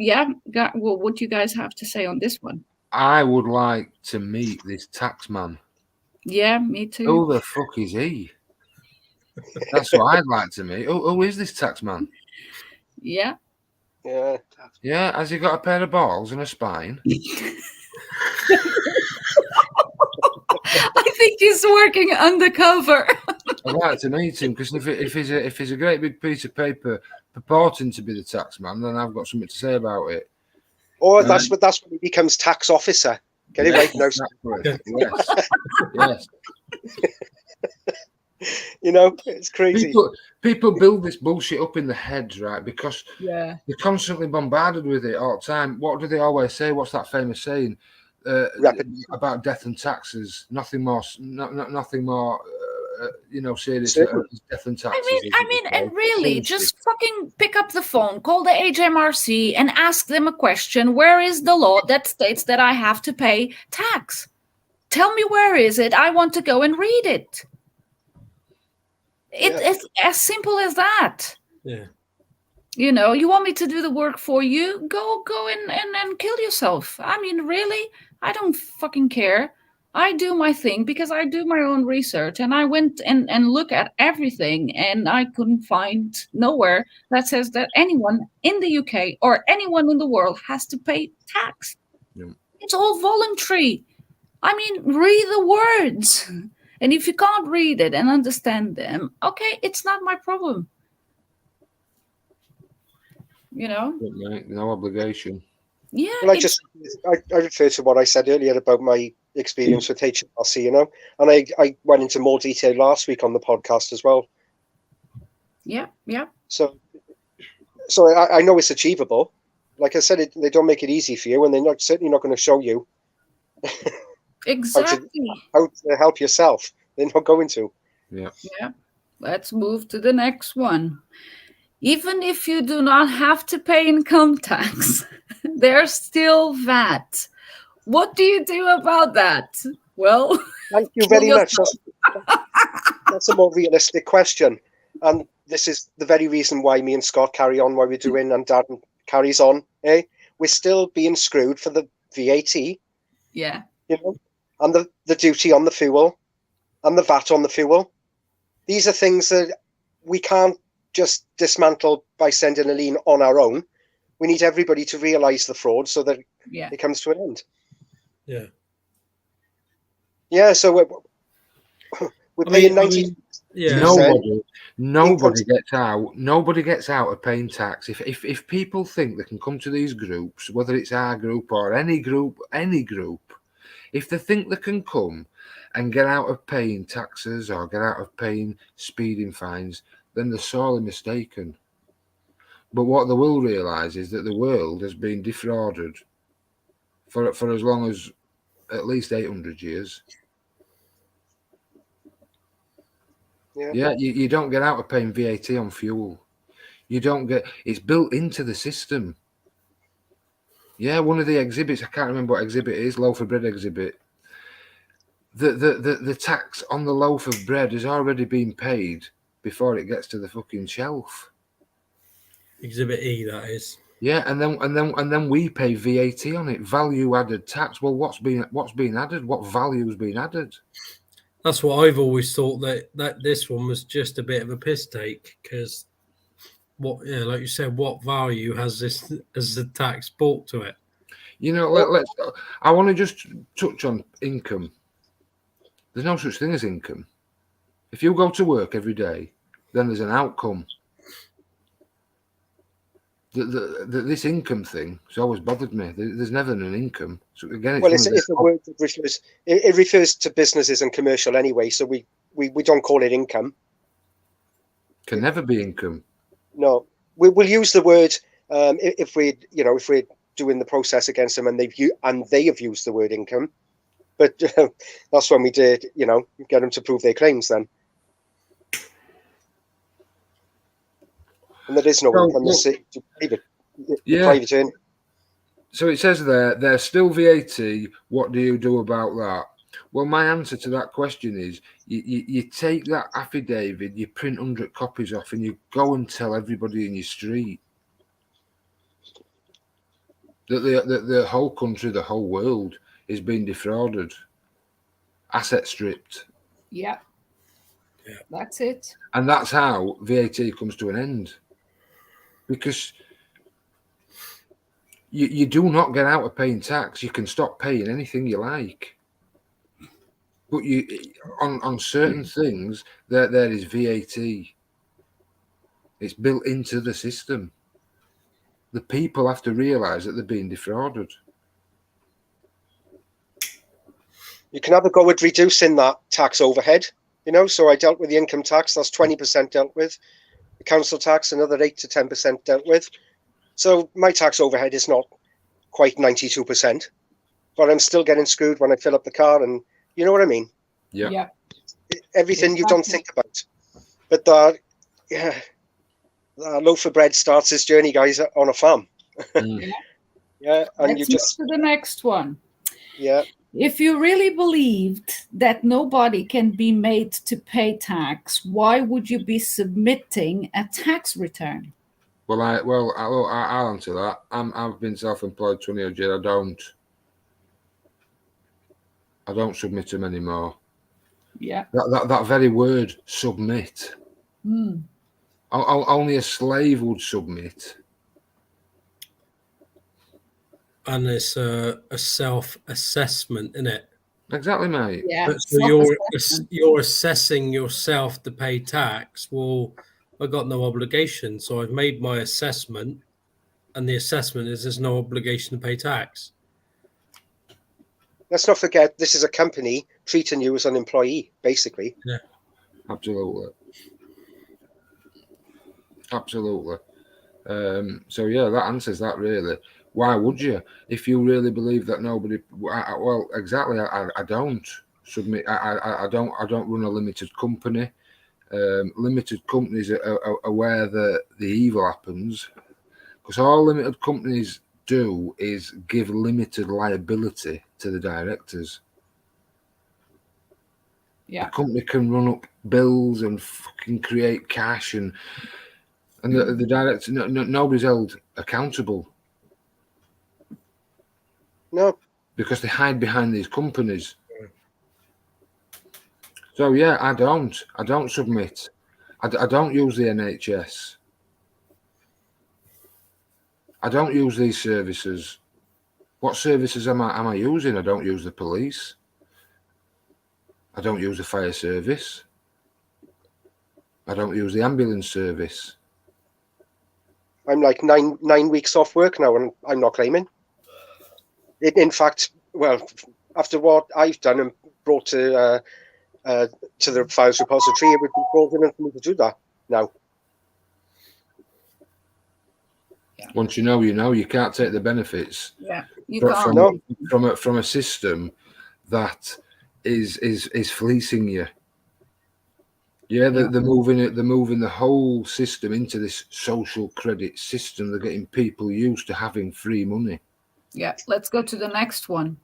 what do you guys have to say on this one? I would like to meet this tax man. Yeah, me too. Who the fuck is he? That's what I'd like to meet. Who is this tax man? Yeah. Yeah. Yeah, has he got a pair of balls and a spine? I think he's working undercover. I'd like to meet him because if he's a great big piece of paper purporting to be the tax man, then I've got something to say about it. Or that's when he becomes tax officer. Get it right now. Exactly. Yes. You know, it's crazy. People build this bullshit up in the heads, right? Because Yeah, they're constantly bombarded with it all the time. What do they always say? What's that famous saying about death and taxes? Nothing more. Nothing more. Serious as death and taxes. I mean, and really, just fucking pick up the phone, call the HMRC, and ask them a question. Where is the law that states that I have to pay tax? Tell me, where is it? I want to go and read it. It's as simple as that. Yeah. You know, you want me to do the work for you? Go and kill yourself. I mean, really? I don't fucking care. I do my thing because I do my own research, and I went and look at everything, and I couldn't find nowhere that says that anyone in the UK or anyone in the world has to pay tax. Yeah. It's all voluntary. I mean, read the words. And if you can't read it and understand them, okay, it's not my problem. You know? No obligation. Yeah. Well, I refer to what I said earlier about my experience with HMRC, you know, and I went into more detail last week on the podcast as well. Yeah. So I know it's achievable. Like I said, they don't make it easy for you, and they're certainly not going to show you Exactly. how to help yourself. They're not going to. Yeah. Let's move to the next one. Even if you do not have to pay income tax, there's still VAT. What do you do about that? Well, thank you very much. That's a more realistic question. And this is the very reason why me and Scott carry on what we're doing, and Darren carries on. We're still being screwed for the VAT. Yeah. You know, and the duty on the fuel and the VAT on the fuel. These are things that we can't just dismantle by sending a lien on our own. We need everybody to realise the fraud so that it comes to an end. Yeah. Yeah, so we're paying 90. Nobody gets out of paying tax. If people think they can come to these groups, whether it's our group or any group, if they think they can come and get out of paying taxes or get out of paying speeding fines, then they're sorely mistaken. But what they will realise is that the world has been defrauded for as long as at least 800 years. Yeah, you don't get out of paying VAT on fuel. You don't get. It's built into the system. Yeah, one of the exhibits, I can't remember what exhibit it is, loaf of bread exhibit. The tax on the loaf of bread has already been paid before it gets to the fucking shelf. Exhibit E, that is. Yeah, and then we pay VAT on it, value added tax. Well, what's been added? What value's been added? That's what I've always thought, that this one was just a bit of a piss take, because like you said, what value has the tax brought to it? You know, I want to just touch on income. There's no such thing as income. If you go to work every day, then there's an outcome. This income thing has always bothered me. There's never an income. So again, it's a word that refers to businesses and commercial anyway. So we don't call it income. Can never be income. No, we'll use the word if we're doing the process against them and they have used the word income, but that's when we did get them to prove their claims then. And there is no income. Private earning. So it says there's still VAT. What do you do about that? Well, my answer to that question is you take that affidavit, you print 100 copies off, and you go and tell everybody in your street that the whole country, the whole world is being defrauded, asset stripped. Yeah. That's it. And that's how VAT comes to an end. Because you do not get out of paying tax. You can stop paying anything you like. But on certain things, there is VAT. It's built into the system. The people have to realise that they're being defrauded. You can have a go at reducing that tax overhead. So I dealt with the income tax. That's 20% dealt with. The council tax, another 8 to 10% dealt with. So my tax overhead is not quite 92%, but I'm still getting screwed when I fill up the car, and you know what I mean? Yeah. Everything you don't think about. But that loaf of bread starts this journey, guys, on a farm. Mm. Yeah, and Let's move to the next one. Yeah. If you really believed that nobody can be made to pay tax, why would you be submitting a tax return? Well, I'll answer that. I've been self-employed 20 odd years. I don't submit them anymore. Yeah. That very word, submit. Only a slave would submit. And it's a self-assessment, isn't it? Exactly, mate. Yeah. So you're assessing yourself to pay tax. Well, I got no obligation, so I've made my assessment, and the assessment is there's no obligation to pay tax. Let's not forget, this is a company treating you as an employee, basically. Yeah, absolutely. So yeah, that answers that really. Why would you? If you really believe that nobody, well, exactly. I don't submit. I don't run a limited company. Limited companies are where the evil happens, because all limited companies do is give limited liability to the directors. Yeah. The company can run up bills and fucking create cash, and the director, nobody's held accountable. No, because they hide behind these companies. So yeah, I don't submit. I don't use the NHS. I don't use these services. What services am I using? I don't use the police. I don't use the fire service. I don't use the ambulance service. I'm like nine weeks off work now, and I'm not claiming. In fact, well, after what I've done and brought to the files repository, it would be fraudulent for me to do that now. Yeah. Once you know, you can't take the benefits. Yeah, you can't. From a system that is fleecing you. Yeah, they're moving the whole system into this social credit system. They're getting people used to having free money. Yeah, let's go to the next one.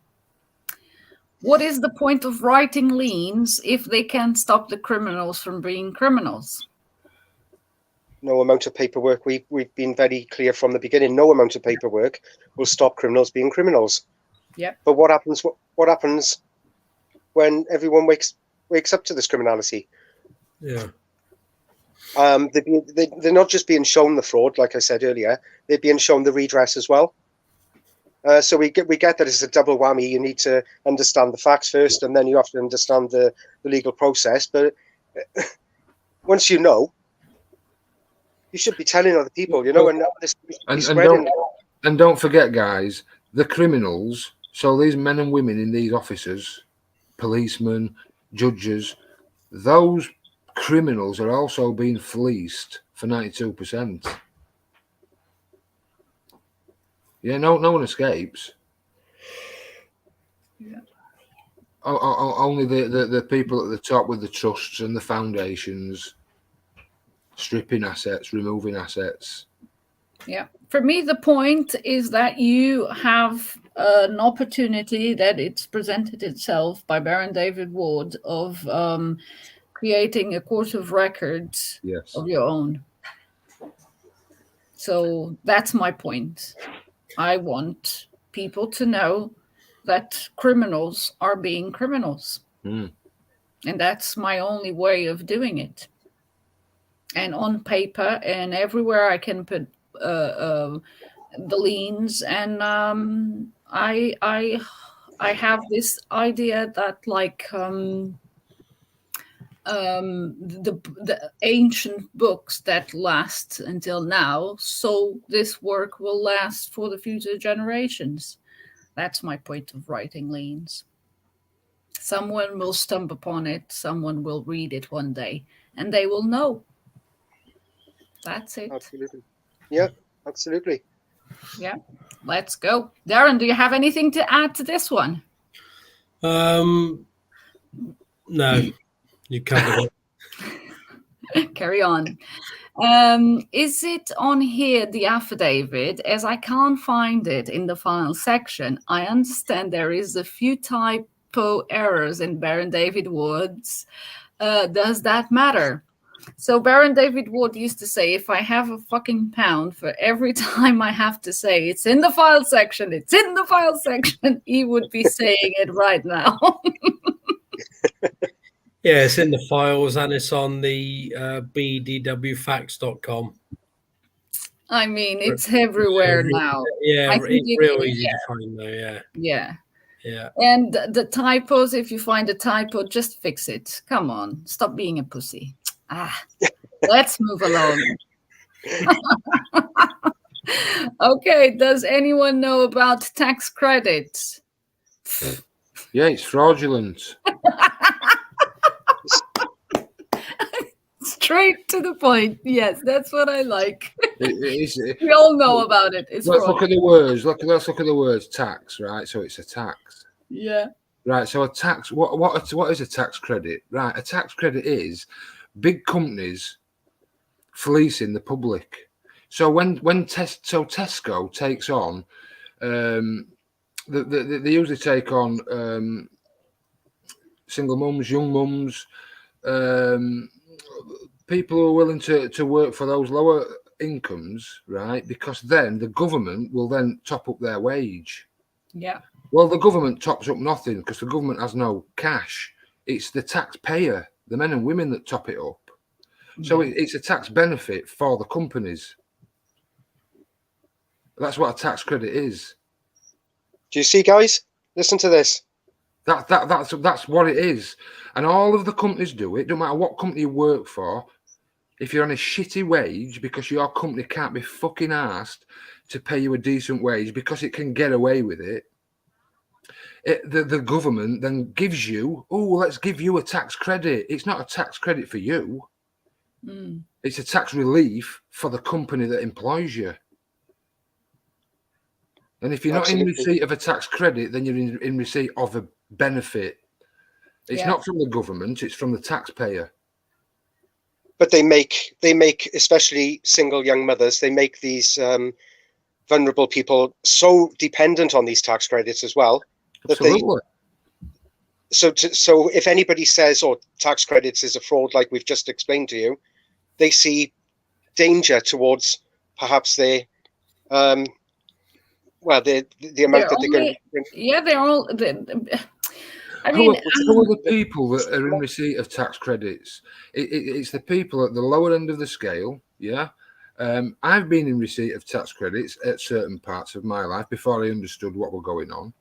What is the point of writing liens if they can't stop the criminals from being criminals? No amount of paperwork. We've been very clear from the beginning. No amount of paperwork will stop criminals being criminals. Yeah. But what happens? What happens when everyone wakes up to this criminality? Yeah. They're not just being shown the fraud, like I said earlier. They're being shown the redress as well. So we get that it's a double whammy. You need to understand the facts first, and then you have to understand the legal process. But once you know, you should be telling other people, and this spreading. And don't forget, guys, the criminals. So these men and women in these offices, policemen, judges, those criminals are also being fleeced for 92%. Yeah, no one escapes. Yeah. Only the people at the top with the trusts and the foundations stripping assets, removing assets. Yeah. For me, the point is that you have an opportunity that it's presented itself by Baron David Ward of creating a court of records Yes. of your own. So that's my point. I want people to know that criminals are being criminals. Mm. And that's my only way of doing it. And on paper and everywhere I can put the liens. And I have this idea that like the ancient books that last until now, so this work will last for the future generations. That's my point of writing liens. Someone will stumble upon it, someone will read it one day, and they will know. That's it. Absolutely. Yeah, absolutely. Yeah, let's go. Darren, do you have anything to add to this one? No, you covered it. Carry on. Is it on here, the affidavit? As I can't find it in the final section, I understand there is a few typo errors in Baron David Ward's. Does that matter? So Baron David Ward used to say, if I have a fucking pound for every time I have to say it's in the file section, it's in the file section, he would be saying it right now. Yeah, it's in the files and it's on the bdwfacts.com. I mean, it's everywhere now. Yeah, I it's think real easy to find though, yeah. Yeah. Yeah. And the typos, if you find a typo, just fix it. Come on, stop being a pussy. Let's move along. Okay, does anyone know about tax credits? Yeah, it's fraudulent. Straight to the point. Yes, that's what I like. We all know about it. It's let's look at the words. Let's look at the words tax, right? So it's a tax. Yeah. Right. So a tax. What is a tax credit? Right. A tax credit is big companies fleecing the public. So when Tesco takes on, they usually take on single mums, young mums, people who are willing to work for those lower incomes, right? Because then the government will then top up their wage. Yeah. Well, the government tops up nothing because the government has no cash. It's the taxpayer, the men and women, that top it up. So it's a tax benefit for the companies. That's what a tax credit is. Do you see, guys? Listen to this. That's what it is. And all of the companies do it. Don't matter what company you work for. If you're on a shitty wage because your company can't be fucking asked to pay you a decent wage because it can get away with it, the government then gives you, let's give you a tax credit. It's not a tax credit for you. It's a tax relief for the company that employs you. And if you're not in receipt of a tax credit, then you're in receipt of a benefit. It's not from the government, it's from the taxpayer. But they make, especially single young mothers, they make these vulnerable people so dependent on these tax credits as well. Absolutely. So if anybody says, tax credits is a fraud, like we've just explained to you, they see danger towards perhaps their the amount that they're going to. Yeah, they're all. I mean, mean, who are the people that are in receipt of tax credits? It's the people at the lower end of the scale. Yeah, I've been in receipt of tax credits at certain parts of my life before I understood what were going on.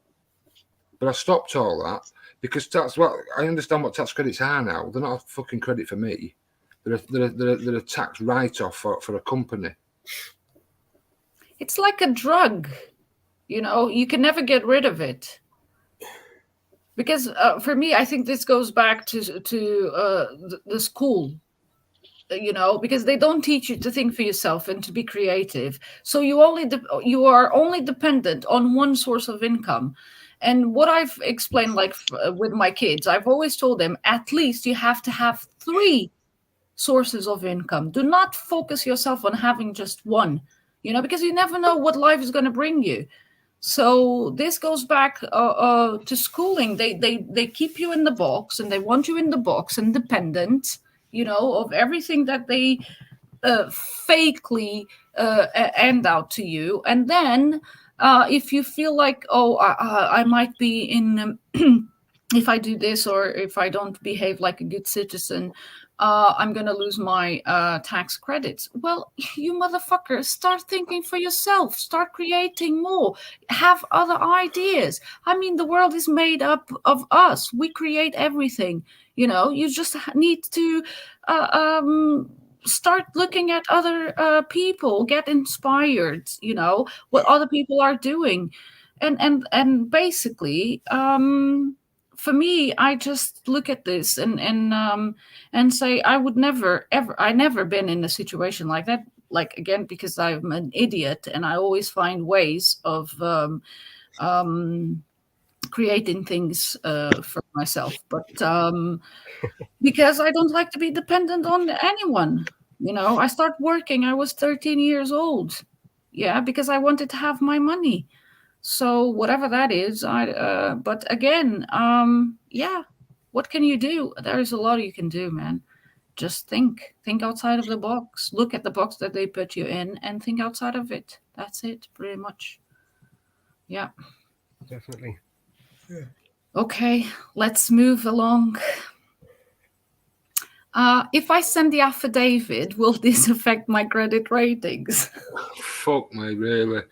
But I stopped all that because I understand what tax credits are now. They're not a fucking credit for me. They're a tax write-off for a company. It's like a drug, you can never get rid of it. because for me, I think this goes back to the school, because they don't teach you to think for yourself and to be creative. So you are only dependent on one source of income. And what I've explained, like with my kids, I've always told them, at least you have to have 3 sources of income. Do not focus yourself on having just one, because you never know what life is going to bring you. So this goes back to schooling. They keep you in the box, and they want you in the box, independent, of everything that they fakely hand out to you. And then if you feel like, I might be in if I do this, or if I don't behave like a good citizen, I'm going to lose my tax credits. Well, you motherfucker, start thinking for yourself. Start creating more. Have other ideas. I mean, the world is made up of us. We create everything. You just need to start looking at other people. Get inspired. What other people are doing, and basically. For me, I just look at this and say I would never ever. I never been in a situation like that. Like, again, because I'm an idiot and I always find ways of creating things for myself. But because I don't like to be dependent on anyone. I started working. I was 13 years old. Yeah, because I wanted to have my money. So whatever that is, but again, yeah, what can you do? There's a lot you can do, man. Just think outside of the box. Look at the box that they put you in and think outside of it. That's it, pretty much. Yeah. Definitely. Yeah. Okay, let's move along. If I send the affidavit, will this affect my credit ratings? Fuck me, really.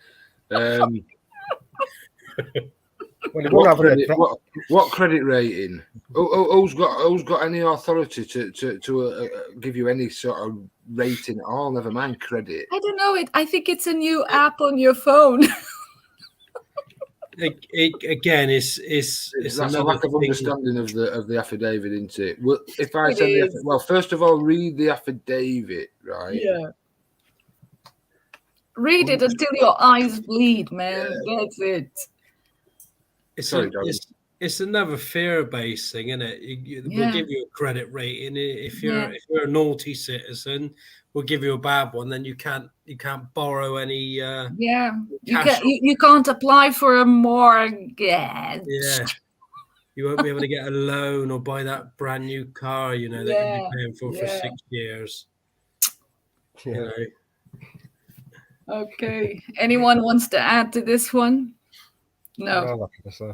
What credit rating? Who's got any authority to give you any sort of rating at all? Never mind credit. I don't know it. I think it's a new app on your phone. Again, it's that's a lack of understanding of the affidavit, isn't it? Well, if I send well, first of all, read the affidavit, right? Yeah. Read it until your eyes bleed, man. Yeah. That's it. It's another fear-based thing, isn't it? We'll give you a credit rating if you're a naughty citizen. We'll give you a bad one, then you can't borrow any. You can't apply for a mortgage. Yeah, you won't be able to get a loan or buy that brand new car. That you've been paying for 6 years. Yeah. Okay. Anyone wants to add to this one? No.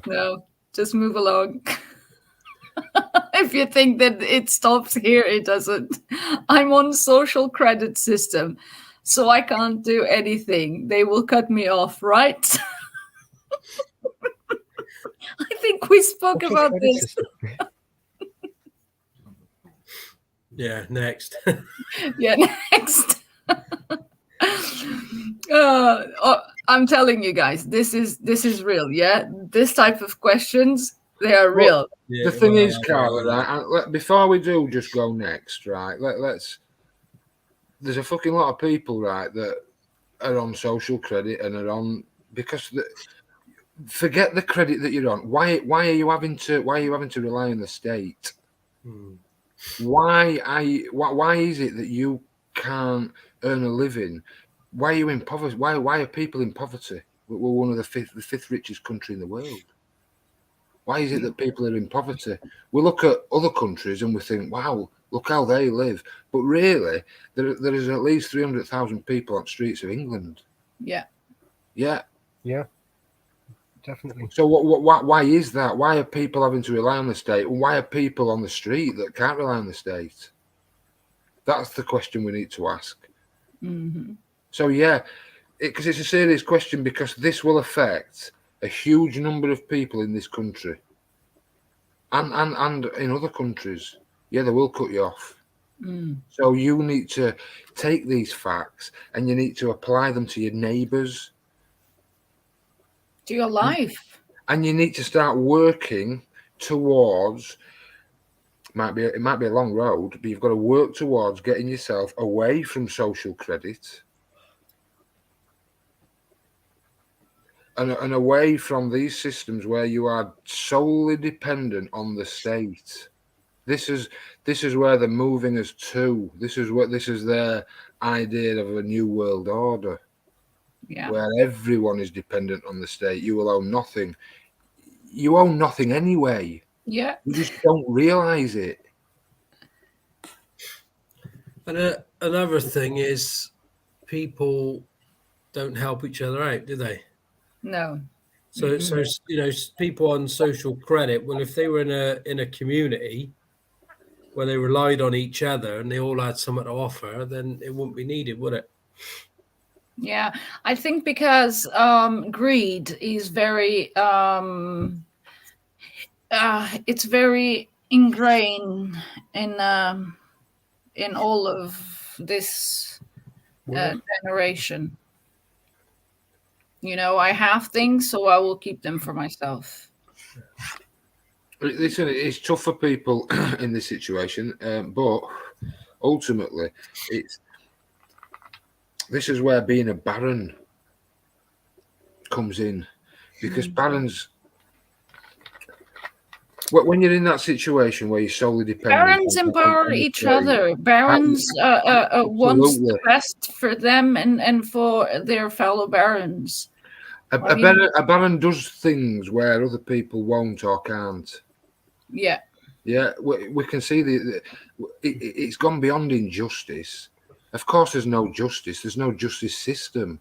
No. Just move along. If you think that it stops here, it doesn't. I'm on social credit system, so I can't do anything. They will cut me off, right? I think we spoke about this. Yeah, next. Next. I'm telling you guys, this is real. Yeah, this type of questions, they are real. The thing is, Carla, right? Before we do just go next, right? Let's. There's a fucking lot of people, right, that are on social credit and are on because forget the credit that you're on. Why are you having to rely on the state? Why is it that you can't earn a living? Why are you in poverty? Why are people in poverty? We're one of the fifth richest country in the world. Why is it that people are in poverty? We look at other countries and we think, wow, look how they live. But really, there is at least 300,000 people on the streets of England. Yeah. Yeah. Definitely. So why is that? Why are people having to rely on the state? Why are people on the street that can't rely on the state? That's the question we need to ask. Mm-hmm. So because it's a serious question, because this will affect a huge number of people in this country and in other countries. They will cut you off. So you need to take these facts and you need to apply them to your neighbours, to your life, and you need to start working towards. It might be a long road, but you've got to work towards getting yourself away from social credit and away from these systems where you are solely dependent on the state. This is where they're moving us to. This is their idea of a new world order. Yeah. Where everyone is dependent on the state. You will own nothing. You own nothing anyway. Yeah. You just don't realize it. And another thing is, people don't help each other out, do they? No. So people on social credit. Well, if they were in a community where they relied on each other and they all had something to offer, then it wouldn't be needed, would it? Yeah, I think because greed is very it's very ingrained in all of this generation. I have things, so I will keep them for myself. Listen, it's tough for people in this situation, but ultimately, this is where being a baron comes in, because barons, when you're in that situation where you're solely dependent, Barons empower each other. Barons want the best for them and for their fellow barons. A baron does things where other people won't or can't. Yeah. Yeah, we can see it's gone beyond injustice. Of course, there's no justice. There's no justice system.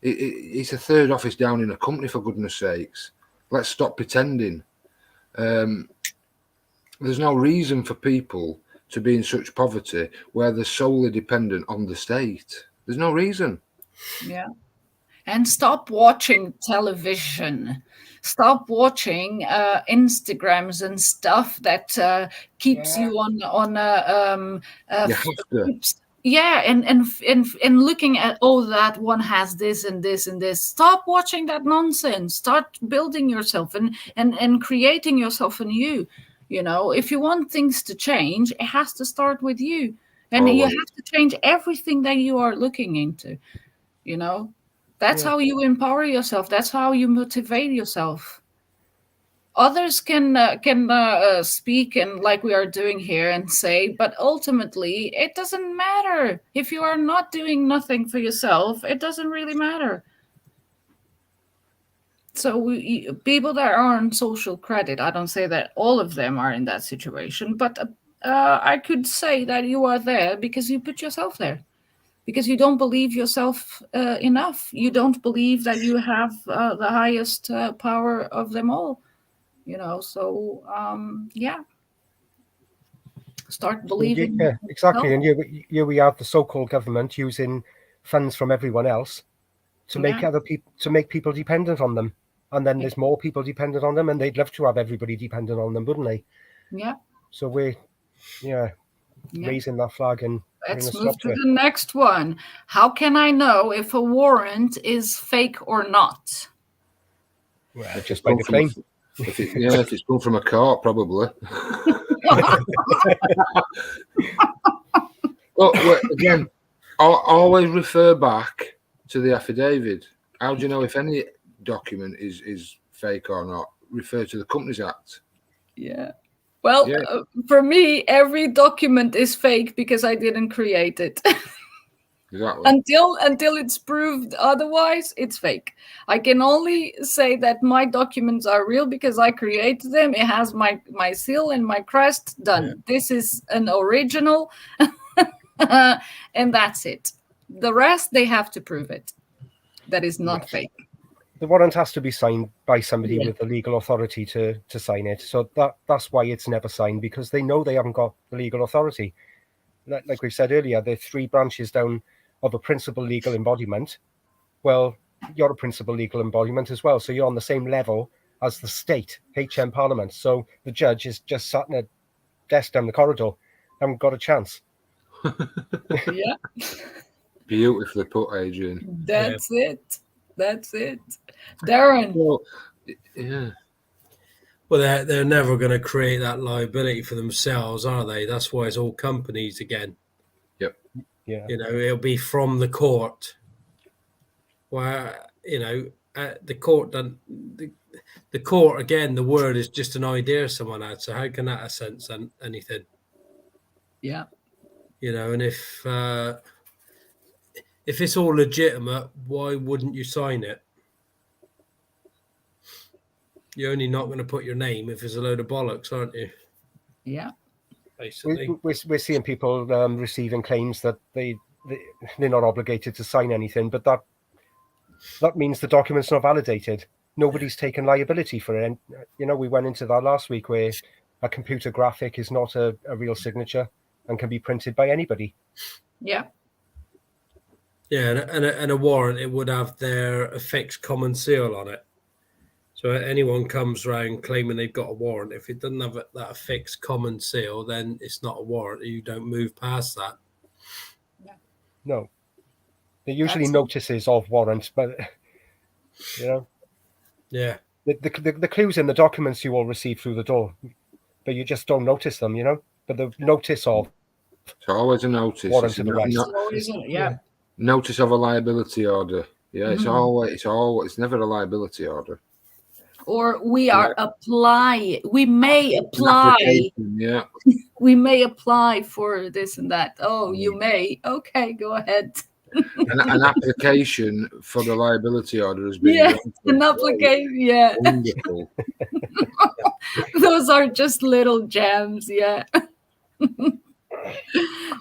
It's a third office down in a company, for goodness sakes. Let's stop pretending. There's no reason for people to be in such poverty where they're solely dependent on the state. There's no reason. Yeah. And stop watching television. Stop watching Instagrams and stuff that keeps you on you have to. Yeah, and looking at, that one has this and this and this. Stop watching that nonsense. Start building yourself and creating yourself anew. If you want things to change, it has to start with you. And you have to change everything that you are looking into. That's how you empower yourself. That's how you motivate yourself. Others can speak and like we are doing here and say, but ultimately it doesn't matter. If you are not doing nothing for yourself, it doesn't really matter. So people that are on social credit, I don't say that all of them are in that situation, but I could say that you are there because you put yourself there. Because you don't believe yourself enough. You don't believe that you have the highest power of them all. So start believing. Yeah, exactly. And here we have the so-called government using funds from everyone else to make other people, to make people dependent on them. And then there's more people dependent on them, and they'd love to have everybody dependent on them, wouldn't they? Yeah. So we're raising that flag and let's move to the next one. How can I know if a warrant is fake or not? Well, just by the claim. If it's come from a court, probably. Well, again, always refer back to the affidavit. How do you know if any document is fake or not? Refer to the Companies Act. Yeah. Well, for me, every document is fake because I didn't create it. Exactly. Until it's proved otherwise, it's fake. I can only say that my documents are real because I created them. It has my seal and my crest done. Yeah. This is an original, and that's it. The rest, they have to prove it. That is not fake. The warrant has to be signed by somebody with the legal authority to sign it. So that's why it's never signed, because they know they haven't got the legal authority. Like we said earlier, there are 3 branches down of a principal legal embodiment. Well, you're a principal legal embodiment as well. So you're on the same level as the state, HM Parliament. So the judge is just sat in a desk down the corridor. Haven't got a chance. Yeah. Beautifully put, Adrian. That's it. Darren. Well, yeah. Well, they're never going to create that liability for themselves, are they? That's why it's all companies again. Yep. Yeah. You know, it'll be from the court. Where, you know, the court doesn't. The court, again, the word is just an idea someone had. So how can that assent anything? Yeah. You know, and if it's all legitimate, why wouldn't you sign it? You're only not going to put your name if it's a load of bollocks, aren't you? Yeah. Basically. We're seeing people receiving claims that they're not obligated to sign anything, but that means the document's not validated. Nobody's taken liability for it. And, you know, we went into that last week where a computer graphic is not a real signature and can be printed by anybody. Yeah. Yeah, and a warrant, it would have their affixed common seal on it. So anyone comes around claiming they've got a warrant, if it doesn't have that affixed common seal, then it's not a warrant. You don't move past that. No. They're usually That's- notices of warrants, but, you know. Yeah. The clues in the documents you all receive through the door, but you just don't notice them, you know. But the notice of It's always a notice. warrant It's of arrest. yeah. notice of a liability order. Yeah, it's never a liability order. Or we are we may apply. Yeah. We may apply for this and that. Oh, you may. Okay, go ahead. An application for the liability order has been granted. An application. Yeah. Wonderful. Those are just little gems. Yeah.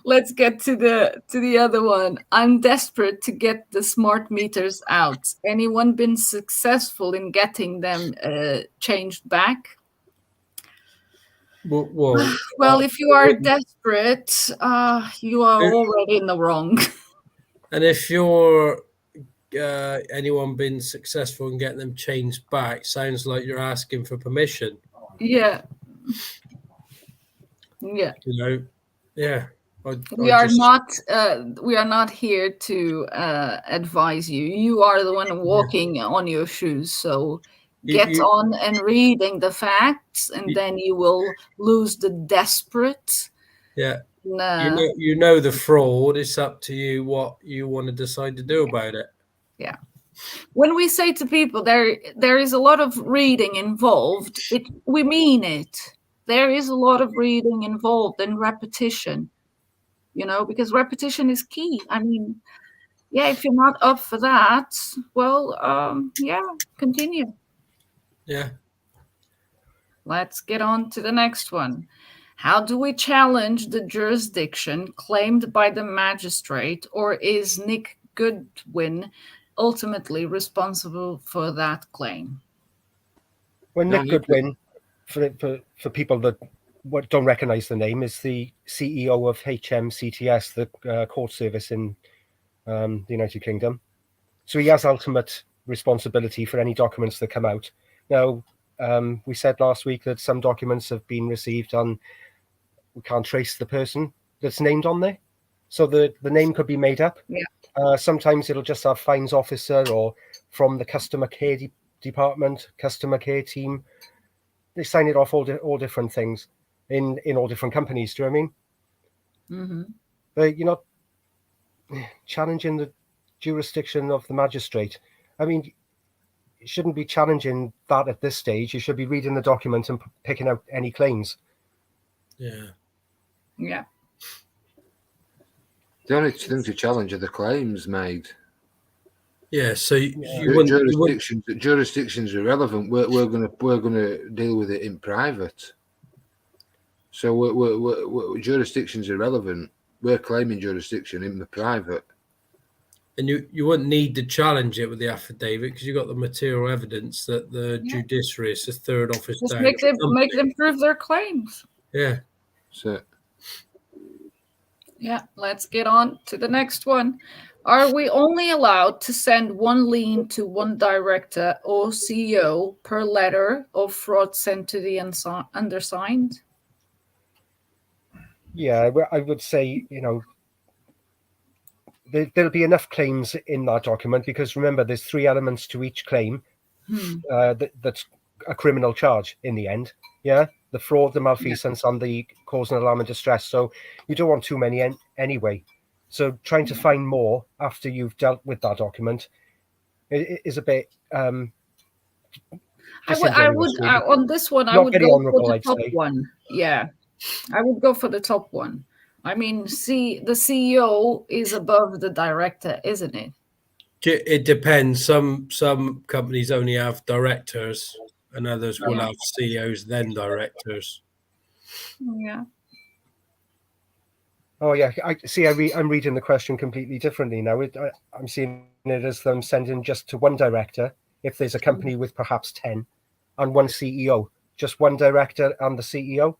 Let's get to the other one. I'm desperate to get the smart meters out. Anyone been successful in getting them changed back? Well, if you are desperate, you are already in the wrong. And if you're anyone been successful in getting them changed back, sounds like you're asking for permission. Yeah. Yeah. You know, yeah. We are not here to advise you. You are the one walking on your shoes. So get on and reading the facts, and then you will lose the desperate. Yeah. You know the fraud. It's up to you what you want to decide to do about it. Yeah. When we say to people there is a lot of reading involved, we mean it. There is a lot of reading involved and repetition. You know, because repetition is key. I mean, yeah, if you're not up for that, well, continue. Yeah. Let's get on to the next one. How do we challenge the jurisdiction claimed by the magistrate, or is Nick Goodwin ultimately responsible for that claim? Well, Nick Goodwin, for people that don't recognise the name, is the CEO of HMCTS, the court service in the United Kingdom. So he has ultimate responsibility for any documents that come out. Now, we said last week that some documents have been received and we can't trace the person that's named on there. So the name could be made up. Yeah. Sometimes it'll just have fines officer or from the customer care department, customer care team. They sign it off all different things in all different companies. Do you know what I mean? Mm-hmm. But you're not challenging the jurisdiction of the magistrate. I mean, you shouldn't be challenging that at this stage. You should be reading the document and picking out any claims. Yeah. Yeah. The only thing to challenge are the claims made. Yeah. So jurisdiction's irrelevant. We're gonna deal with it in private. So jurisdiction's irrelevant. We're claiming jurisdiction in the private. And you wouldn't need to challenge it with the affidavit because you've got the material evidence that the judiciary is the third office Just down. make them prove their claims. Yeah. So. Yeah, let's get on to the next one. Are we only allowed to send one lien to one director or CEO per letter of fraud sent to the undersigned? Yeah, I would say, you know, there'll be enough claims in that document because remember, there's 3 elements to each claim. That's a criminal charge in the end. Yeah, the fraud, the malfeasance, and the causing alarm and distress. So you don't want too many anyway. So trying to find more after you've dealt with that document is a bit. On this one, I Not would very go honourable, for the I'd top say. one. Yeah, I would go for the top one. I mean, see, the CEO is above the director, isn't it? It depends. Some companies only have directors, and others will have CEOs then directors. Yeah. Oh yeah, I'm reading the question completely differently now. I'm seeing it as them sending just to one director if there's a company with perhaps 10, and one CEO. Just one director and the CEO.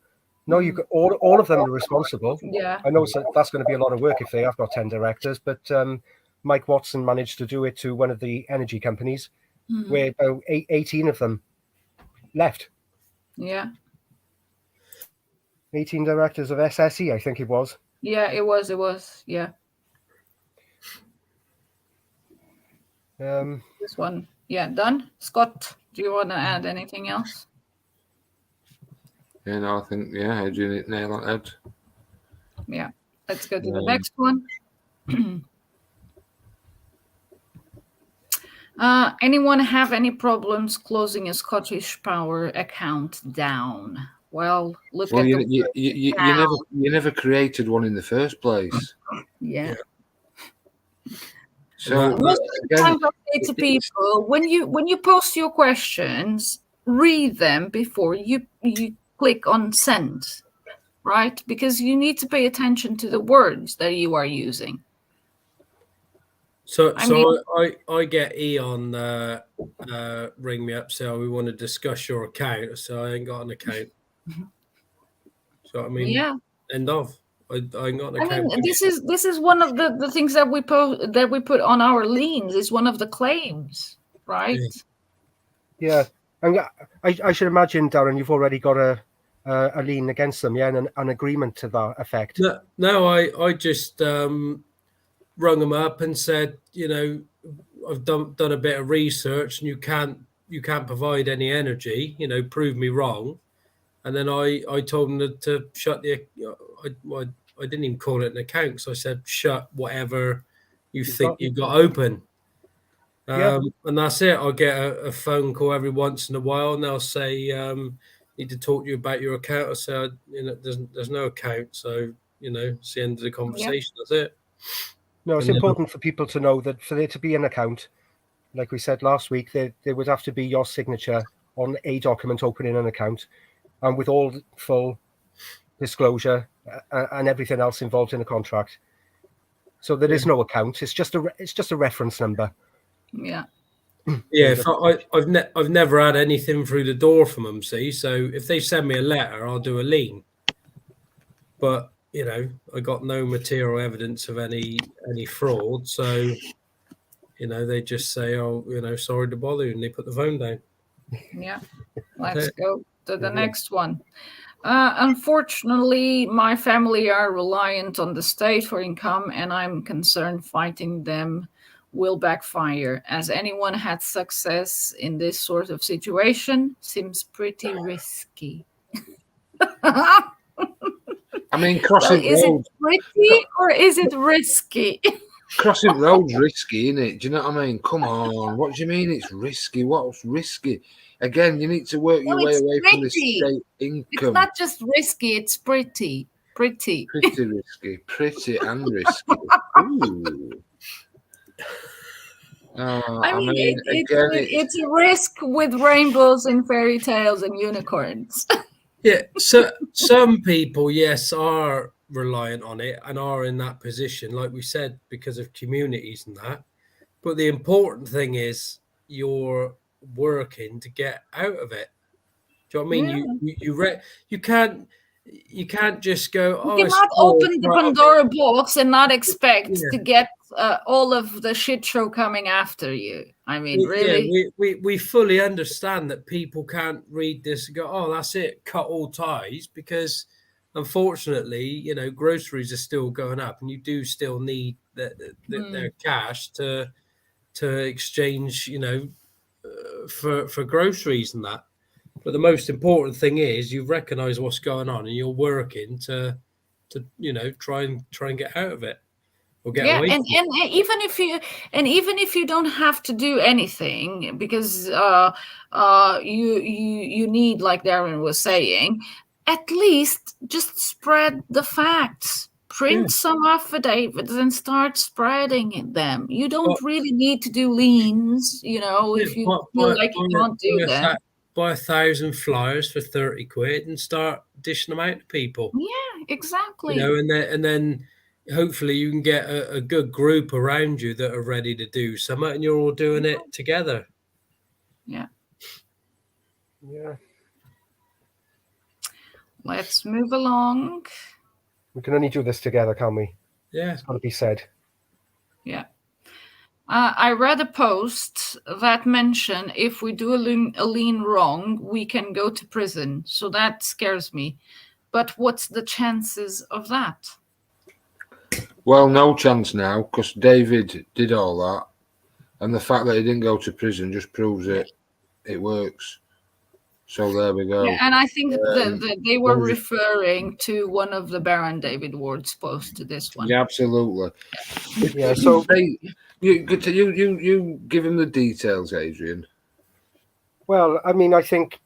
No, you got all of them are responsible. Yeah. I know that's going to be a lot of work if they have got 10 directors, but Mike Watson managed to do it to one of the energy companies, where about 18 of them left. Yeah. 18 directors of SSE, I think it was. Yeah, it was. Yeah. This one. Yeah, done. Scott, do you want to add anything else? Yeah, no, I think, Adrian hit nail on the head. Yeah. Let's go to the next one. Anyone have any problems closing a Scottish Power account down? Well, you never created one in the first place. Yeah. So most of the time I say to people, when you post your questions, read them before you click on send, right? Because you need to pay attention to the words that you are using. I get Eon ring me up, say, we want to discuss your account. So I ain't got an account. So I mean, end of. I ain't got an account. I mean, this is one of the things that we put on our liens. Is one of the claims, right? Yeah, and I should imagine, Darren, you've already got a lien against them, yeah, and an agreement to that effect. No, I just rung them up and said, I've done a bit of research, and you can't provide any energy. Prove me wrong. And then I told them to shut the. I didn't even call it an account, so I said shut whatever you think you've got open. And that's it. I'll get a phone call every once in a while, and they'll say, "Need to talk to you about your account." I said, "There's no account, so it's the end of the conversation." That's it. No, it's important for people to know that for there to be an account, like we said last week, there would have to be your signature on a document opening an account, and with all full disclosure and everything else involved in a contract. So there is no account. It's just a reference number. Yeah. Yeah. I've never had anything through the door from them. See, so if they send me a letter, I'll do a lien. But I got no material evidence of any fraud. So they just say, "Oh, sorry to bother you," and they put the phone down. Yeah. Let's go to the next one. Unfortunately, my family are reliant on the state for income, and I'm concerned fighting them will backfire. Has anyone had success in this sort of situation? Seems pretty risky. I mean, crossing is roads. It pretty or is it risky? Crossing roads risky, isn't it? Do you know what I mean? Come on, what do you mean it's risky? What's risky? Again, you need to work your way away from the state income. It's not just risky; it's pretty. Pretty risky, pretty and risky. Ooh. I mean it's a risk with rainbows and fairy tales and unicorns. Yeah, so some people, yes, are reliant on it and are in that position, like we said, because of communities and that. But the important thing is you're working to get out of it. Do you know what I mean? Yeah. You can't just go. You cannot open the Pandora box and not expect to get all of the shit show coming after you. I mean, really. Yeah, we fully understand that people can't read this and go, "Oh, that's it, cut all ties," because unfortunately, groceries are still going up, and you do still need their cash to exchange, for groceries and that. But the most important thing is you recognise what's going on and you're working to try and get out of it or get Yeah, away and from it. even if you don't have to do anything, because you need, like Darren was saying, at least just spread the facts. Print Yeah. some affidavits and start spreading them. You don't But- really need to do liens, if you feel like you can't do them. Buy 1,000 flyers for 30 quid and start dishing them out to people. Yeah, exactly. And then hopefully you can get a good group around you that are ready to do something, and you're all doing it together. Yeah. Yeah. Let's move along. We can only do this together, can't we? Yeah. It's got to be said. Yeah. I read a post that mentioned if we do a lien wrong, we can go to prison. So that scares me. But what's the chances of that? Well, no chance now, because David did all that, and the fact that he didn't go to prison just proves it works. So there we go. Yeah, and I think that they were referring to one of the Baron David Ward's posts to this one. Yeah, absolutely. Yeah. So you give him the details, Adrian. well, I mean, I think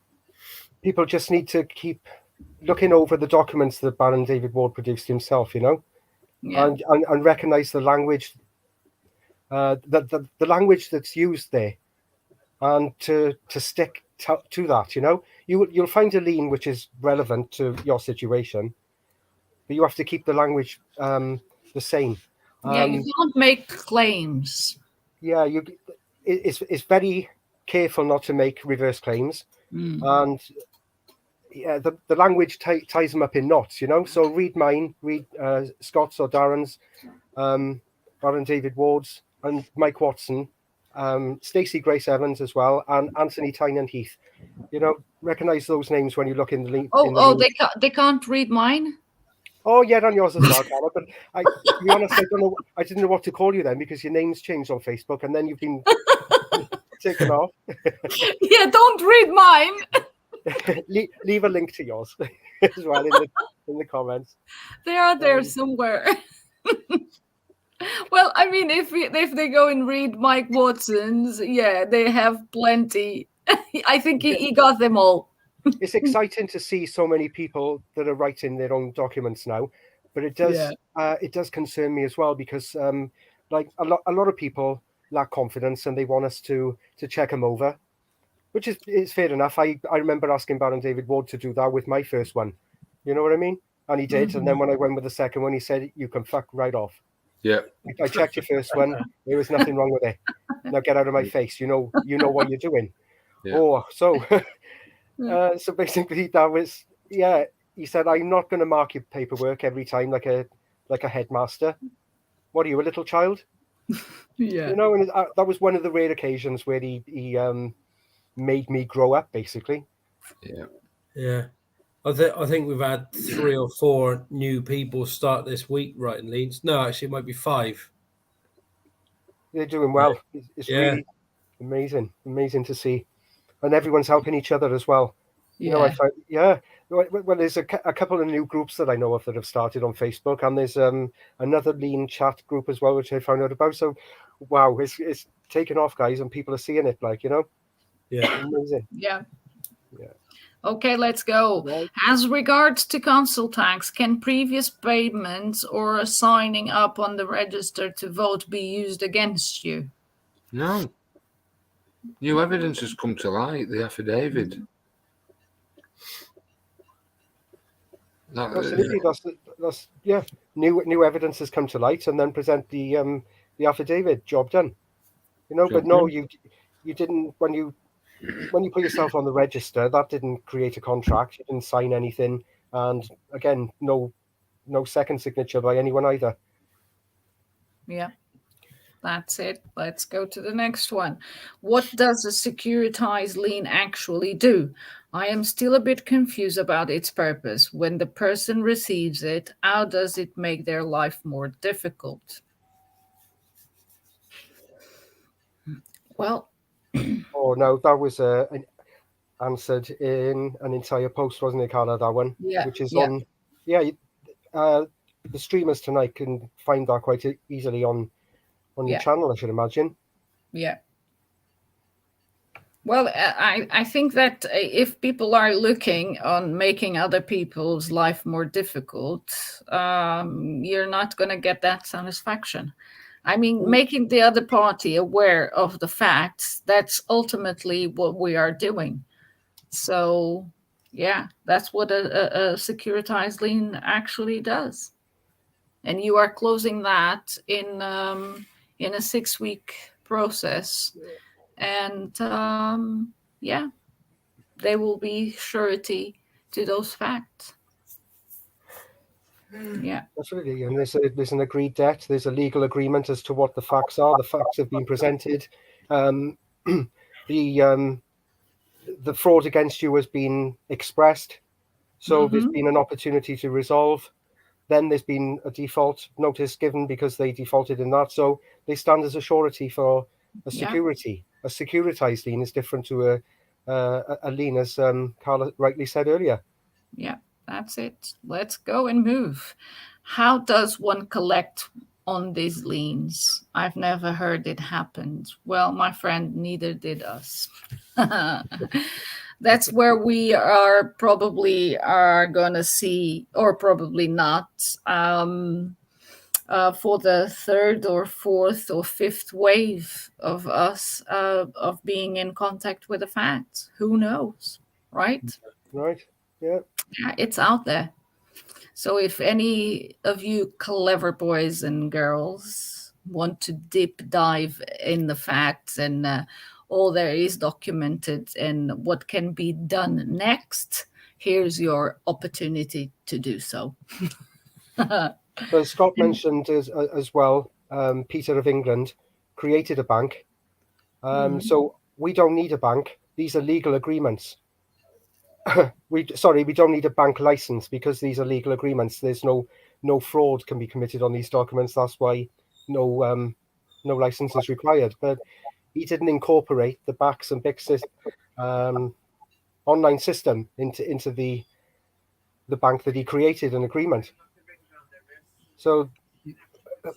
people just need to keep looking over the documents that Baron David Ward produced himself, Yeah. and recognise the language, the language that's used there, and to stick to that. You'll find a lien which is relevant to your situation, but you have to keep the language the same. Yeah, you can't make claims. Yeah, it's very careful not to make reverse claims, and yeah, the language ties them up in knots. So read mine, read Scott's or Darren's, Baron David Ward's, and Mike Watson, Stacey Grace Evans as well, and Anthony Tynan Heath. Recognise those names when you look in the link. They can't read mine. Oh yeah, on yours as well, Carla. But to be honest, I didn't know what to call you then, because your name's changed on Facebook and then you've been taken off. Yeah, don't read mine. Leave a link to yours as well in the comments. They are there somewhere. Well, I mean, if they go and read Mike Watson's, yeah, they have plenty. I think he got them all. It's exciting to see so many people that are writing their own documents now, but it does concern me as well, because like a lot of people lack confidence and they want us to check them over, which is fair enough. I remember asking Baron David Ward to do that with my first one. You know what I mean? And he did. And then when I went with the second one, he said, "You can fuck right off." Yeah. I checked your first one. There was nothing wrong with it. Now get out of my face. You know what you're doing. Yeah. Oh, so so basically that was, yeah, he said, "I'm not going to mark your paperwork every time like a headmaster. What are you, a little child?" Yeah. And that was one of the rare occasions where he made me grow up, basically. Yeah. Yeah. I think we've had 3 or 4 new people start this week writing liens. No, actually, it might be 5. They're doing well. It's really amazing to see, and everyone's helping each other as well. I find, well, there's a couple of new groups that I know of that have started on Facebook, and there's another lien chat group as well, which I found out about. So, wow, it's taken off, guys, and people are seeing it. Yeah, amazing. Yeah. Yeah. Okay, let's go. Right. As regards to council tax, can previous payments or signing up on the register to vote be used against you? No. New evidence has come to light, the affidavit. Absolutely, that's New evidence has come to light, and then present the affidavit. Job done. But no, you didn't when you put yourself on the register. That didn't create a contract. You didn't sign anything, and again, no second signature by anyone either. Yeah. That's it. Let's go to the next one. What does a securitized lien actually do? I am still a bit confused about its purpose. When the person receives it, how does it make their life more difficult? Well, Oh no, that was answered in an entire post, wasn't it, Carla, that one? Yeah, Which is yeah. on, the streamers tonight can find that quite easily on your Yeah. channel, I should imagine. Yeah. Well, I think that if people are looking on making other people's life more difficult, you're not going to get that satisfaction. I mean, making the other party aware of the facts, that's ultimately what we are doing. So, yeah, that's what a securitized lien actually does. And you are closing that in a 6-week process. And they will be surety to those facts. Yeah, Absolutely. And there's an agreed debt. There's a legal agreement as to what the facts are. The facts have been presented. The fraud against you has been expressed. So there's been an opportunity to resolve. Then there's been a default notice given because they defaulted in that. So they stand as a surety for a security. A securitized lien is different to a lien, as Carla rightly said earlier. Yeah, that's it. Let's go and move. How does one collect on these liens? I've never heard it happen. Well, my friend, neither did us. That's where we are probably going to see, or probably not, for the third or fourth or fifth wave of us of being in contact with the facts. Who knows, right? Right, yeah. Yeah, it's out there. So if any of you clever boys and girls want to deep dive in the facts and all there is documented and what can be done next, here's your opportunity to do so. So Scott mentioned as well, Peter of England created a bank. So we don't need a bank. These are legal agreements. We don't need a bank license because these are legal agreements. There's no fraud can be committed on these documents. That's why no license is required. But he didn't incorporate the BACS and BICS online system into the bank that he created an agreement. So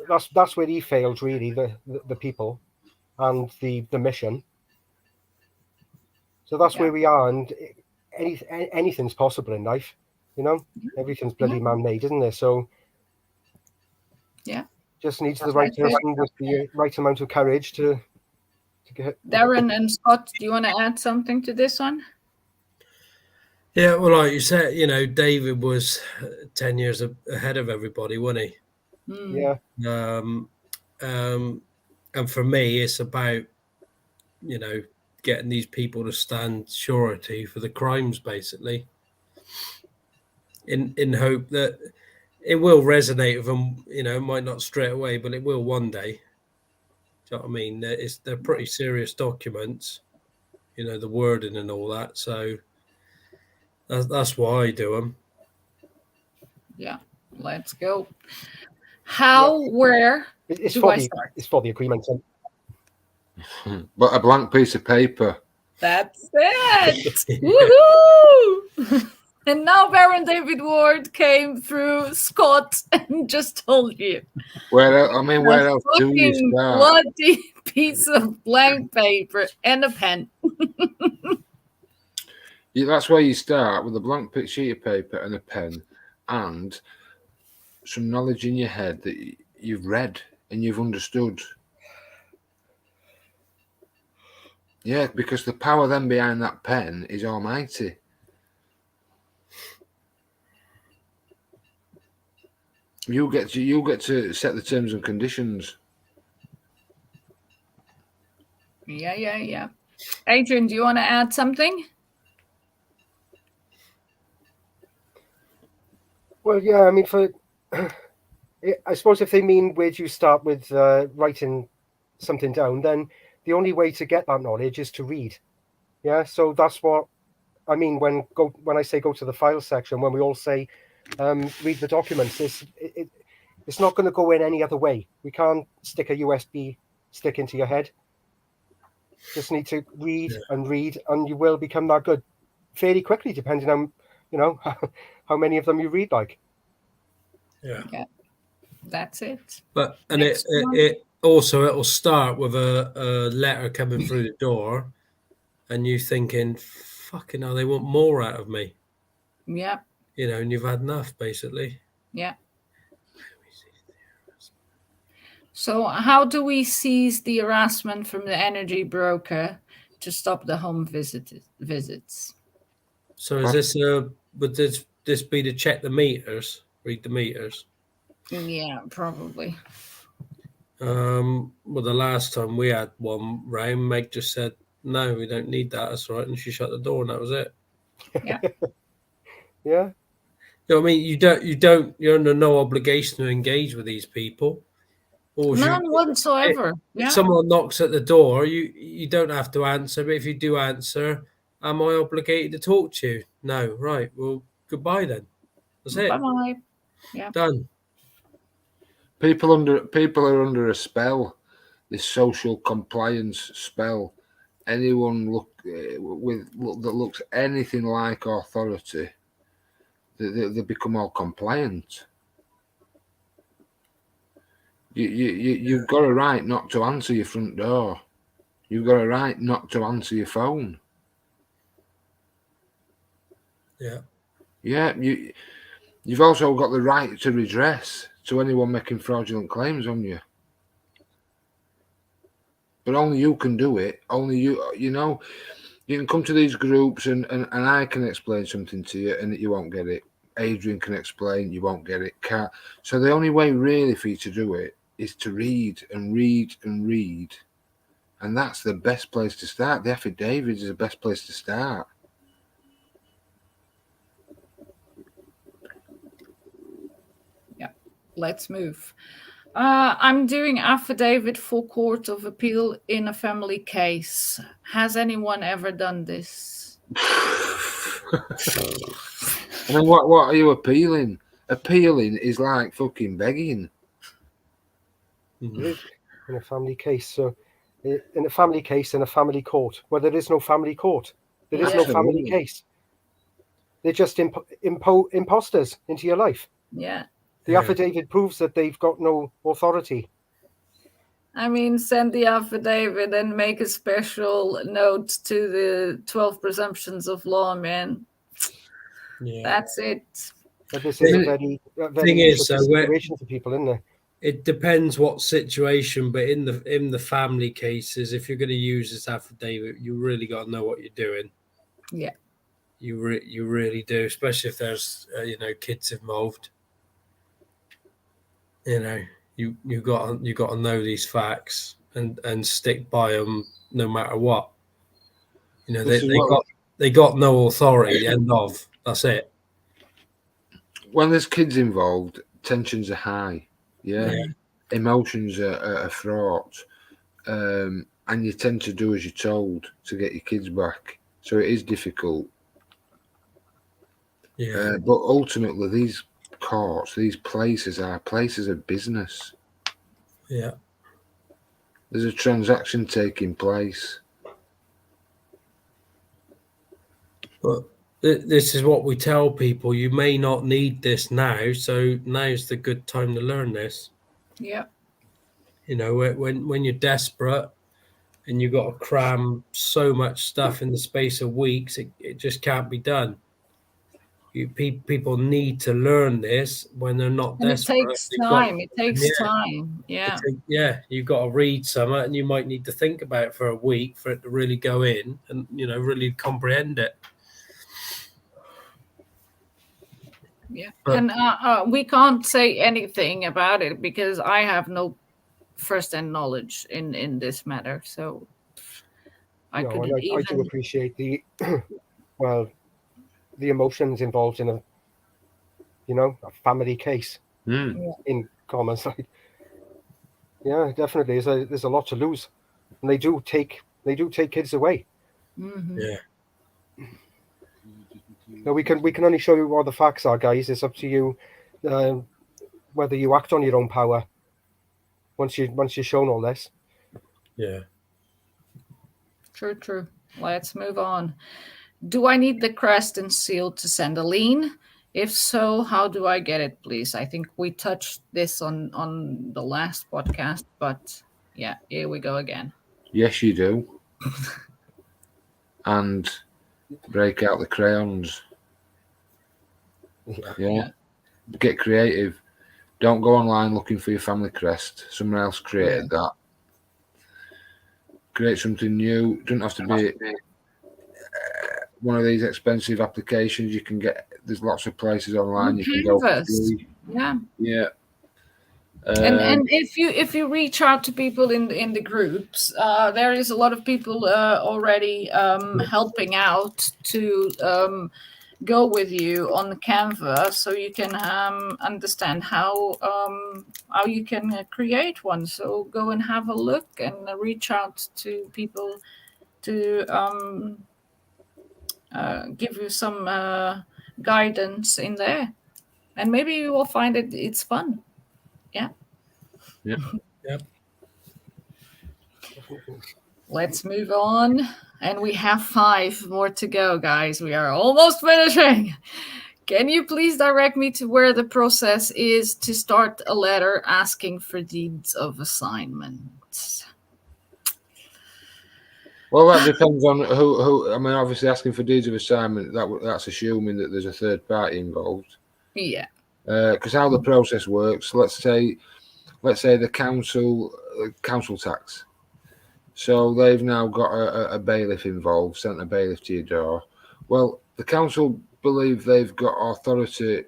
that's where he failed, really, the people and the mission. So that's where we are, and anything's possible in life, you know. Everything's bloody man-made, isn't there? So just needs the right person with the right amount of courage to get. Darren and Scott, do you want to add something to this one? Yeah, well, like you said, you know, David was 10 years ahead of everybody, wasn't he? Yeah. And for me, it's about, you know, getting these people to stand surety for the crimes, basically, in hope that it will resonate with them. You know, it might not straight away, but it will one day. Do you know what I mean? They're pretty serious documents, you know, the wording and all that. So that's why I do them. Yeah, let's go. Where it's do for I start? It's for the agreement. But a blank piece of paper. That's it. Woohoo! And now Baron David Ward came through Scott and just told you. Where else do you start? Bloody piece of blank paper and a pen. Yeah, that's where you start, with a blank sheet of paper and a pen and some knowledge in your head that you've read and you've understood. Yeah, because the power then behind that pen is almighty. You get to set the terms and conditions. Yeah. Adrian, do you want to add something? Well, yeah, I mean, I suppose if they mean where do you start with writing something down, then the only way to get that knowledge is to read. Yeah, so that's what I mean when I say go to the file section, when we all say read the documents. It's not going to go in any other way. We can't stick a USB stick into your head. Just need to read and read, and you will become that good. fairly quickly, depending on, you know, how many of them you read. Like, Yeah. That's it. But and Next one. it also it'll start with a letter coming through the door, and you thinking, "Fucking hell, they want more out of me." Yeah. You know, and you've had enough, basically. Yeah. So how do we seize the harassment from the energy broker to stop the home visits? So is this would this be to check the meters, read the meters? Yeah, probably. Well, the last time we had one round, Meg just said, "No, we don't need that. That's all right," and she shut the door, and that was it. Yeah. yeah, You know what I mean? You're under no obligation to engage with these people. Or None whatsoever. If someone knocks at the door, you don't have to answer. But if you do answer, am I obligated to talk to you? No. Right. Well, goodbye then. That's it. Bye-bye. Yeah. Done. People are under a spell, this social compliance spell. Anyone that looks anything like authority, they become all compliant. You've got a right not to answer your front door. You've got a right not to answer your phone. Yeah. Yeah, you've also got the right to redress to anyone making fraudulent claims on you. But only you can do it. Only you know, you can come to these groups and I can explain something to you and you won't get it. Adrian can explain, you won't get it. So the only way really for you to do it is to read and read and read. And that's the best place to start. The affidavit is the best place to start. Yeah, let's move. I'm doing affidavit for court of appeal in a family case. Has anyone ever done this? And then what are you appealing? Appealing is like fucking begging. in a family case. So, in a family case, in a family court, where there is no family court, there is no family case. They're just imposters into your life. Yeah. The affidavit proves that they've got no authority. I mean, send the affidavit and make a special note to the 12 presumptions of law, man. Yeah. That's it. But this is a very situation for people, isn't it? It depends what situation, but in the family cases, if you're going to use this affidavit, you really got to know what you're doing. Yeah. You really do, especially if there's kids involved. You know, you got to know these facts and stick by them no matter what. You know, they got no authority. End of. That's it. When there's kids involved, tensions are high. Yeah. Emotions are fraught, and you tend to do as you're told to get your kids back. So it is difficult. Yeah. But ultimately, these courts, these places are places of business. Yeah. There's a transaction taking place. But this is what we tell people. You may not need this now, so now's the good time to learn this. Yeah. You know, when you're desperate and you've got to cram so much stuff in the space of weeks, it just can't be done. People need to learn this when they're not desperate. It takes time. It takes time. Yeah. You've got to read something and you might need to think about it for a week for it to really go in and, really comprehend it. Yeah. And we can't say anything about it because I have no first-hand knowledge in this matter. So I do appreciate the the emotions involved in a family case in comments. Like, yeah, definitely. There's a lot to lose, and they do take kids away. Mm-hmm. Yeah. Now we can only show you what the facts are, guys. It's up to you whether you act on your own power once you've shown all this. Yeah. True. Let's move on. Do I need the crest and seal to send a lien? If so, how do I get it, please? I think we touched this on the last podcast, but yeah, here we go again. Yes, you do. And break out the crayons. Yeah. Get creative. Don't go online looking for your family crest. Someone else created that. Create something new. Doesn't have to be one of these expensive applications. You can get. There's lots of places online. You can go for free. Yeah. And if you reach out to people in the groups, there is a lot of people already helping out to go with you on the Canva, so you can understand how you can create one. So go and have a look and reach out to people to give you some guidance in there, and maybe you will find it's fun. Yeah. Let's move on. And we have 5 more to go, guys. We are almost finishing. Can you please direct me to where the process is to start a letter asking for deeds of assignment? Well, that depends on who. I mean, obviously, asking for deeds of assignment, that's assuming that there's a third party involved. Yeah. Because how the process works, let's say the council tax. So they've now got a bailiff involved, sent a bailiff to your door. Well, the council believe they've got authority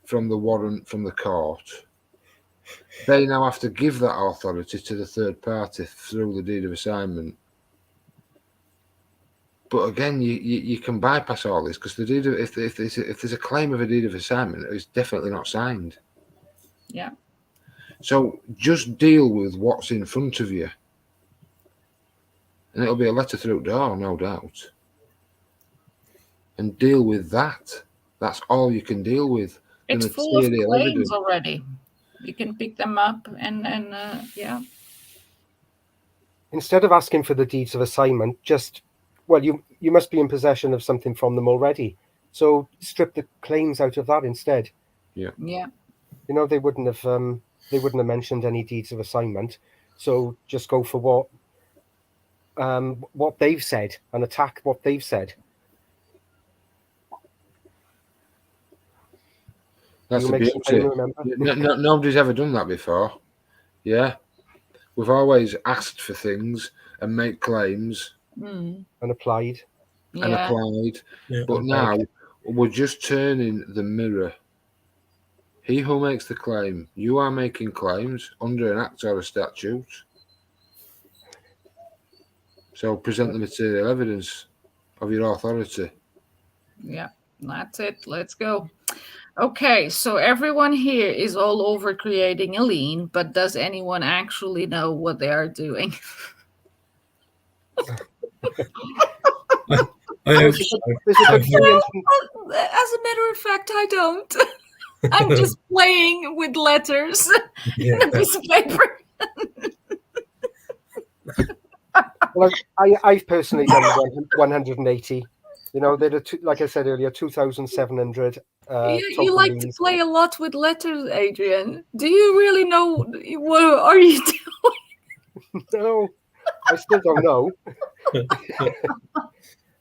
from the warrant from the court. They now have to give that authority to the third party through the deed of assignment. But again, you can bypass all this because the deed of, if there's a claim of a deed of assignment, it's definitely not signed. Yeah. So just deal with what's in front of you. And it'll be a letter through the door, no doubt. And deal with that. That's all you can deal with. It's full of claims already. You can pick them up and yeah. Instead of asking for the deeds of assignment, you must be in possession of something from them already. So strip the claims out of that instead. Yeah. Yeah. You know, they wouldn't have mentioned any deeds of assignment. So just go for what they've said and attack what they've said. That's the beauty. Nobody's ever done that before. Yeah. We've always asked for things and made claims. And applied. Yeah. But now we're just turning the mirror. He who makes the claim, you are making claims under an act or a statute. So present the material evidence of your authority. Yeah, that's it. Let's go. Okay, so everyone here is all over creating a lien, but does anyone actually know what they are doing? As a matter of fact, I don't. I'm just playing with letters in a piece of paper. Well, I've personally done 180. You know, there are like I said earlier, 2,700. You like to play a lot with letters, Adrian. Do you really know what are you doing? No, I still don't know.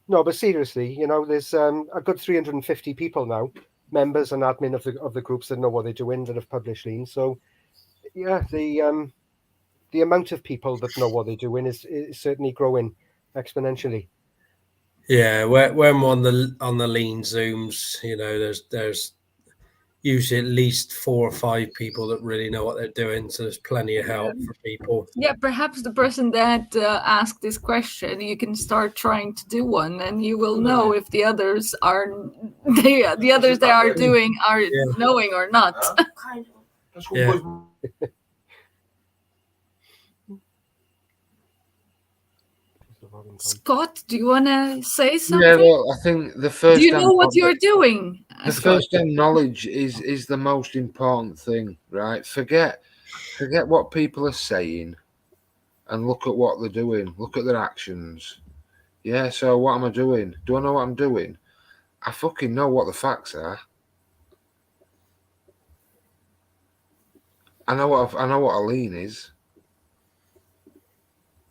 No, but seriously, you know, there's a good 350 people now, members and admin of the groups that know what they're doing, that have published liens. So, yeah, the amount of people that know what they're doing is certainly growing exponentially. Yeah, when we're on the lien Zooms, you know, there's usually at least 4 or 5 people that really know what they're doing. So there's plenty of help for people. Yeah, perhaps the person that asked this question, you can start trying to do one, and you will know if the others are the others they are doing are knowing or not. Yeah. Scott, do you want to say something? Yeah, well, I think the first. Do you know what you're doing? The first-hand knowledge is the most important thing, right? Forget what people are saying, and look at what they're doing. Look at their actions. Yeah, so what am I doing? Do I know what I'm doing? I fucking know what the facts are. I know what a lien is.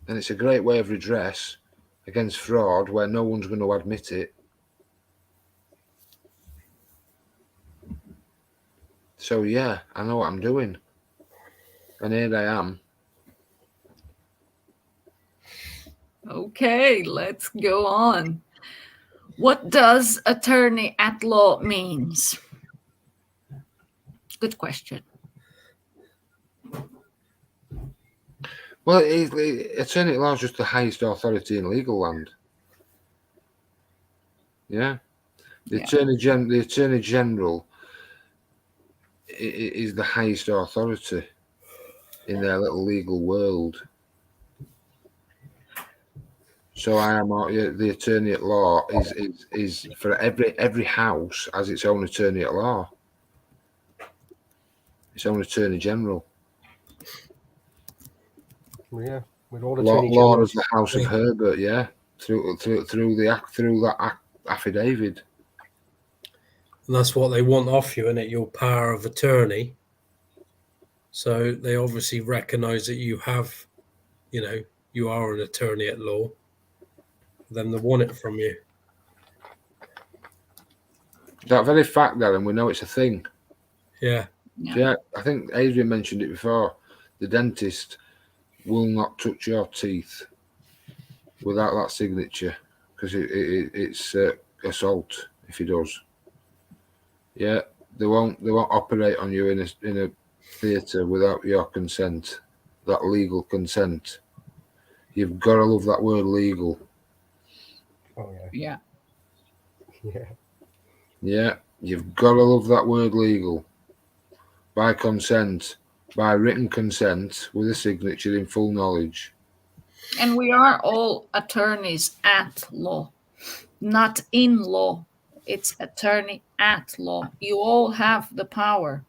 And it's a great way of redress against fraud where no one's going to admit it. So yeah, I know what I'm doing. And here I am. Okay, let's go on. What does attorney at law means? Good question. Well, attorney at law is just the highest authority in legal land. Yeah. The attorney general is the highest authority in their little legal world. So I am the attorney at law is for every house has its own attorney at law, its own attorney general. Yeah, with all attorney Law generals. of the House of Herbert, yeah, through that affidavit. And that's what they want off you, isn't it? Your power of attorney. So they obviously recognise that you have, you are an attorney at law. Then they want it from you. That very fact, Darren, we know it's a thing. Yeah. Yeah, I think Adrian mentioned it before. The dentist will not touch your teeth without that signature because it's assault if he does. Yeah, they won't operate on you in a theatre without your consent, that legal consent. You've got to love that word legal. Oh yeah. Yeah. Yeah. Yeah, you've got to love that word legal. By consent, by written consent with a signature in full knowledge. And we are all attorneys at law, not in law. It's attorney at law. You all have the power.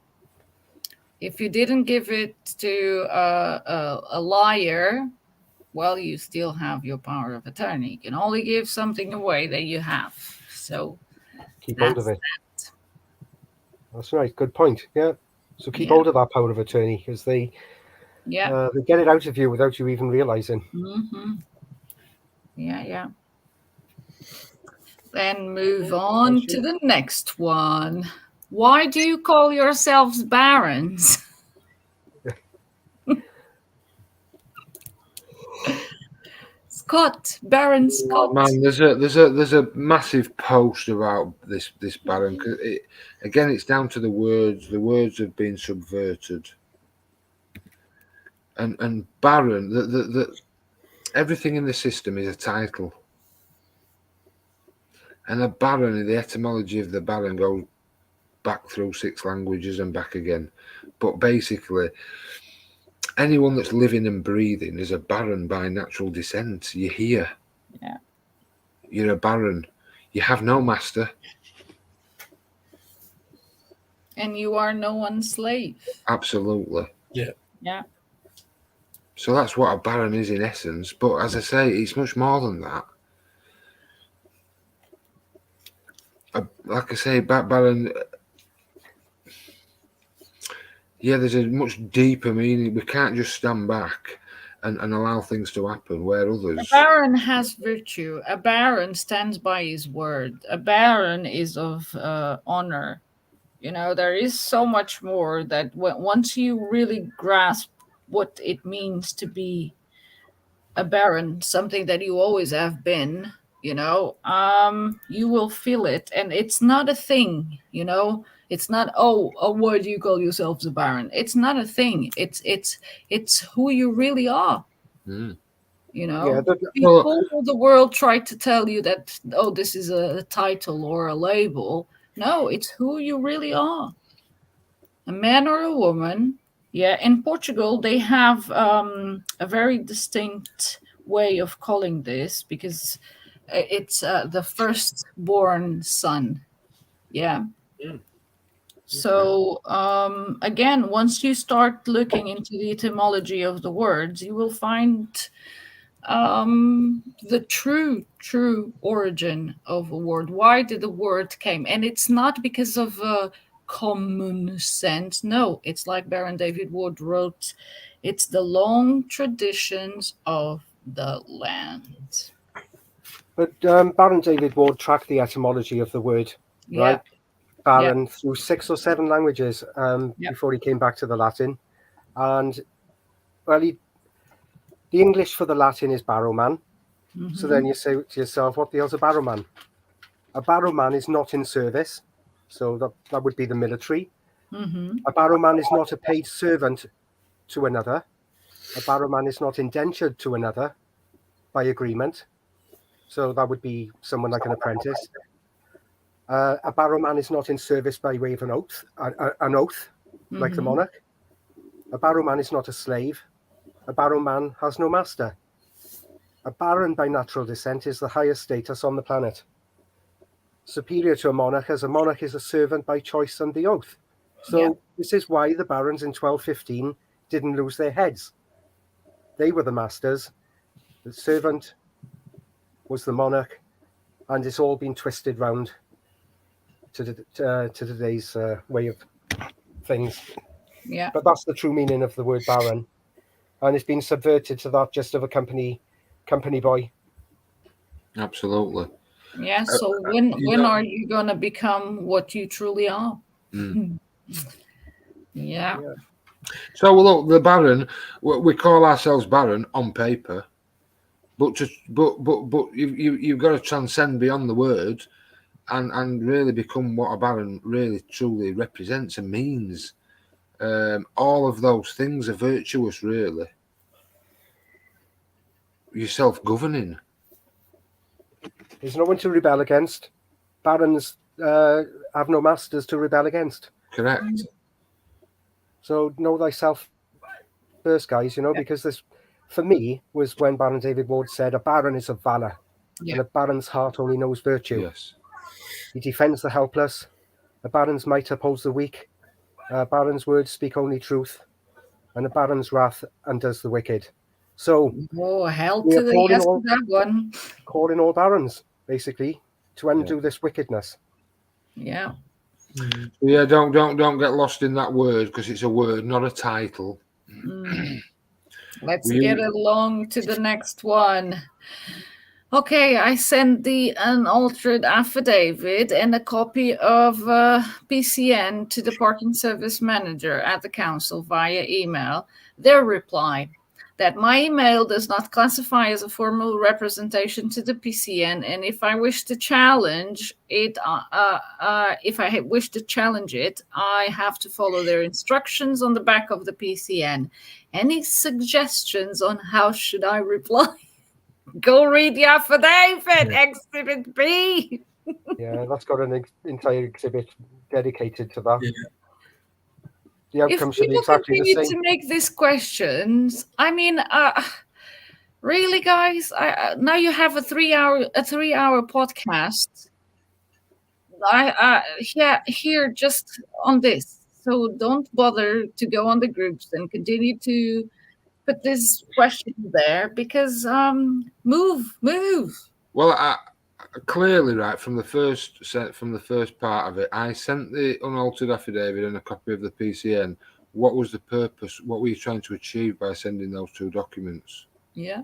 If you didn't give it to a liar, well, you still have your power of attorney. You can only give something away that you have. So keep hold of it. That. That's right. Good point. Yeah. So keep hold of that power of attorney because they get it out of you without you even realizing. Mm-hmm. Yeah. Then move on to the next one. Why do you call yourselves barons? Baron Scott. Oh, man, there's a massive post about this baron. Again, it's down to the words. The words have been subverted. And baron, the everything in the system is a title. And a baron, the etymology of the baron goes back through 6 languages and back again. But basically, anyone that's living and breathing is a baron by natural descent. You're here. Yeah. You're a baron. You have no master. And you are no one's slave. Absolutely. Yeah. So that's what a baron is in essence. But as I say, it's much more than that. Like I say, baron... Yeah, there's a much deeper meaning. We can't just stand back and allow things to happen where others... A baron has virtue. A baron stands by his word. A baron is of honor. There is so much more that once you really grasp what it means to be a baron, something that you always have been, you will feel it. And it's not a thing, It's not, why do you call yourselves a baron? It's not a thing. It's who you really are. People of the world try to tell you that, this is a title or a label. No, it's who you really are. A man or a woman. Yeah, in Portugal, they have a very distinct way of calling this because it's the firstborn son. Yeah. So, again, once you start looking into the etymology of the words, you will find the true origin of a word. Why did the word came? And it's not because of common sense. No, it's like Baron David Wood wrote, it's the long traditions of the land. But Baron David Ward tracked the etymology of the word, right? Baron through 6 or 7 languages before he came back to the Latin. And, well, the English for the Latin is barrowman. Mm-hmm. So then you say to yourself, what the hell's a barrowman? A barrowman is not in service. So that would be the military. Mm-hmm. A barrowman is not a paid servant to another. A barrowman is not indentured to another by agreement. So that would be someone like an apprentice. A barrowman is not in service by way of an oath, mm-hmm. like the monarch. A barrowman is not a slave. A barrowman has no master. A baron by natural descent is the highest status on the planet. Superior to a monarch, as a monarch is a servant by choice and the oath. So this is why the barons in 1215 didn't lose their heads. They were the masters. The servant was the monarch, and it's all been twisted round to today's way of things. Yeah. But that's the true meaning of the word baron, and it's been subverted to that just of a company boy. Absolutely. Yeah. So when are you gonna become what you truly are? Mm. Yeah. So look, the baron, we call ourselves baron on paper, but you've got to transcend beyond the word and really become what a baron really truly represents and means. All of those things are virtuous, really. You're self-governing. There's no one to rebel against. Barons have no masters to rebel against. Correct. So know thyself first, guys, because this, for me, was when Baron David Ward said, a baron is of valour, and a baron's heart only knows virtue. Yes. He defends the helpless. A baron's might upholds the weak. A baron's words speak only truth. And a baron's wrath undoes the wicked. So, hell to the yes to that one. Calling all barons, basically, to undo this wickedness. Yeah. Yeah, don't get lost in that word, because it's a word, not a title. Let's get along to the next one. Okay, I sent the unaltered affidavit and a copy of PCN to the parking service manager at the council via email. Their reply: that my email does not classify as a formal representation to the PCN, and if I wish to challenge it, I have to follow their instructions on the back of the PCN. Any suggestions on how should I reply? Go read the affidavit, Exhibit B. Yeah, that's got an entire exhibit dedicated to that. Yeah. The outcome should be exactly the same. To make these questions, I mean, really, guys, now you have a 3-hour podcast. Here just on this, so don't bother to go on the groups and continue to put this question there, because move. Well, clearly, right from the first part of it, I sent the unaltered affidavit and a copy of the PCN. What was the purpose? What were you trying to achieve by sending those 2 documents? Yeah.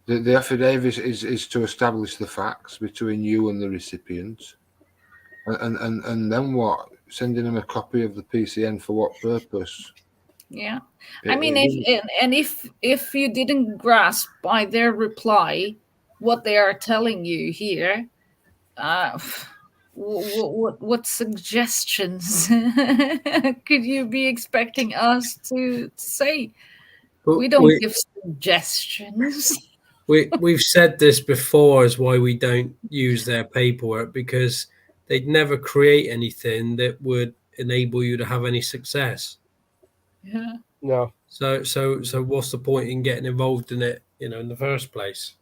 The affidavit is to establish the facts between you and the recipient, and then what? Sending them a copy of the PCN for what purpose? Yeah, I mean, if you didn't grasp by their reply what they are telling you here, what suggestions could you be expecting us to say? We don't give suggestions. We've said this before as why we don't use their paperwork, because they'd never create anything that would enable you to have any success. Yeah. No. So what's the point in getting involved in it, in the first place?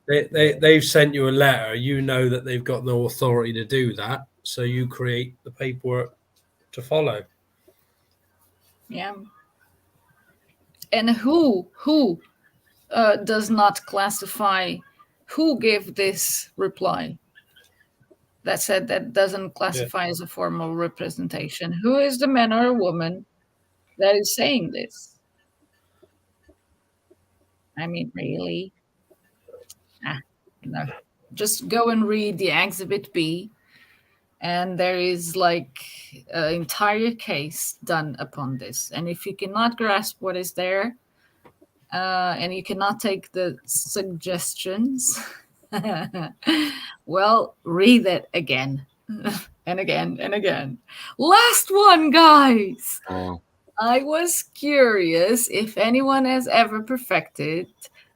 They've sent you a letter. You know that they've got no authority to do that, so you create the paperwork to follow. Yeah. And who does not classify? Who gave this reply that said that doesn't classify as a formal representation? Who is the man or woman that is saying this? I mean, really? No. Just go and read the Exhibit B, and there is like an entire case done upon this. And if you cannot grasp what is there, and you cannot take the suggestions, well, read it again and again and again. Last one, guys. Oh. I was curious if anyone has ever perfected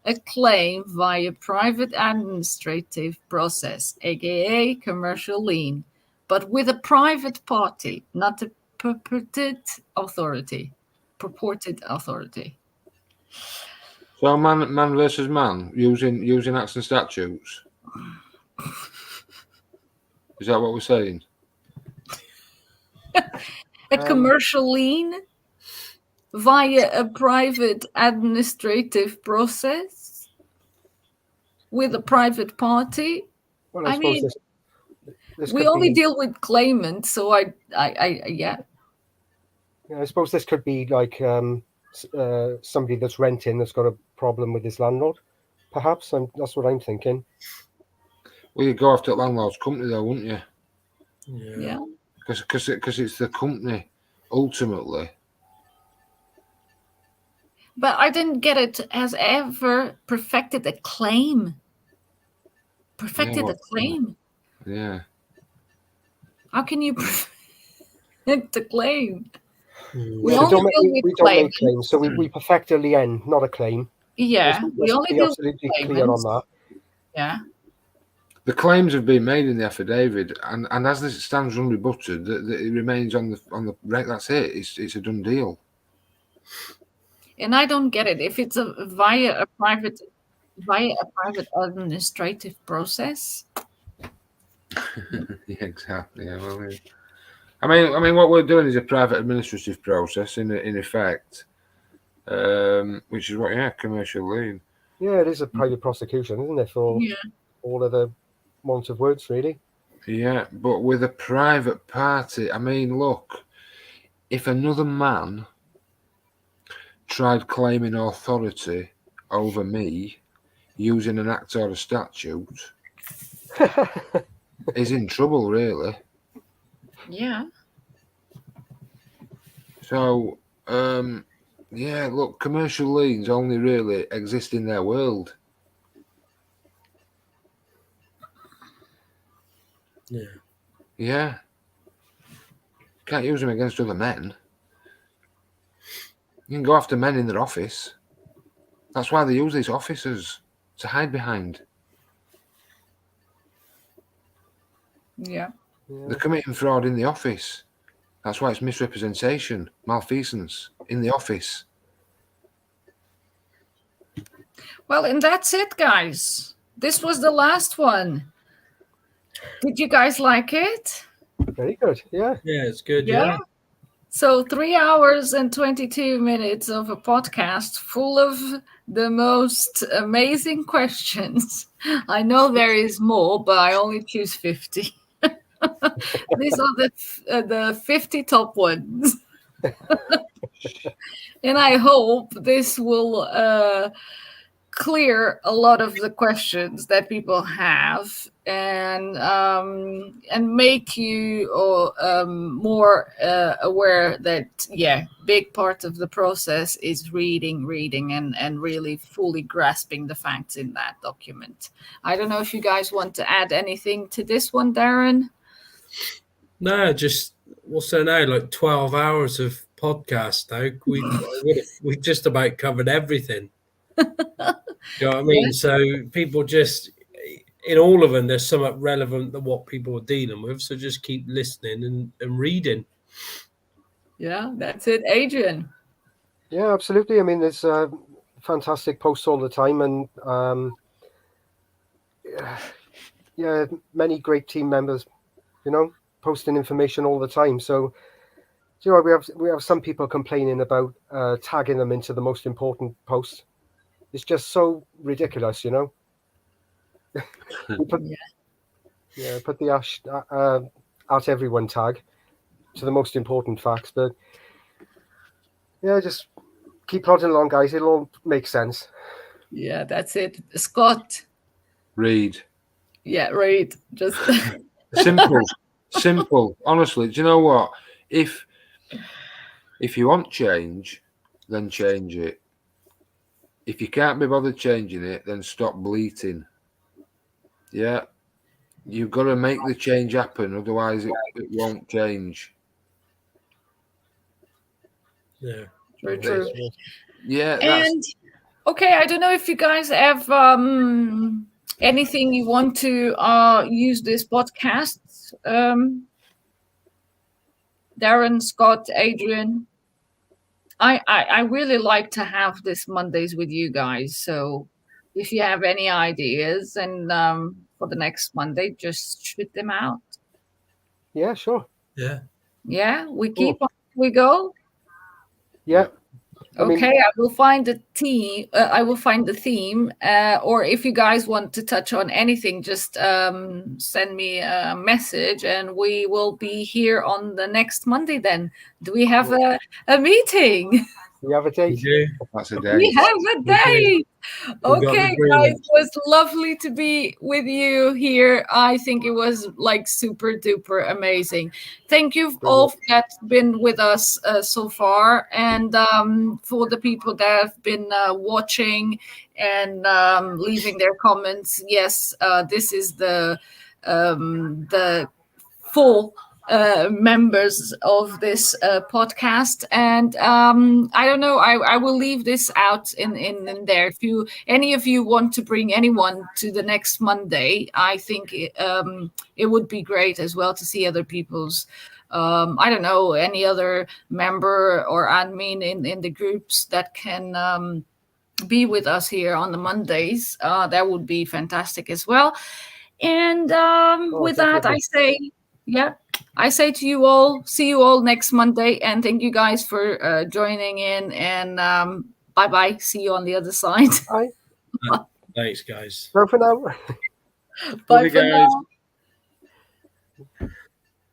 a claim via private administrative process, aka commercial lien, but with a private party, not a purported authority. So man versus man using acts and statutes. Is that what we're saying? A commercial lien via a private administrative process with a private party. Well, I suppose mean, this we could only be, deal with claimants, so I yeah, I suppose this could be like somebody that's renting that's got a problem with his landlord. Perhaps that's what I'm thinking. Well, you'd go after the landlord's company, though, wouldn't you? Yeah. Because it's the company ultimately. But I didn't get it. Has ever perfected a claim? Perfected a claim? Yeah. How can you perfect a claim? We So only deal with we don't make claimants. claims, so we perfect a lien, not a claim. Yeah, Let's we only be deal with absolutely clear on claimants. that. Yeah. The claims have been made in the affidavit, and as this stands unrebutted, that it remains on the rec. That's it. It's a done deal. And I don't get it. If it's via a private administrative process. Yeah, exactly. Yeah, well, yeah. I mean, what we're doing is a private administrative process in effect, which is what, commercial lien. Yeah, it is a private prosecution, isn't it? For all of the want of words, really. Yeah, but with a private party, I mean, look, if another man tried claiming authority over me using an act or a statute, he's in trouble, really. Yeah. So, look, commercial liens only really exist in their world. Yeah. Yeah. Can't use them against other men. You can go after men in their office. That's why they use these officers to hide behind. Yeah. They're committing fraud in the office. That's why it's misrepresentation, malfeasance in the office. Well, and that's it, guys. This was the last one. Did you guys like it? Very good. Yeah. Yeah, it's good. Yeah. So 3 hours and 22 minutes of a podcast full of the most amazing questions. I know there is more, but I only choose 50. These are the 50 top ones. And I hope this will clear a lot of the questions that people have and make you more aware that big part of the process is reading and really fully grasping the facts in that document. I don't know if you guys want to add anything to this one, Darren. No, just what's there now? Like 12 hours of podcast now. We just about covered everything. You know what I mean? Yeah. So people just, in all of them, there's something relevant to what people are dealing with. So just keep listening and reading. Yeah, that's it. Adrian. Yeah, absolutely. I mean, there's fantastic posts all the time, and many great team members, posting information all the time. So you know, we have some people complaining about tagging them into the most important post. It's just so ridiculous, you know. Put the at everyone tag to the most important facts, but yeah, just keep plodding along, guys. It'll all make sense. Yeah, that's it. Scott. Read. Yeah, read. Just simple. Honestly, do you know what? If you want change, then change it. If you can't be bothered changing it, then stop bleating. Yeah, you've got to make the change happen, otherwise it won't change. Yeah. true. Yeah. And okay, I don't know if you guys have anything you want to use this podcast. Darren, Scott, Adrian. I really like to have this Mondays with you guys. So if you have any ideas and for the next Monday, just shoot them out. Yeah, sure. Yeah. Yeah, we keep on, we go. Yeah. Okay, I will find the theme. I will find the theme. Or if you guys want to touch on anything, just send me a message, and we will be here on the next Monday. Then, do we have a meeting? We have a date. That's a day. We have a date. Okay, guys, it was lovely to be with you here. I think it was like super duper amazing. Thank you all that's been with us so far, and for the people that have been watching and leaving their comments. Yes, this is the full members of this podcast, and I don't know, I will leave this out in there. If any of you want to bring anyone to the next Monday, I think it would be great as well to see other people's I don't know, any other member or admin in the groups that can be with us here on the Mondays. That would be fantastic as well. And with that, I say to you all, see you all next Monday, and thank you guys for joining in, and bye-bye. See you on the other side. Bye. Thanks, guys. Bye for now. Bye for now.